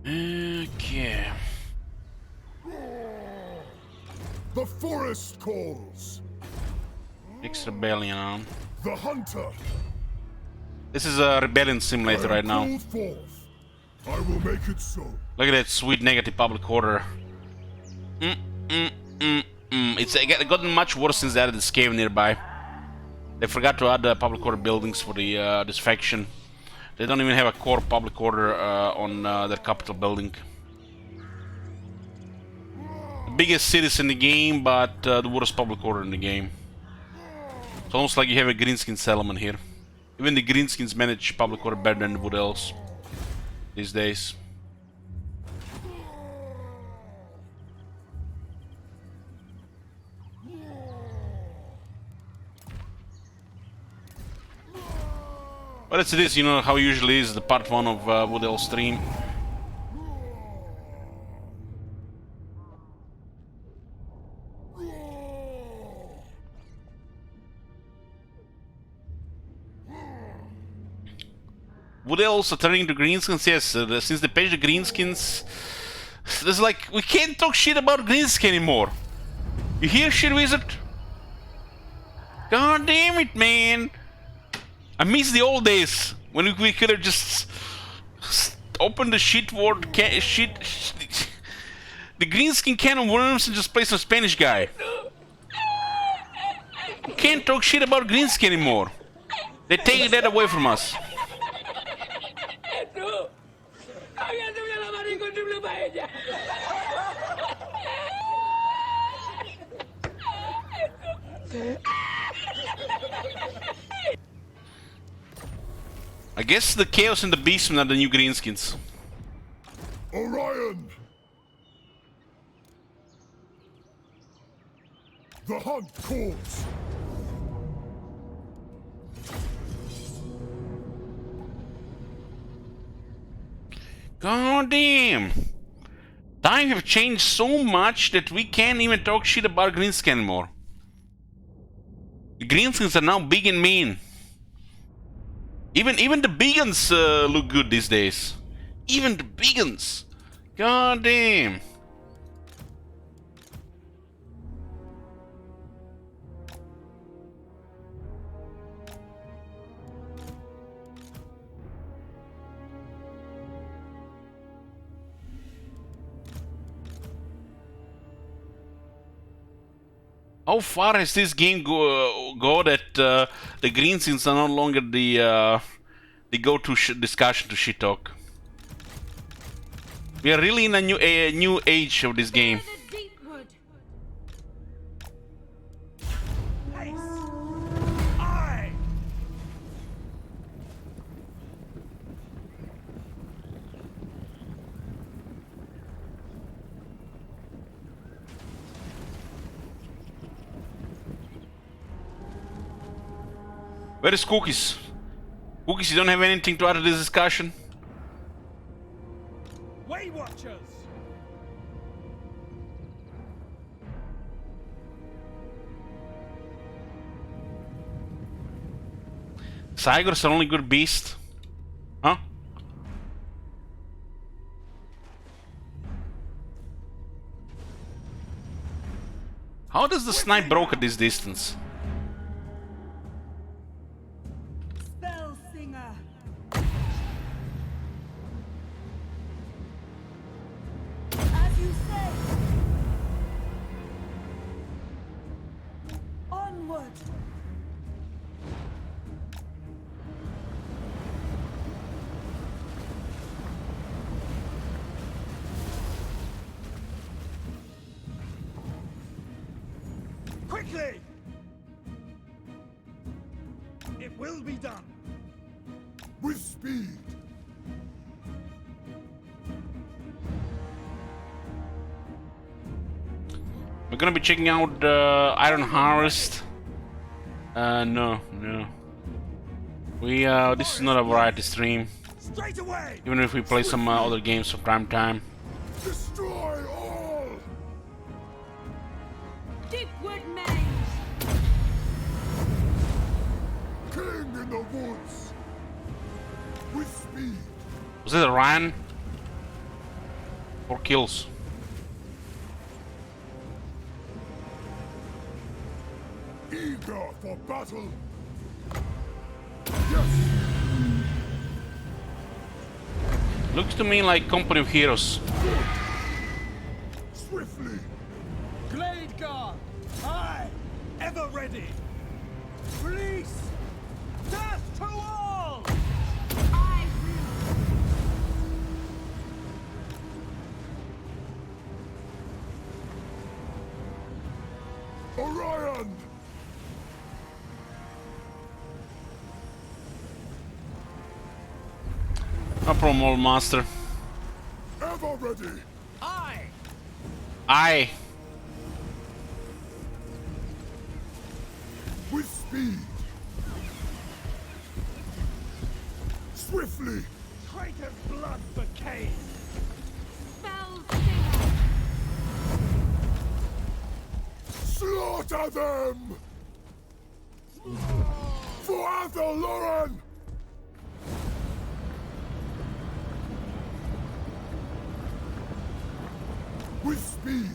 Okay. The forest calls. Next rebellion on. The hunter. This is a rebellion simulator right now. Called forth. I will make it so. Look at that sweet negative public order. It's gotten much worse since they added this cave nearby. They forgot to add public order buildings for the this faction. They don't even have a core public order on their capital building. The biggest cities in the game, but the worst public order in the game. It's almost like you have a greenskin settlement here. Even the greenskins manage public order better than the Wood Elves these days. But as it is, you know how it usually is the part 1 of Wood Elf stream. Wood Elves are turning into greenskins, yes. Since they patched the greenskins, there's like, we can't talk shit about greenskin anymore. You hear shit, wizard? God damn it, man! I miss the old days when we could have just opened the shit word, the greenskin can of worms and just play some Spanish guy. We can't talk shit about greenskin anymore. They take that away from us. I guess the Chaos and the Beastmen are the new greenskins. Orion! The hunt calls! God damn! Times have changed so much that we can't even talk shit about greenskin anymore. The greenskins are now big and mean. Even the biggins look good these days. Even the biggins. God damn. How far has this game go that the greenskins are no longer the go-to discussion to shit talk? We are really in a new age of this game. Where is Cookies? Cookies, you don't have anything to add to this discussion? Way Watchers! Cygor's are only good beast? Huh? How does the snipe broke at this distance? Quickly! It will be done. With speed. We're gonna be checking out Iron Harvest. No. We this is not a variety stream. Straight away! Even if we play some other games from time to time. Destroy all! Deepwood Mange! King in the woods! With speed! Was it a Ryan? 4 kills. Eager for battle! Yes! Looks to me like Company of Heroes. Swiftly! Glade Guard! Aye! Ever ready! Release! Death to all! I Orion! No problem, old master. Ever ready! Aye! Aye. With speed! Swiftly! Traitor's blood for Cain! spell Slaughter them! For Athelloren! With speed!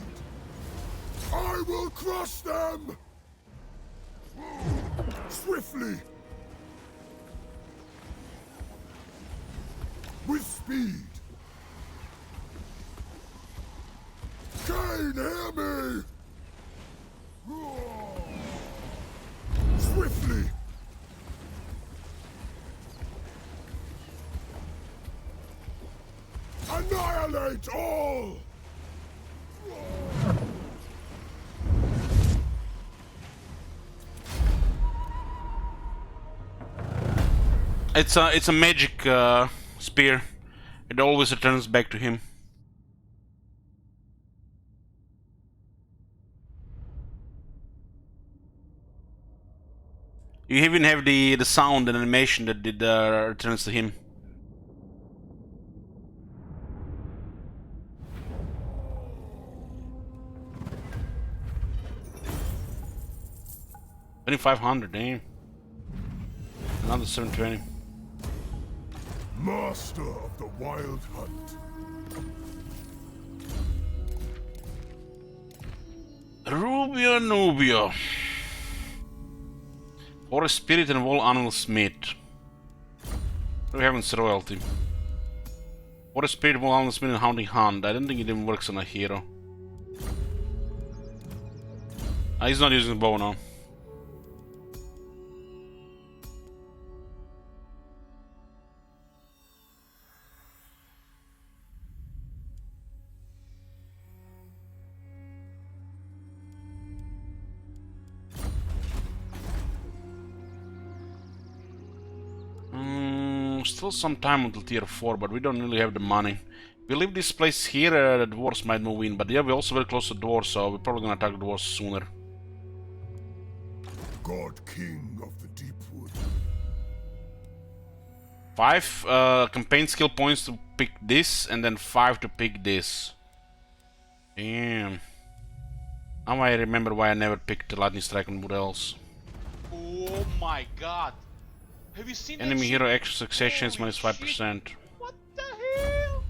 I will crush them! Swiftly! With speed! Cain, hear me! Swiftly! Annihilate all! It's a magic spear. It always returns back to him. You even have the sound and animation that did returns to him. $2,500, damn. Another 720. Master of the Wild Hunt. Rubio Nubio. Forest Spirit and Wall Animal Smith. We haven't royalty. Forest Spirit, Wall Animal Smith and Hunting Hunt. I don't think it even works on a hero. He's not using the bow now. Still some time until tier 4, but we don't really have the money. We leave this place here, the dwarves might move in, but yeah, we're also very close to dwarves, so we're probably gonna attack the dwarves sooner. God King of the Deepwood. 5 campaign skill points to pick this, and then 5 to pick this. Damn. Now I remember why I never picked the Lightning Strike on wood else. Oh my god. Have you seen Enemy that hero shit? extra success chance minus 5%. What the hell?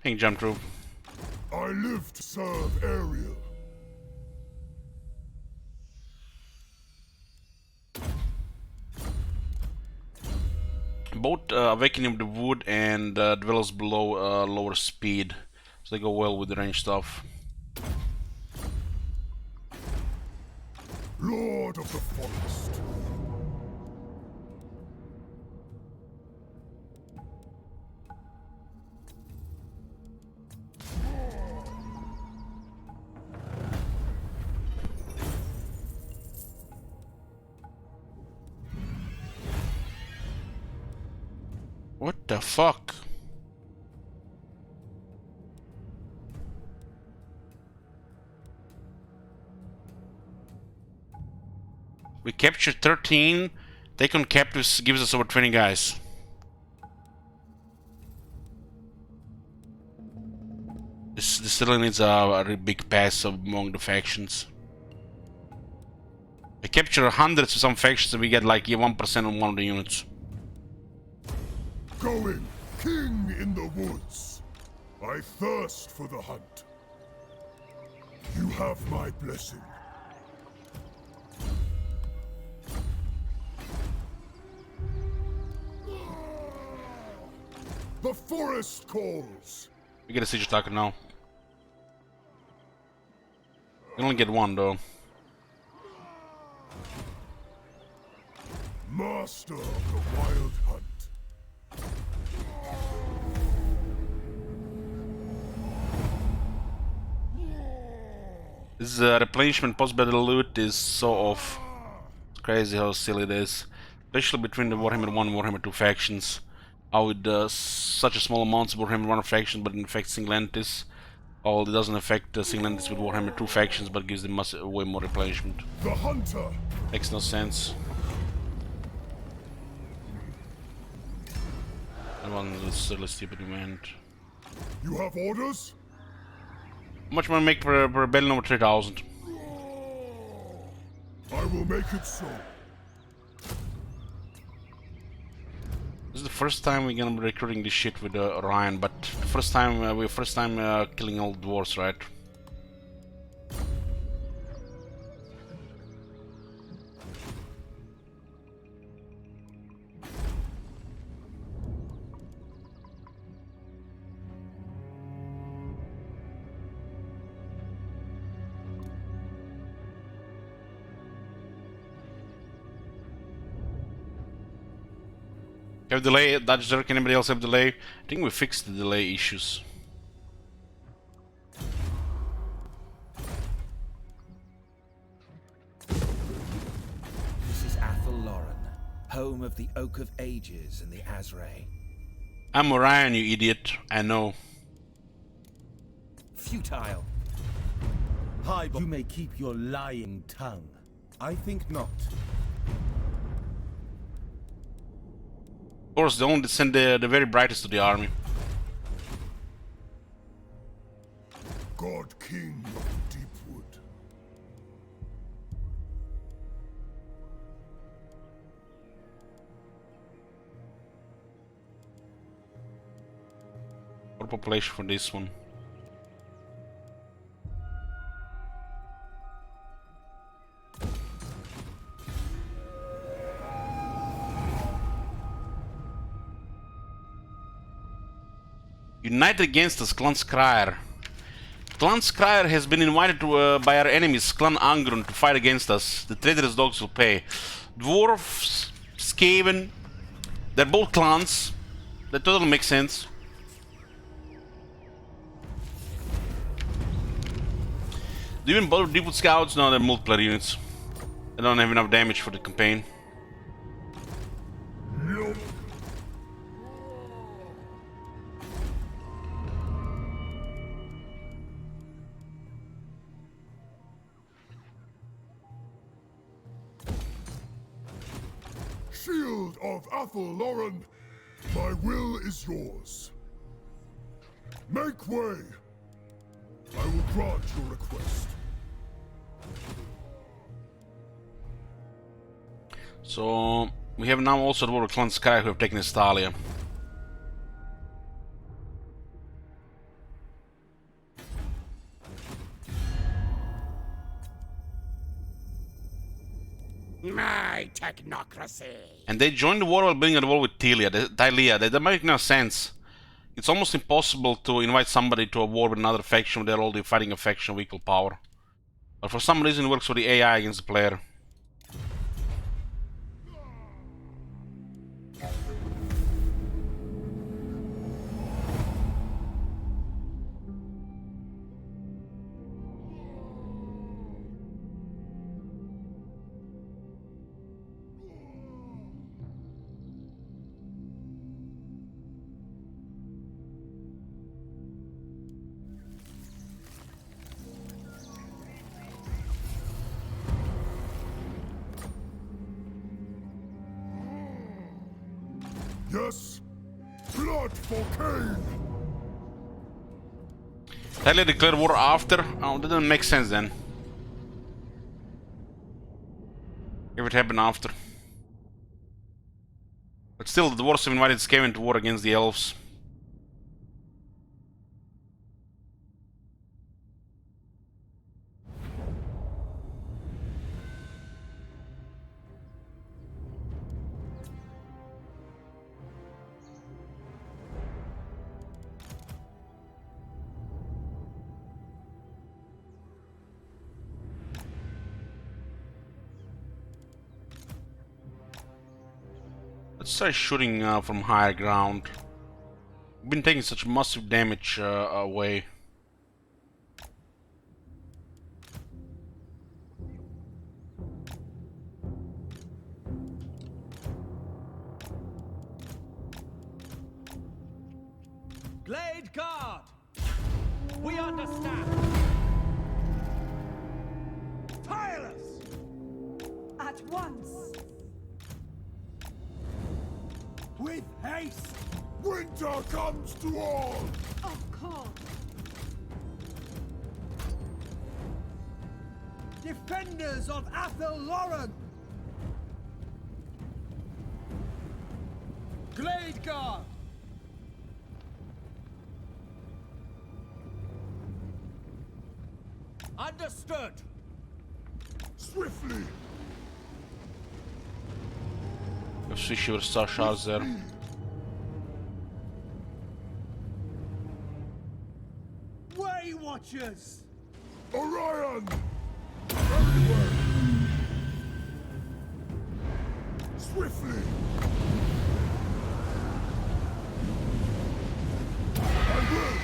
Pink jump troop. I live to serve Ariel. Both Awakening of the Wood and Dwellers Below lower speed, so they go well with the range stuff. Lord of the Forest. What the fuck? We captured 13, take on captives gives us over 20 guys. This still needs a very big pass among the factions. I capture hundreds of some factions and we get like 1% on one of the units. Going, king in the woods. I thirst for the hunt. You have my blessing. The forest calls. We get a siege attacker now. You only get one though. Master of the wild hunt. This replenishment post battle loot is so off. It's crazy how silly it is. Especially between the Warhammer 1 and Warhammer 2 factions. How it does such a small amounts of Warhammer 1 factions but it affects single entities. While it doesn't affect single entities with Warhammer 2 factions but gives them way more replenishment. The hunter. Makes no sense. That one is a silly stupid event. You have orders? How much money make per rebellion over 3,000? I will make it so. This is the first time we're gonna be recruiting this shit with Orion, but the first time killing all dwarves, right? Have delay, Dutch Zerk, anybody else have delay? I think we fixed the delay issues. This is Loren, home of the Oak of Ages and the Azray. I'm Orion, you idiot. I know. Futile. Hi, you may keep your lying tongue. I think not. Of course, they only send the very brightest to the army. God King of the Deepwood. What population for this one? United against us, Clan Skryre. Clan Skryre has been invited to, by our enemies, Clan Angrun, to fight against us. The traitorous dogs will pay. Dwarfs, Skaven, they're both clans. That totally makes sense. Do you even bother Deepwood Scouts? No, they're multiplayer units. They don't have enough damage for the campaign. Nope. Shield of Loren, my will is yours. Make way. I will grant your request. So we have now also the War of Clan Skryre who have taken Estalia. My technocracy. And they joined the war while building a wall with Tylia. That makes no sense. It's almost impossible to invite somebody to a war with another faction when they're already fighting a faction of equal power. But for some reason it works for the AI against the player. Yes, blood for Cain. Tylia declared war after? Oh, that doesn't make sense then. If it happened after. But still, the dwarves have invited Skaven to war against the elves. Let's try shooting from higher ground. We've been taking such massive damage away. Glade guard! We understand! Tireless! At once! With haste! Winter comes to all! Of course! Defenders of Athelloren! Glade guard! Understood! Swiftly! Svi vrsta šarzer. Way Watchers! Orion! Everywhere! Swiftly! I will!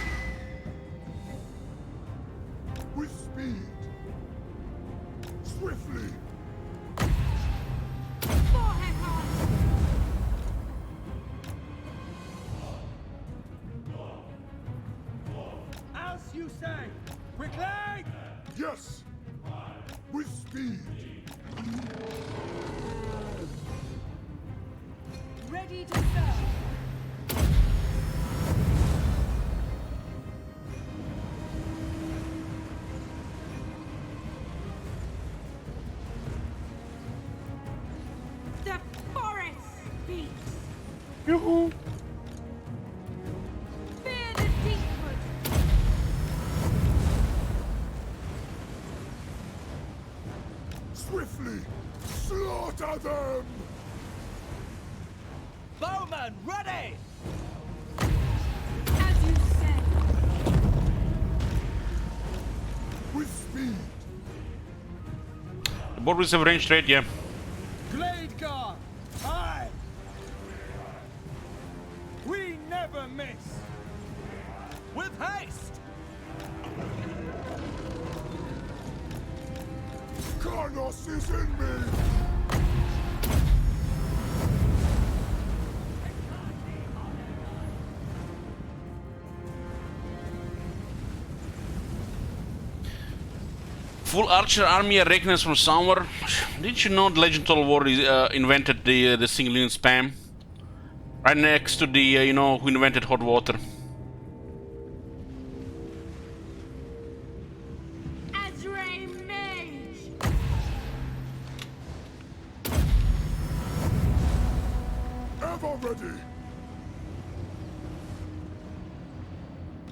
With speed! Swiftly! As you say! Quickly! Yes! With speed! Ready to serve! The forest speaks! Yoo-hoo! Fear the deepwood! Swiftly! Slaughter them! Bowman, ready! As you say! With speed! The board have range trade, yeah. Glade guard! Aye! We never miss! With haste! Carnos is in me! Full archer army reckons from somewhere. Did you know the Legend Total War invented the single unit spam? Right next to the, you know, who invented hot water. Azray Mage! Ever ready!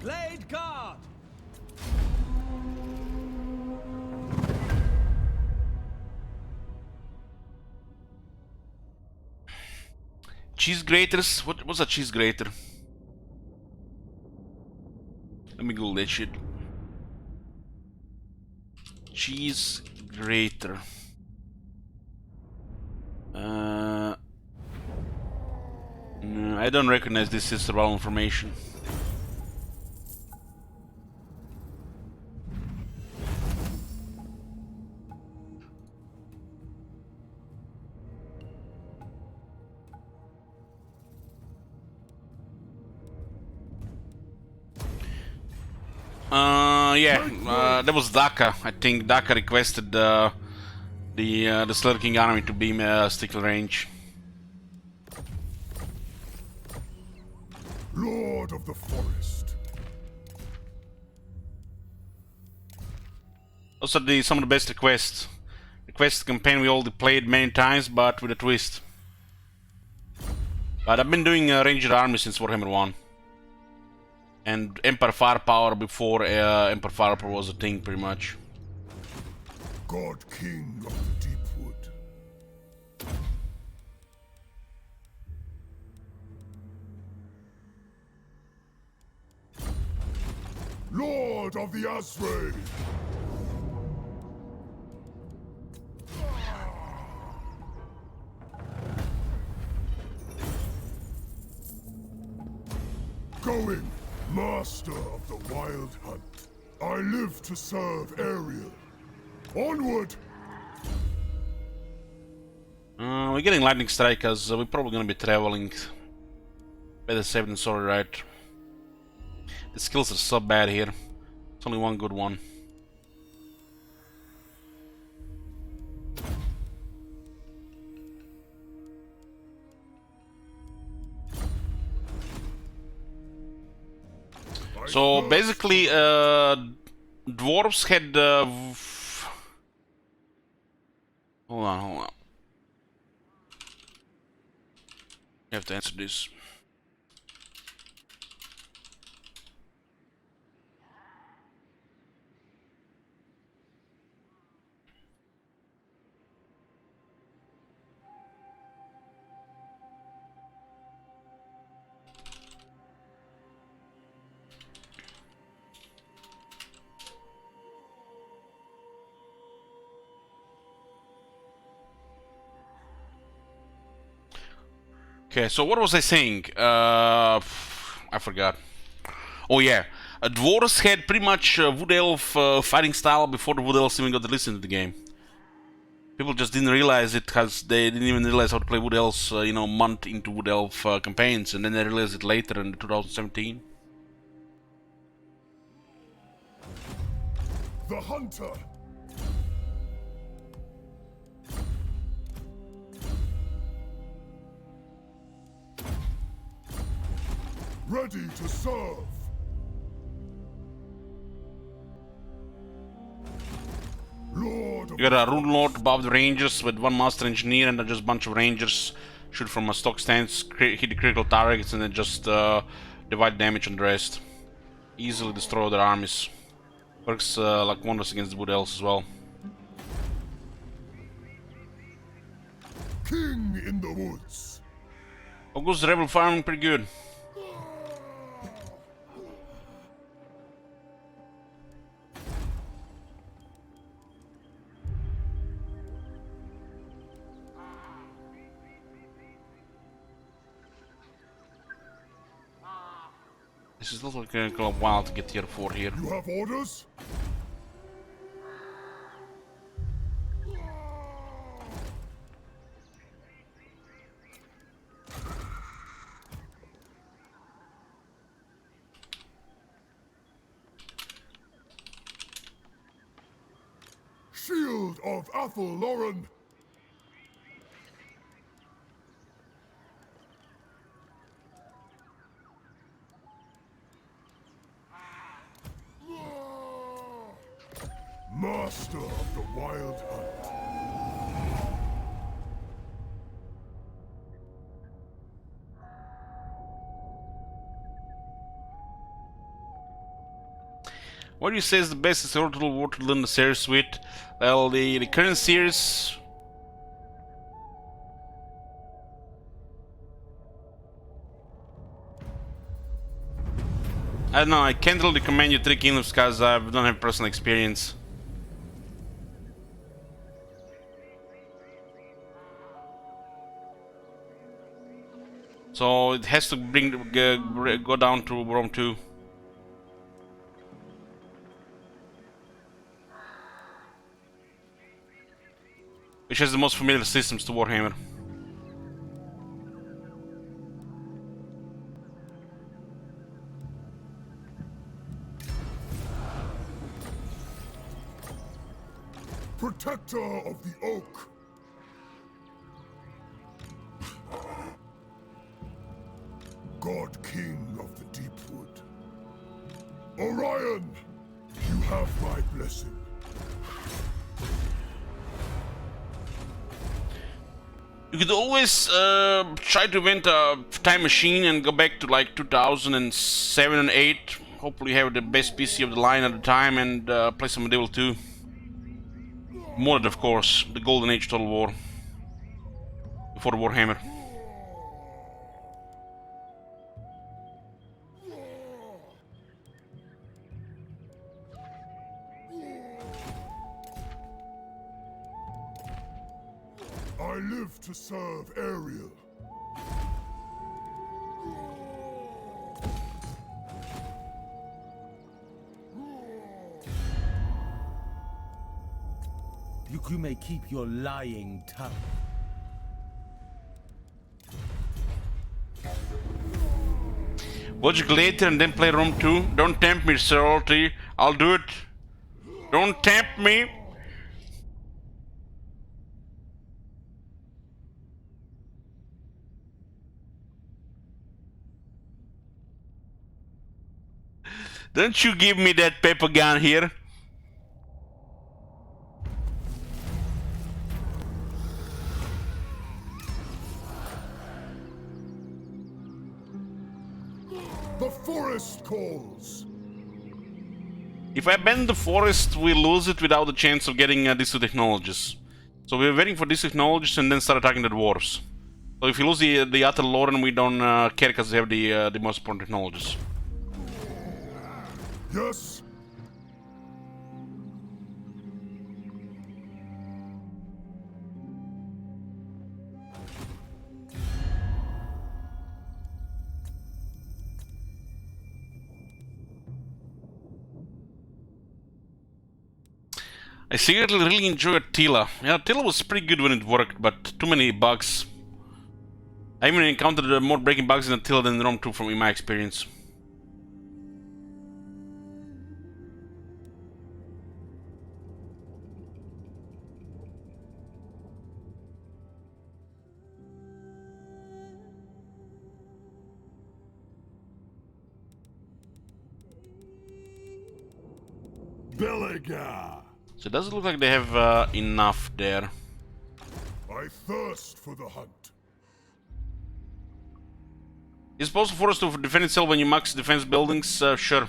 Glade guard! Cheese graters? What's a cheese grater? Let me Google that shit. Cheese grater. No, I don't recognize this as raw information. Yeah, that was Daka. I think Daka requested the Slurking army to be stickle range. Lord of the Forest. Also, some of the best requests. Request campaign we already played many times, but with a twist. But I've been doing Ranger army since Warhammer 1. And Empire Firepower before Empire Firepower was a thing, pretty much. God King of the Deepwood. Lord of the Azray. Master of the Wild Hunt. I live to serve Ariel. Onward! We're getting lightning strike as we're probably gonna be traveling. Better safe than sorry, right? The skills are so bad here. It's only one good one. So basically, dwarves had. Hold on. You have to answer this. Okay, so what was I saying? I forgot. Oh yeah, dwarves had pretty much wood elf fighting style before the wood elves even got released into the game. People just didn't realize it because they didn't even realize how to play wood elves, you know, month into wood elf campaigns, and then they realized it later in 2017. The Hunter! Ready to serve! Lord of You got a rune lord above the rangers with one master engineer and then just a bunch of rangers shoot from a stock stance, hit the critical targets, and then just divide damage on the rest. Easily destroy their armies. Works like wonders against the wood elves as well. King in the woods. August rebel farming pretty good. This is also going to go a while to get tier 4 here. You have orders? Shield of Athelloren! Master of the Wild Hunt. What do you say is the best historical war to learn the series with? Well, the current series. I don't know, I can't really recommend you Three Kingdoms because I don't have personal experience. So it has to go down to Rome 2. Which has the most familiar systems to Warhammer. Protector of the Oak. God King of the Deepwood. Orion, you have my blessing. You could always try to invent a time machine and go back to like 2007 and 8. Hopefully have the best PC of the line at the time and play some Medieval 2. Modded, of course, the Golden Age Total War. Before the Warhammer. I live to serve Ariel. You may keep your lying tongue. Watch it later and then play Rome 2. Don't tempt me, Sir Ulti. I'll do it. Don't tempt me. Don't you give me that paper gun here. The forest calls. If I ban the forest, we lose it without the chance of getting these two technologies. So we're waiting for these technologies and then start attacking the dwarves. So if we lose the Ather Loren, we don't care because they have the most important technologies. Yes. I secretly really enjoy Attila. Yeah, Attila was pretty good when it worked, but too many bugs. I even encountered more breaking bugs in Attila than in Rome 2 from in my experience. Belaga. So it doesn't look like they have enough there. I thirst for the hunt. Is it possible for us to defend itself when you max defense buildings? Sure.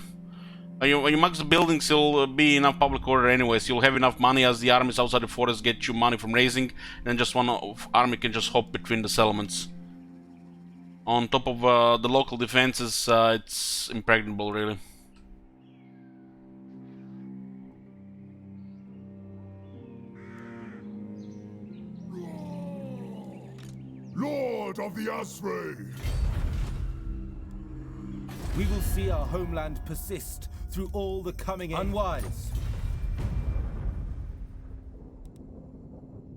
When you max the buildings, it'll be enough public order anyways. You'll have enough money as the armies outside the forest get you money from raising, and then just one army can just hop between the settlements. On top of the local defenses, it's impregnable, really. Lord of the Azray. We will see our homeland persist through all the coming unwise.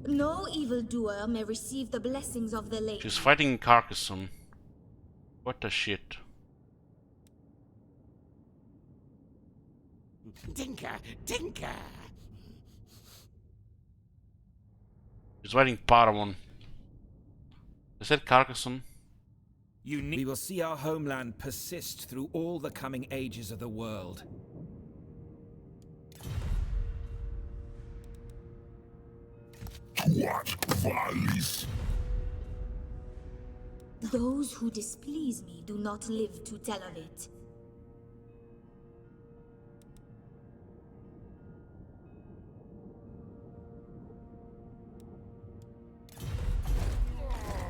No evildoer may receive the blessings of the lake. She's fighting Carcassonne. What the shit. Tinker, tinker. She's fighting Paravon. Is that Carcassonne? We will see our homeland persist through all the coming ages of the world. What valis? Those who displease me do not live to tell of it.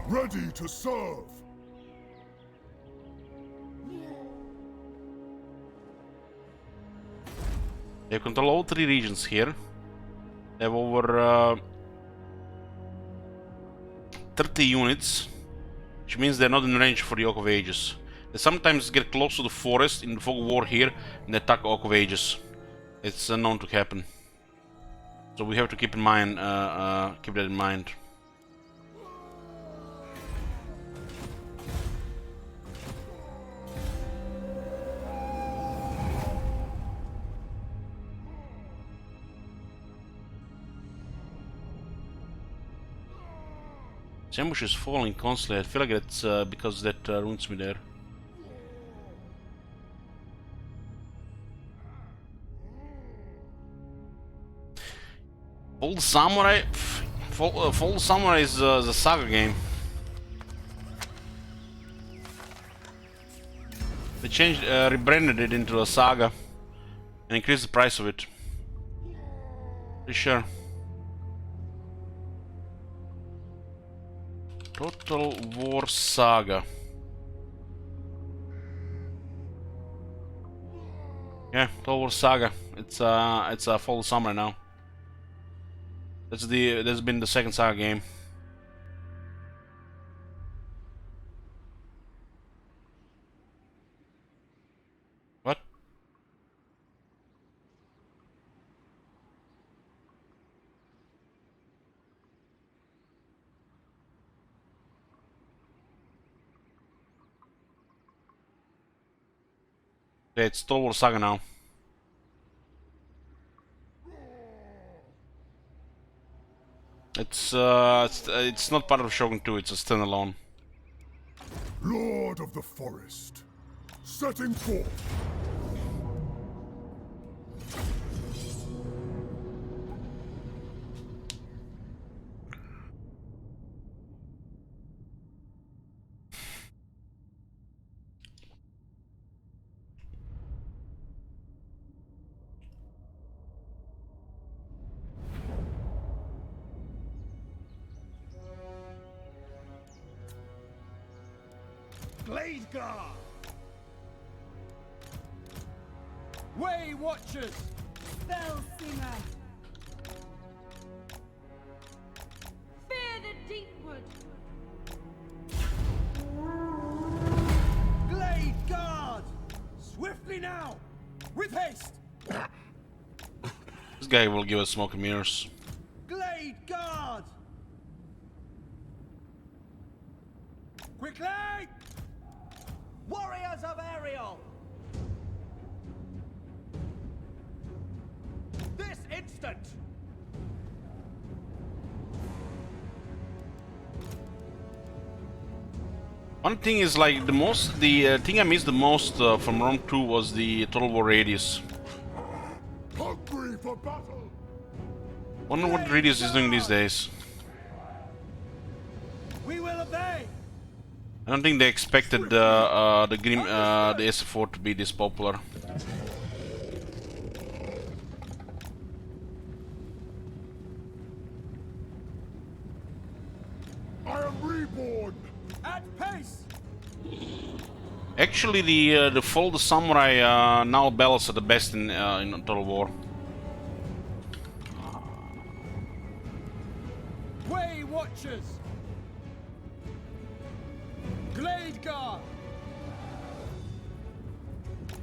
Ready to serve. They control all three regions here. They have over 30 units, which means they're not in range for the Oak of Ages. They sometimes get close to the forest in the Fog of War here and attack Oak of Ages. It's known to happen. So we have to keep in mind, keep that in mind. This ambush is falling constantly. I feel like it's because that ruins me there. Full Samurai? Full Samurai is the Saga game. They changed, rebranded it into a Saga and increased the price of it. Pretty sure. Total War Saga. Yeah, Total War Saga. It's a full summer now. That's been the second Saga game. What? Yeah, it's Total War Saga now. It's not part of Shogun 2, it's a standalone. Lord of the Forest, setting forth. Blade Guard! Way Watchers! Spellsinger. Fear the Deepwood. Glade Guard! Swiftly now! With haste! This guy will give us smoke and mirrors. Glade Guard! Quickly! Warriors of Ariel! This instant! One thing is like the thing I missed the most from Rome 2 was the Total War Radius. Hungry for battle! Wonder what Radius is doing these days. We will obey! I don't think they expected the SF4 to be this popular. I am reborn! At pace! Actually, the Fall the Samurai now battles are the best in Total War. Way Watchers! Glade Guard!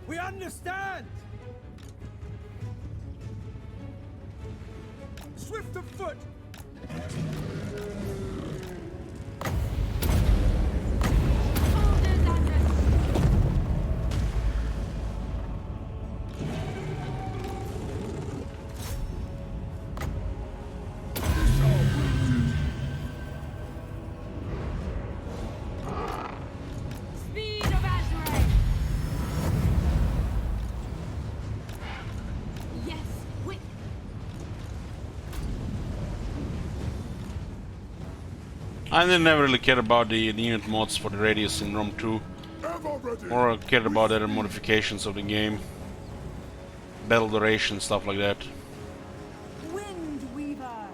We understand! Swift of foot! Orders address. Speed of Azrael. Yes, quick. I never really cared about the unit mods for the Radius in Rome 2, Ever ready! or cared about other modifications of the game, battle duration, stuff like that. Wind Weaver!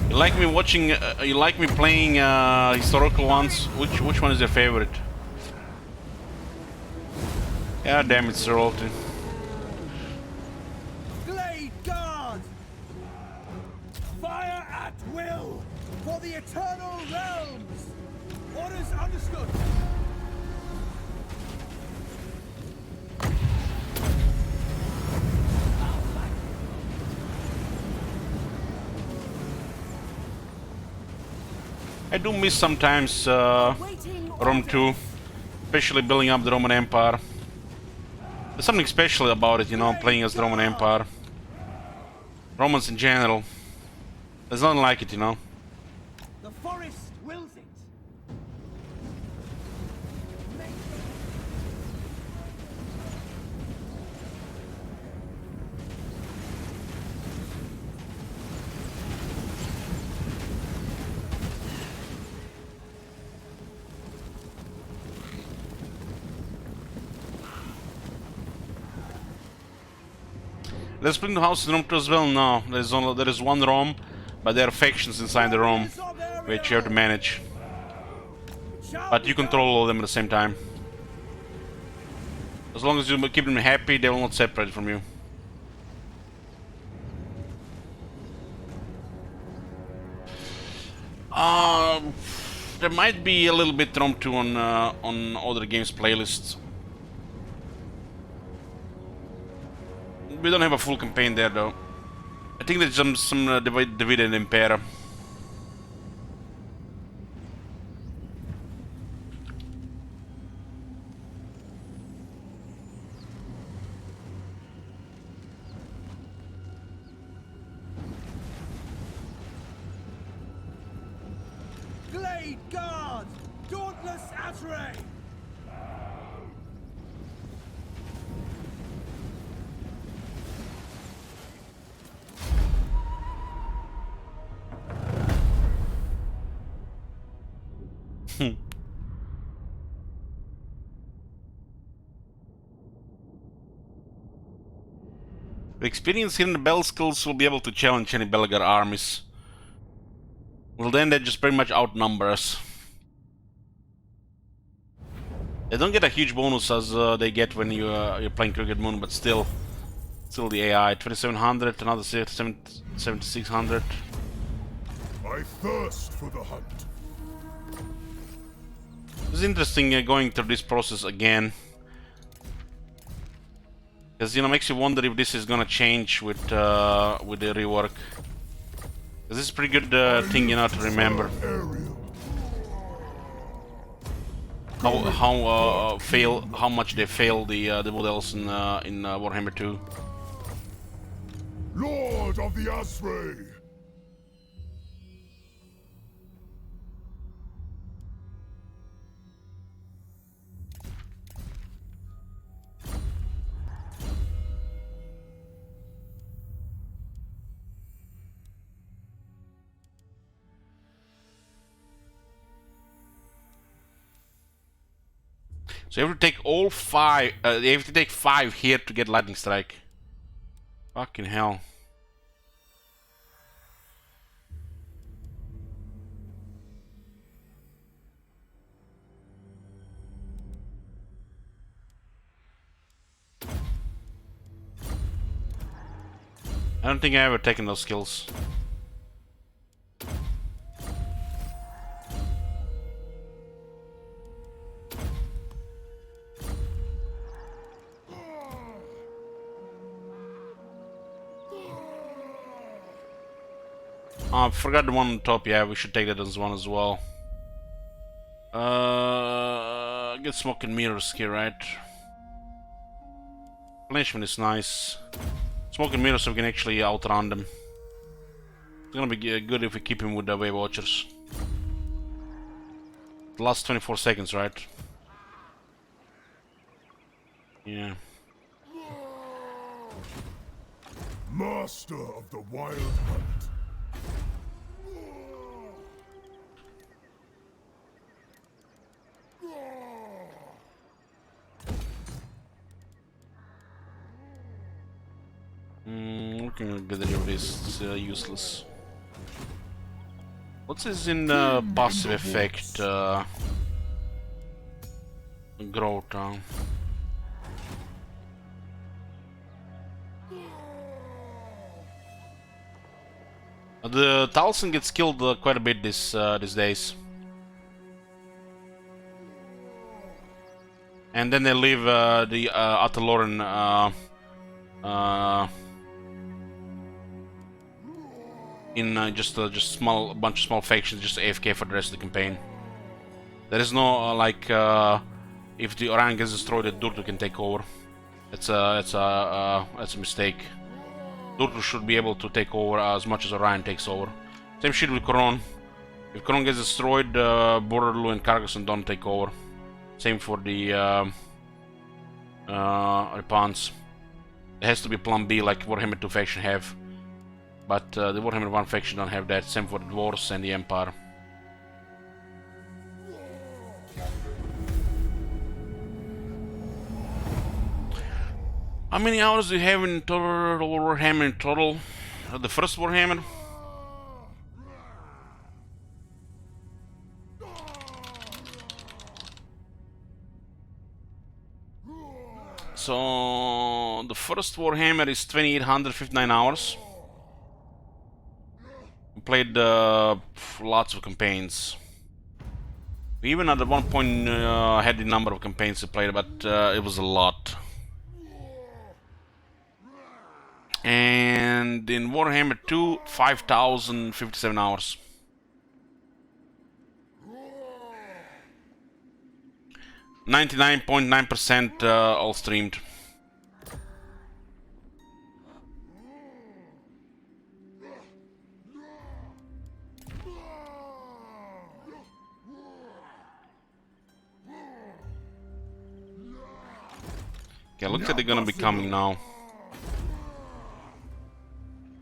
You like me watching? You like me playing historical ones? Which one is your favorite? Yeah, damn it, Sir Alton. Glade Guard! Fire at will! For the Eternal Realms! Orders understood! I do miss sometimes Rome 2, especially building up the Roman Empire. There's something special about it, you know, playing as the Roman Empire. Romans in general. There's nothing like it, you know. The forest wills it! There's splinter houses in Rome 2 as well? No, there is one Rome, but there are factions inside the Rome, which you have to manage. But you control all of them at the same time. As long as you keep them happy, they will not separate from you. There might be a little bit Rome 2 on other games playlists. We don't have a full campaign there though. I think there's some Divide and Impera. Azrae! The experience here in the Bell skills will be able to challenge any Belgar armies. Well, then they just pretty much outnumber us. They don't get a huge bonus as they get when you're playing Crooked Moon, but still the AI 2700, another 7600. I thirst for the hunt. It's interesting going through this process again, because makes you wonder if this is gonna change with the rework. This is a pretty good thing to remember. How much they fail the models in Warhammer 2. Lord of the Azrae! So you have to take all 5. You have to take 5 here to get Lightning Strike. Fucking hell. I don't think I ever taken those skills. I forgot the one on top. Yeah, we should take that as one as well. Get Smoke and Mirrors here, right? Replenishment is nice. Smoke and Mirrors so we can actually outrun them. It's gonna be good if we keep him with the Wave Watchers. The last 24 seconds, right? Yeah. Master of the Wild Hunt. Looking at get rid of this, it's useless. What's his in passive effect? Growth. The Talsyn gets killed quite a bit these days. And then they leave the Ataloran in just small bunch of small factions, just AFK for the rest of the campaign. There is no if the Orion gets destroyed, Durtu can take over. It's a mistake. Durtu should be able to take over as much as Orion takes over. Same shit with Koron. If Koron gets destroyed, Borderloo and Carcassonne don't take over. Same for the Repans. There has to be plan B like Warhammer 2 faction have. But the Warhammer 1 faction don't have that. Same for the Dwarves and the Empire. How many hours do you have in total Warhammer in total? The first Warhammer? So the first Warhammer is 2859 hours. We played lots of campaigns. We even at one point had the number of campaigns we played, but it was a lot. And in Warhammer 2, 5057 hours. 99.9% all streamed. Okay, looks like they're gonna be coming now.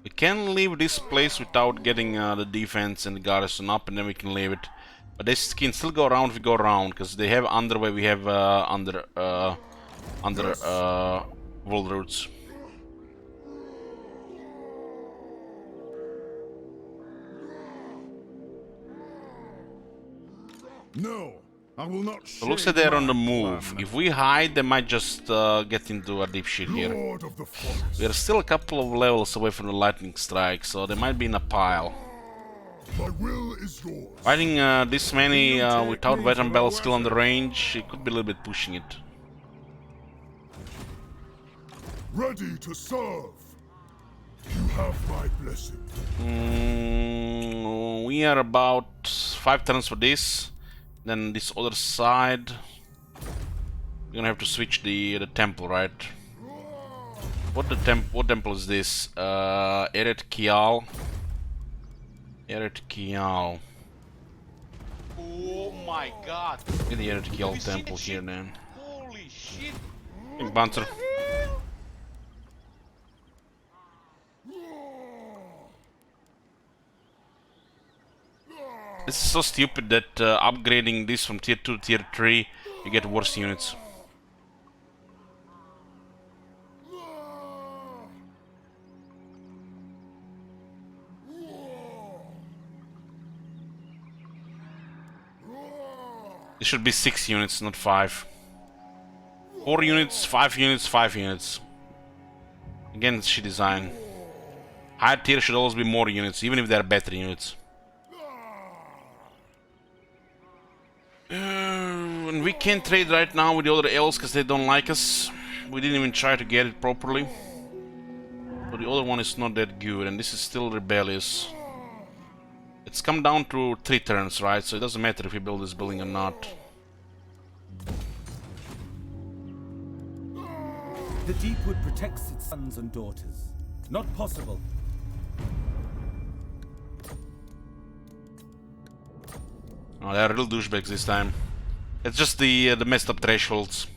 We can leave this place without getting the defense and the garrison up, and then we can leave it. But they can still go around if we go around, because they have underway, we have under wall routes. No, I will not. So looks like they're on the move. If we hide, they might just get into a deep shit here. We are still a couple of levels away from the lightning strike, so they might be in a pile. My will is yours. Fighting this many without veteran battle skill on the range, it could be a little bit pushing it. Ready to serve. You have my blessing. We are about 5 turns for this. Then this other side, we're gonna have to switch the temple, right? What temple is this? Eret Kial. Eret Kial. Oh my god. Get the Eret Kial temple here, then. Holy shit. Big Banter. This is so stupid that upgrading this from tier 2 to tier 3, you get worse units. It should be 6 units, not 5. 4 units, 5 units, 5 units. Again, it's shit design. Higher tier should always be more units, even if they're better units. And we can't trade right now with the other elves because they don't like us. We didn't even try to get it properly. But the other one is not that good, and this is still rebellious. It's come down to 3 turns, right? So it doesn't matter if we build this building or not. The Deepwood protects its sons and daughters. Not possible. Oh, they're real douchebags this time. It's just the messed up thresholds.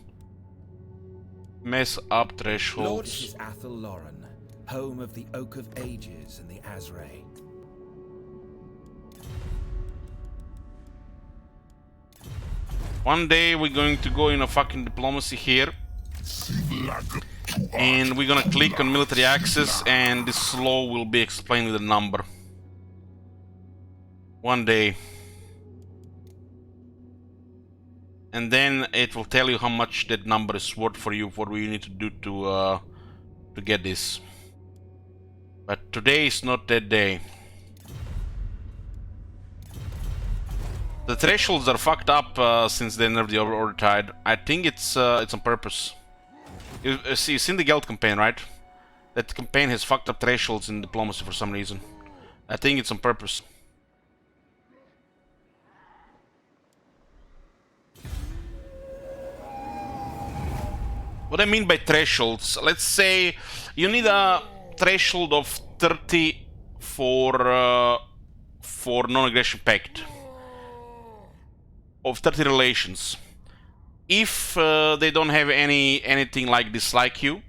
Mess up thresholds. Lord, this is Athel Loren, home of the Oak of Ages and the Azray. One day we're going to go in a fucking diplomacy here. And we're gonna click on military access, and this law will be explained with a number. One day. And then it will tell you how much that number is worth for you, what you need to do to get this. But today is not that day. The thresholds are fucked up since they nerfed the Order Tide. I think it's on purpose. You've seen the Geld campaign, right? That campaign has fucked up thresholds in diplomacy for some reason. I think it's on purpose. What I mean by thresholds, let's say you need a threshold of 30 for non-aggression pact. Of 30 relations. If they don't have anything like dislike you,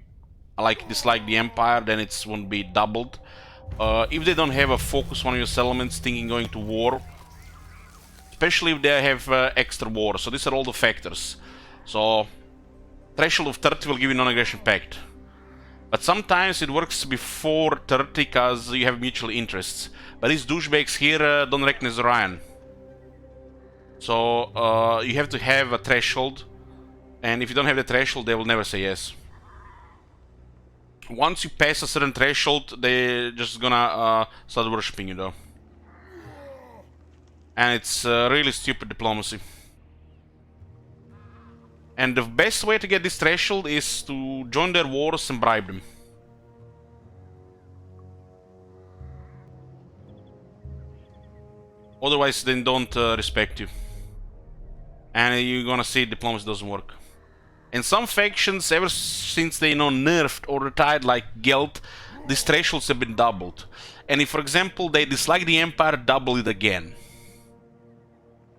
like dislike the Empire, then it won't be doubled. If they don't have a focus on your settlements, thinking going to war, especially if they have extra war. So these are all the factors. So threshold of 30 will give you non-aggression pact. But sometimes it works before 30 because you have mutual interests. But these douchebags here don't recognize Orion. So you have to have a threshold. And if you don't have the threshold, they will never say yes. Once you pass a certain threshold, they're just gonna start worshipping you though. And it's really stupid diplomacy. And the best way to get this threshold is to join their wars and bribe them. Otherwise, they don't respect you. And you're gonna see diplomacy doesn't work. In some factions, ever since they nerfed or retired like Geld, these thresholds have been doubled. And if, for example, they dislike the Empire, double it again.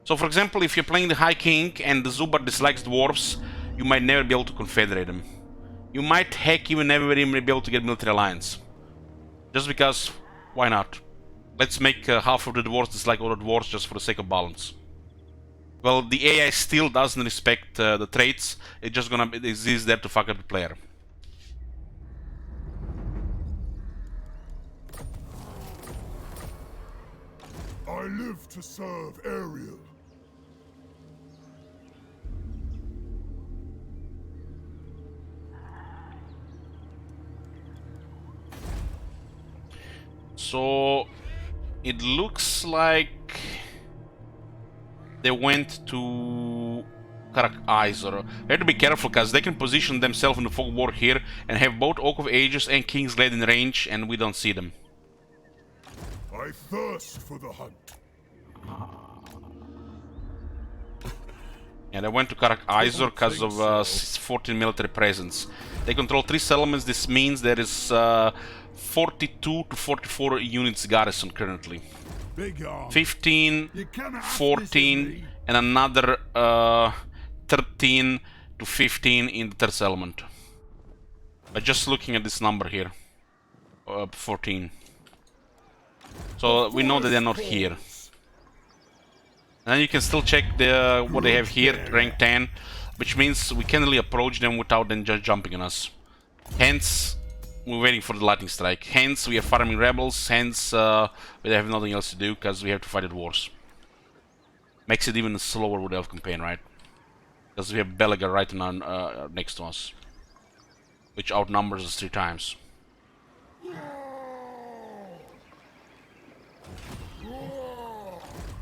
So, for example, if you're playing the High King and the Zubar dislikes dwarves, you might never be able to confederate them. you might hack even everybody and be able to get military alliance. Just because, why not? Let's make half of the dwarves dislike other dwarves just for the sake of balance. Well, the AI still doesn't respect the traits, it's just gonna exist there to fuck up the player. I live to serve Ariel. So it looks like they went to Karak-Izor. They have to be careful because they can position themselves in the fog war here and have both Oak of Ages and King's Glade in range, and we don't see them. I thirst for the hunt. Yeah, they went to Karak-Izor because of 14 military presence. They control 3 settlements. This means there is 42 to 44 units garrison currently. 15, 14, and another 13 to 15 in the third settlement. But just looking at this number here, 14. So we know that they're not here. And you can still check what they have here, rank 10, which means we can't really approach them without them just jumping on us. Hence, we're waiting for the lightning strike. Hence, we are farming rebels. Hence, we have nothing else to do because we have to fight at wars. Makes it even slower with the elf campaign, right? Because we have Belagar right next to us, which outnumbers us 3 times.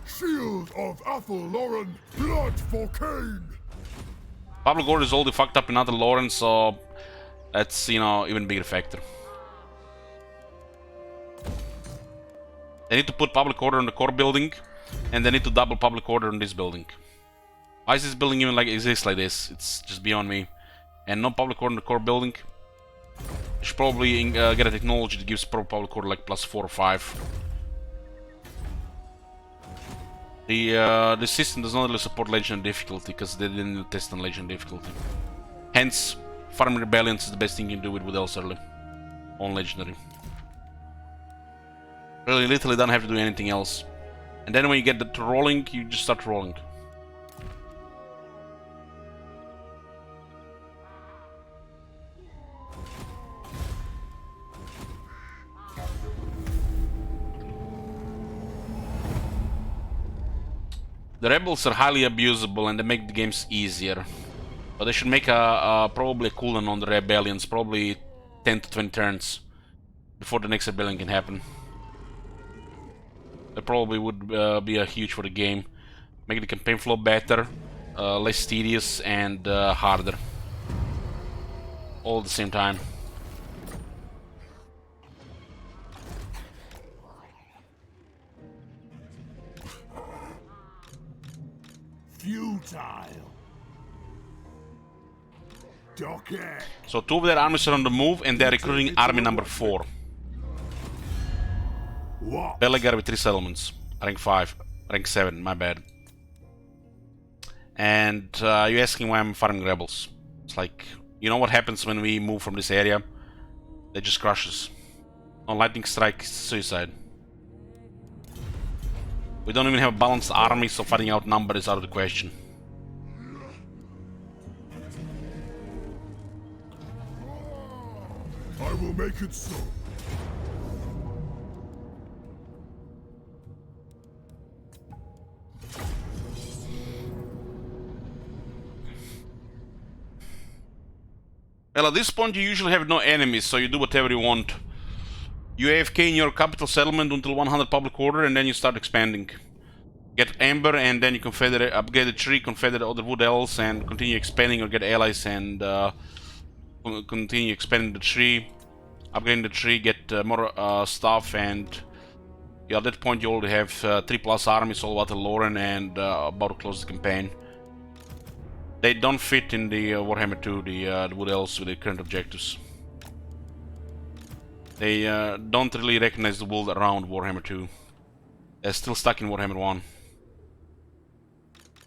Shield of Athelloren, blood for Cain! Public order is already fucked up in Athelloren, so that's, you know, even bigger factor. They need to put public order on the core building, and they need to double public order on this building. Why is this building even exists like this? It's just beyond me. And no public order on the core building. You should probably get a technology that gives public order like +4 or 5. The system does not really support legendary difficulty because they didn't test on legendary difficulty. Hence, farming rebellions is the best thing you can do with Wood Elves early on legendary. Really, literally don't have to do anything else. And then when you get to rolling, you just start rolling. The rebels are highly abusable and they make the games easier. But they should make probably a cooldown on the rebellions, probably 10 to 20 turns before the next rebellion can happen. That probably would be a huge for the game. Make the campaign flow better, less tedious and harder. All at the same time. Futile. Docket. So 2 of their armies are on the move and they're recruiting army number 4. Belagar with 3 settlements. Rank 5. Rank 7, my bad. And you're asking why I'm farming rebels. It's like, you know what happens when we move from this area? They just crush us. On lightning strike, suicide. We don't even have a balanced army, so fighting out number is out of the question. I will make it so. Well, at this point you usually have no enemies, so you do whatever you want. You AFK in your capital settlement until 100 public order, and then you start expanding. Get Amber, and then you upgrade the tree, confederate other wood elves, and continue expanding or get allies and continue expanding the tree, upgrading the tree, get more stuff, and yeah, at that point you already have 3+ armies all about Lauren and about to close the campaign. They don't fit in the Warhammer 2, the wood elves with the current objectives. They don't really recognize the world around Warhammer 2. They're still stuck in Warhammer 1.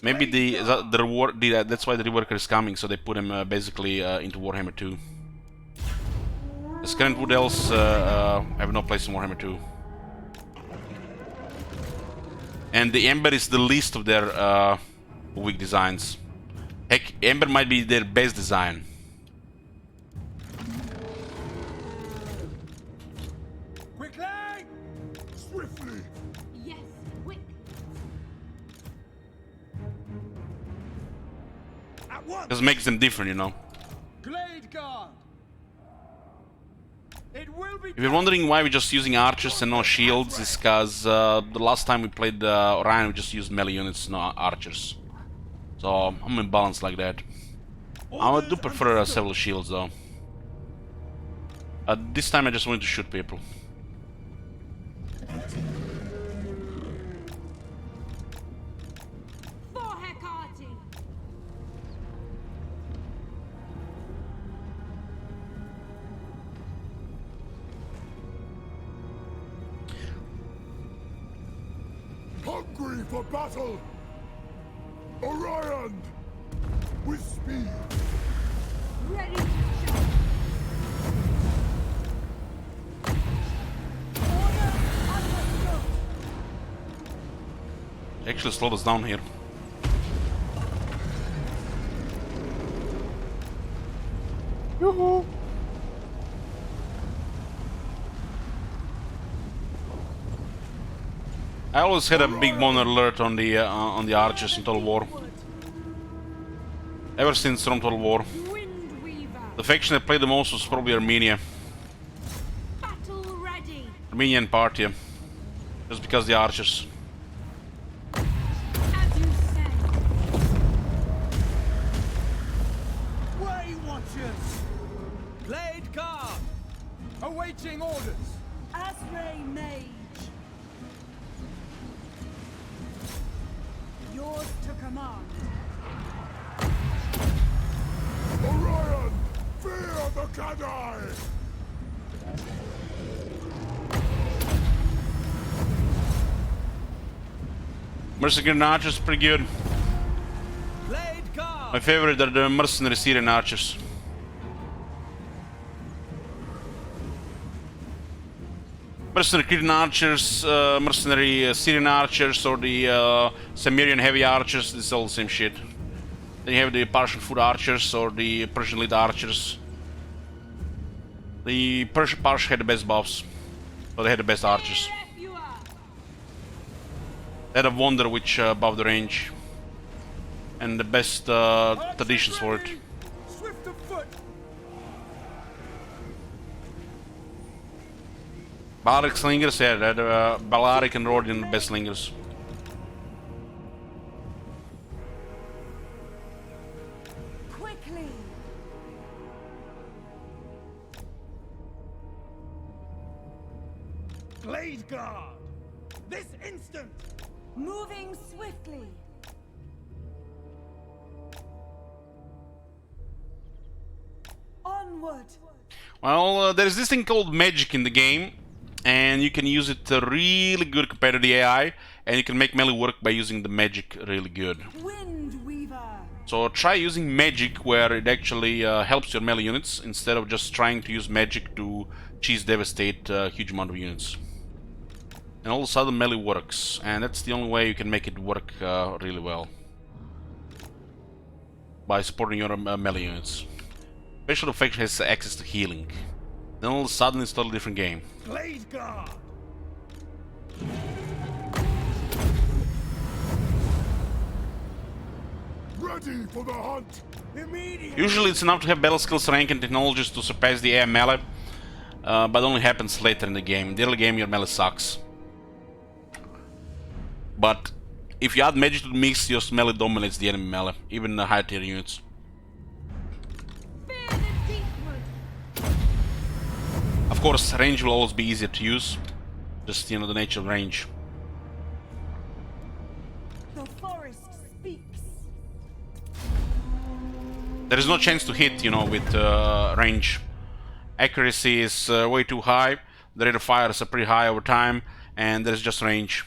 Maybe that's why the reworker is coming, so they put him basically into Warhammer 2. As current Wood Elves have no place in Warhammer 2. And the Ember is the least of their weak designs. Heck, Ember might be their best design. Quickly! Swiftly! Yes, quick. At once! Because it makes them different, you know. Glade Guard! It will be If you're wondering why we're just using archers and no shields, it's because the last time we played Orion we just used melee units, no archers. So I'm in balance like that. I do prefer several shields though. This time I just wanted to shoot people. For Hecate. Hungry for battle! Orion! With speed! Ready to charge. Order understood. Actually slowed us down here. Yoo-hoo! I always had a big boner alert on the archers in Total War. Ever since from Total War. Windweaver. The faction that played the most was probably Armenia. Battle ready. Armenia and Parthia. Just because the archers. As you say. Way Watchers! Glade Guard! Awaiting orders! Asray Mage. Yours to command. Orion! Fear the Kadai! Mercenary archers pretty good. Glade Guard! My favorite are the mercenary Syrian archers. Mercenary Cretan archers, mercenary Syrian archers, or the Cimmerian heavy archers, it's all the same shit. Then you have the Persian foot archers or the Persian lead archers. The Persian had the best buffs, but they had the best archers. They had a wonder which buffed the range, and the best traditions for it. Swift of foot! Balearic slingers, yeah, they had Balearic and Rhodian the best slingers. Quickly. Glade Guard! This instant! Moving swiftly. Onward. Well, there's this thing called magic in the game, and you can use it really good compared to the AI, and you can make melee work by using the magic really good. Windweaver. So try using magic where it actually helps your melee units, instead of just trying to use magic to cheese devastate a huge amount of units. And all of a sudden melee works, and that's the only way you can make it work really well. By supporting your melee units. Special effect has access to healing. Then all of a sudden it's a totally different game. Glade Guard! Ready for the hunt! Immediate! Usually it's enough to have battle skills, rank, and technologies to surpass the AI melee, but only happens later in the game. In the early game your melee sucks. But if you add magic to the mix, your melee dominates the enemy melee, even the higher tier units. Fear the Deepwood. Of course, range will always be easier to use. Just, you know, the nature of range. The forest speaks. There is no chance to hit, you know, with range. Accuracy is way too high, the rate of fire is pretty high over time, and there's just range.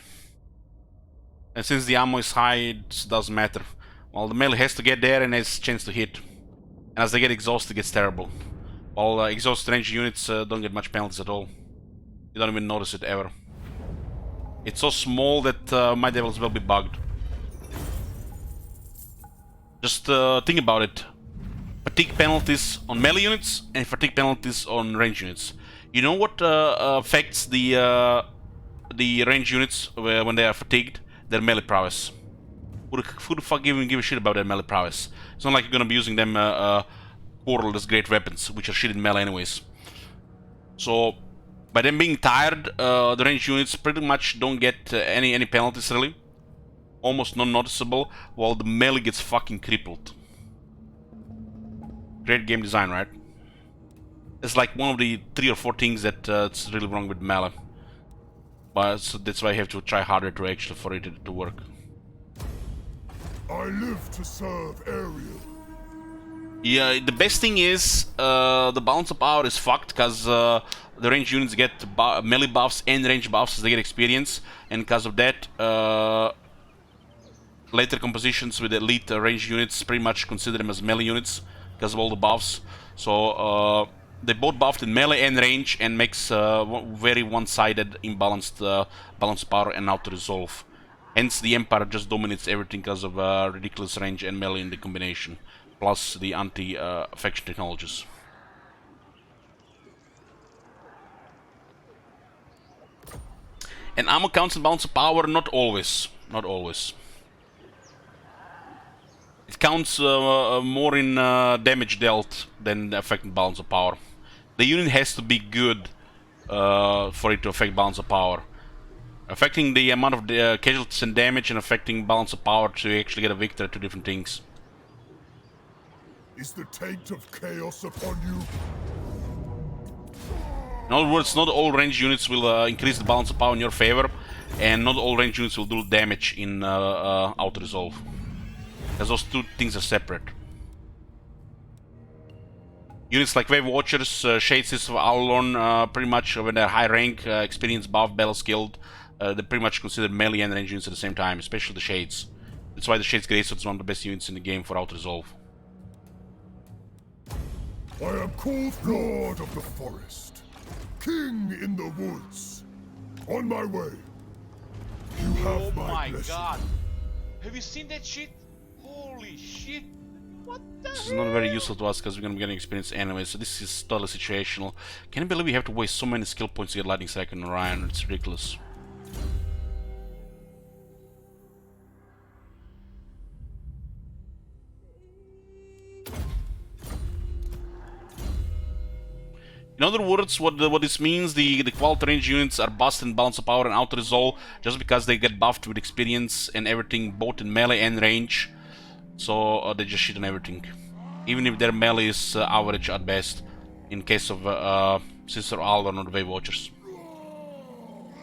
And since the ammo is high, it doesn't matter. Well, the melee has to get there and has a chance to hit. And as they get exhausted, it gets terrible. While exhaust range units don't get much penalties at all. You don't even notice it ever. It's so small that might as well be bugged. Just think about it. Fatigue penalties on melee units and fatigue penalties on range units. You know what affects the range units when they are fatigued? Their melee prowess. Who the fuck even give a shit about their melee prowess? It's not like you're gonna be using them portal as great weapons, which are shit in melee anyways. So by them being tired, the range units pretty much don't get any penalties really. Almost non-noticeable, while the melee gets fucking crippled. Great game design, right? It's like one of the 3 or 4 things that's really wrong with melee. But so that's why you have to try harder to actually for it to work. I live to serve Ariel. Yeah, the best thing is the balance of power is fucked because the range units get melee buffs and range buffs as they get experience, and because of that, later compositions with elite range units pretty much consider them as melee units because of all the buffs. So they both buffed in melee and range, and makes very one-sided, imbalanced balance power and auto resolve. Hence, the Empire just dominates everything because of ridiculous range and melee in the combination, plus the anti-affection technologies. And ammo counts in balance of power, not always. Not always. It counts more in damage dealt than the affecting balance of power. The unit has to be good for it to affect balance of power. Affecting the amount of casualties and damage and affecting balance of power to actually get a victory are 2 different things. Is the taint of chaos upon you? In other words, not all range units will increase the balance of power in your favor, and not all range units will do damage in auto resolve. Because those 2 things are separate. Units like Wave Watchers, Shade Sisters of Aulon, pretty much when they're high rank, experience buff, battle skilled, they're pretty much considered melee and range units at the same time, especially the Shades. That's why the Shades Greatsword is one of the best units in the game for auto resolve. I am called Lord of the Forest, King in the Woods. On my way. You have my blessing. God! Have you seen that shit? Holy shit! What the This is not very useful to us because we're gonna be getting experience anyway, so this is totally situational. Can you believe we have to waste so many skill points to get Lightning Strike and Orion? It's ridiculous. In other words, what this means, the quality range units are busted in balance of power and auto resolve just because they get buffed with experience and everything, both in melee and range. So they just shit on everything. Even if their melee is average at best, in case of Sister Alder or the Wave Watchers.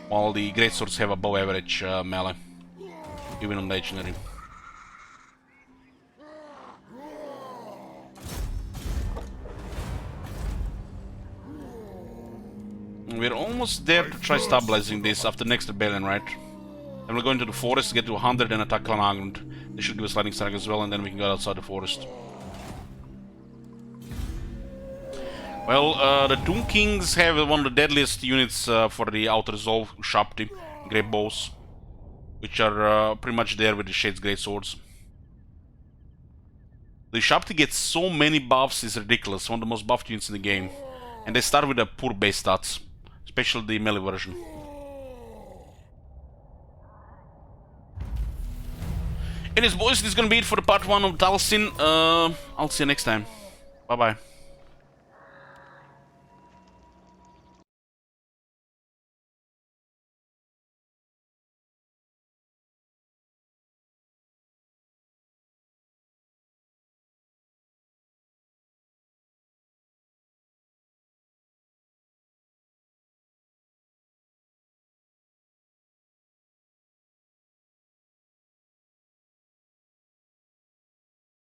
While the Greatswords have above average melee, even on Legendary. We're almost there to try stabilizing this after next rebellion, right? And we're going to the forest to get to 100 and attack Clanagrund. They should give us lightning strike as well, and then we can go outside the forest. Well, the Doom Kings have one of the deadliest units for the auto resolve, Shapti, Great Bows, which are pretty much there with the Shades Great Swords. The Shapti gets so many buffs, it's ridiculous, one of the most buffed units in the game. And they start with a poor base stats, especially the melee version. Anyways, boys, this is gonna be it for the part 1 of Talsyn. I'll see you next time. Bye bye.